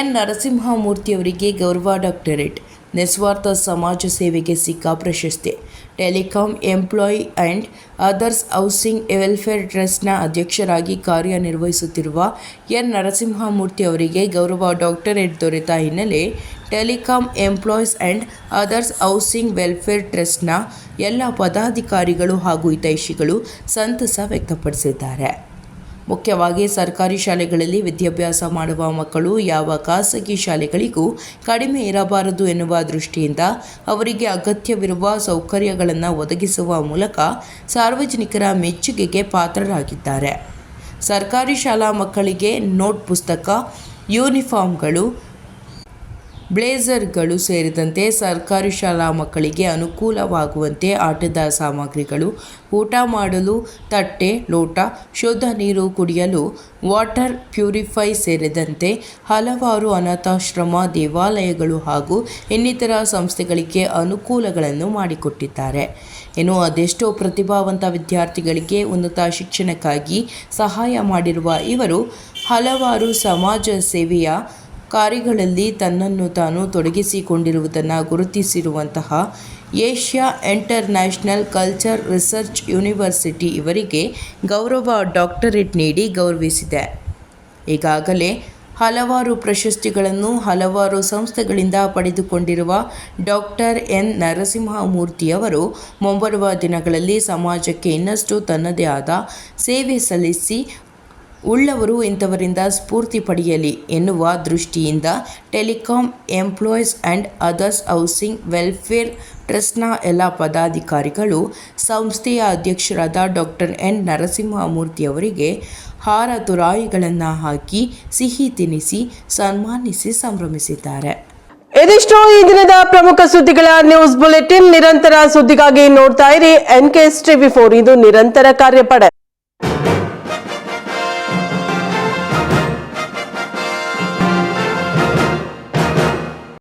N ನರಸಿಂಹಮೂರ್ತಿಯವರಿಗೆ ಗೌರವ ಡಾಕ್ಟರೇಟ್. ನಿಸ್ವಾರ್ಥ ಸಮಾಜ ಸೇವೆಗೆ ಸಿಕ್ಕ ಪ್ರಶಸ್ತಿ. Telecom employee and others housing welfare ಟ್ರಸ್ಟ್ನ ಅಧ್ಯಕ್ಷರಾಗಿ ಕಾರ್ಯನಿರ್ವಹಿಸುತ್ತಿರುವ ಎನ್ ನರಸಿಂಹಮೂರ್ತಿ ಅವರಿಗೆ ಗೌರವ ಡಾಕ್ಟರೇಟ್ ದೊರೆತ ಹಿನ್ನೆಲೆ telecom employees and others housing welfare ಟ್ರಸ್ಟ್ನ ಎಲ್ಲ ಪದಾಧಿಕಾರಿಗಳು ಹಾಗೂ ಹಿತೈಷಿಗಳು ಸಂತಸ ವ್ಯಕ್ತಪಡಿಸಿದ್ದಾರೆ. ಮುಖ್ಯವಾಗಿ ಸರ್ಕಾರಿ ಶಾಲೆಗಳಲ್ಲಿ ವಿದ್ಯಾಭ್ಯಾಸ ಮಾಡುವ ಮಕ್ಕಳು ಯಾವ ಖಾಸಗಿ ಶಾಲೆಗಳಿಗೂ ಕಡಿಮೆ ಇರಬಾರದು ಎನ್ನುವ ದೃಷ್ಟಿಯಿಂದ ಅವರಿಗೆ ಅಗತ್ಯವಿರುವ ಸೌಕರ್ಯಗಳನ್ನು ಒದಗಿಸುವ ಮೂಲಕ ಸಾರ್ವಜನಿಕರ ಮೆಚ್ಚುಗೆಗೆ ಪಾತ್ರರಾಗಿದ್ದಾರೆ. ಸರ್ಕಾರಿ ಶಾಲಾ ಮಕ್ಕಳಿಗೆ ನೋಟ್ ಪುಸ್ತಕ, ಯೂನಿಫಾರ್ಮ್ಗಳು, ಬ್ಲೇಸರ್ಗಳು ಸೇರಿದಂತೆ ಸರ್ಕಾರಿ ಶಾಲಾ ಮಕ್ಕಳಿಗೆ ಅನುಕೂಲವಾಗುವಂತೆ ಆಟದ ಸಾಮಗ್ರಿಗಳು, ಊಟ ಮಾಡಲು ತಟ್ಟೆ, ಲೋಟ, ಶುದ್ಧ ನೀರು ಕುಡಿಯಲು ವಾಟರ್ ಪ್ಯೂರಿಫೈ ಸೇರಿದಂತೆ ಹಲವಾರು ಅನಾಥಾಶ್ರಮ, ದೇವಾಲಯಗಳು ಹಾಗೂ ಇನ್ನಿತರ ಸಂಸ್ಥೆಗಳಿಗೆ ಅನುಕೂಲಗಳನ್ನು ಮಾಡಿಕೊಟ್ಟಿದ್ದಾರೆ. ಇನ್ನು ಅದೆಷ್ಟೋ ಪ್ರತಿಭಾವಂತ ವಿದ್ಯಾರ್ಥಿಗಳಿಗೆ ಉನ್ನತ ಶಿಕ್ಷಣಕ್ಕಾಗಿ ಸಹಾಯ ಮಾಡಿರುವ ಇವರು ಹಲವಾರು ಸಮಾಜ ಸೇವೆಯ ಕಾರ್ಯಗಳಲ್ಲಿ ತನ್ನನ್ನು ತಾನು ತೊಡಗಿಸಿಕೊಂಡಿರುವುದನ್ನು ಗುರುತಿಸಿರುವಂತಹ Asia international culture research university ಇವರಿಗೆ ಗೌರವ ಡಾಕ್ಟರೇಟ್ ನೀಡಿ ಗೌರವಿಸಿದೆ. ಈಗಾಗಲೇ ಹಲವಾರು ಪ್ರಶಸ್ತಿಗಳನ್ನು ಹಲವಾರು ಸಂಸ್ಥೆಗಳಿಂದ ಪಡೆದುಕೊಂಡಿರುವ ಡಾಕ್ಟರ್ ಎನ್ ನರಸಿಂಹಮೂರ್ತಿಯವರು ಮುಂಬರುವ ದಿನಗಳಲ್ಲಿ ಸಮಾಜಕ್ಕೆ ಇನ್ನಷ್ಟು ತನ್ನದೇ ಆದ ಸೇವೆ ಸಲ್ಲಿಸಿ ಉಳ್ಳವರು ಇಂಥವರಿಂದ ಸ್ಫೂರ್ತಿ ಪಡೆಯಲಿ ಎನ್ನುವ ದೃಷ್ಟಿಯಿಂದ telecom employees and others housing welfare ಟ್ರಸ್ಟ್ನ ಎಲ್ಲ ಪದಾಧಿಕಾರಿಗಳು ಸಂಸ್ಥೆಯ ಅಧ್ಯಕ್ಷರಾದ ಡಾಕ್ಟರ್ ಎನ್ ನರಸಿಂಹಮೂರ್ತಿ ಅವರಿಗೆ ಹಾರ ತುರಾಯಿಗಳನ್ನು ಹಾಕಿ ಸಿಹಿ ತಿನ್ನಿಸಿ ಸನ್ಮಾನಿಸಿ ಸಂಭ್ರಮಿಸಿದ್ದಾರೆ. ಇದಿಷ್ಟು ಈ ದಿನದ ಪ್ರಮುಖ ಸುದ್ದಿಗಳ ನ್ಯೂಸ್ ಬುಲೆಟಿನ್. ನಿರಂತರ ಸುದ್ದಿಗಾಗಿ ನೋಡ್ತಾ ಇರಿ NKS TV4. ಇದು ನಿರಂತರ ಕಾರ್ಯಪಡೆ.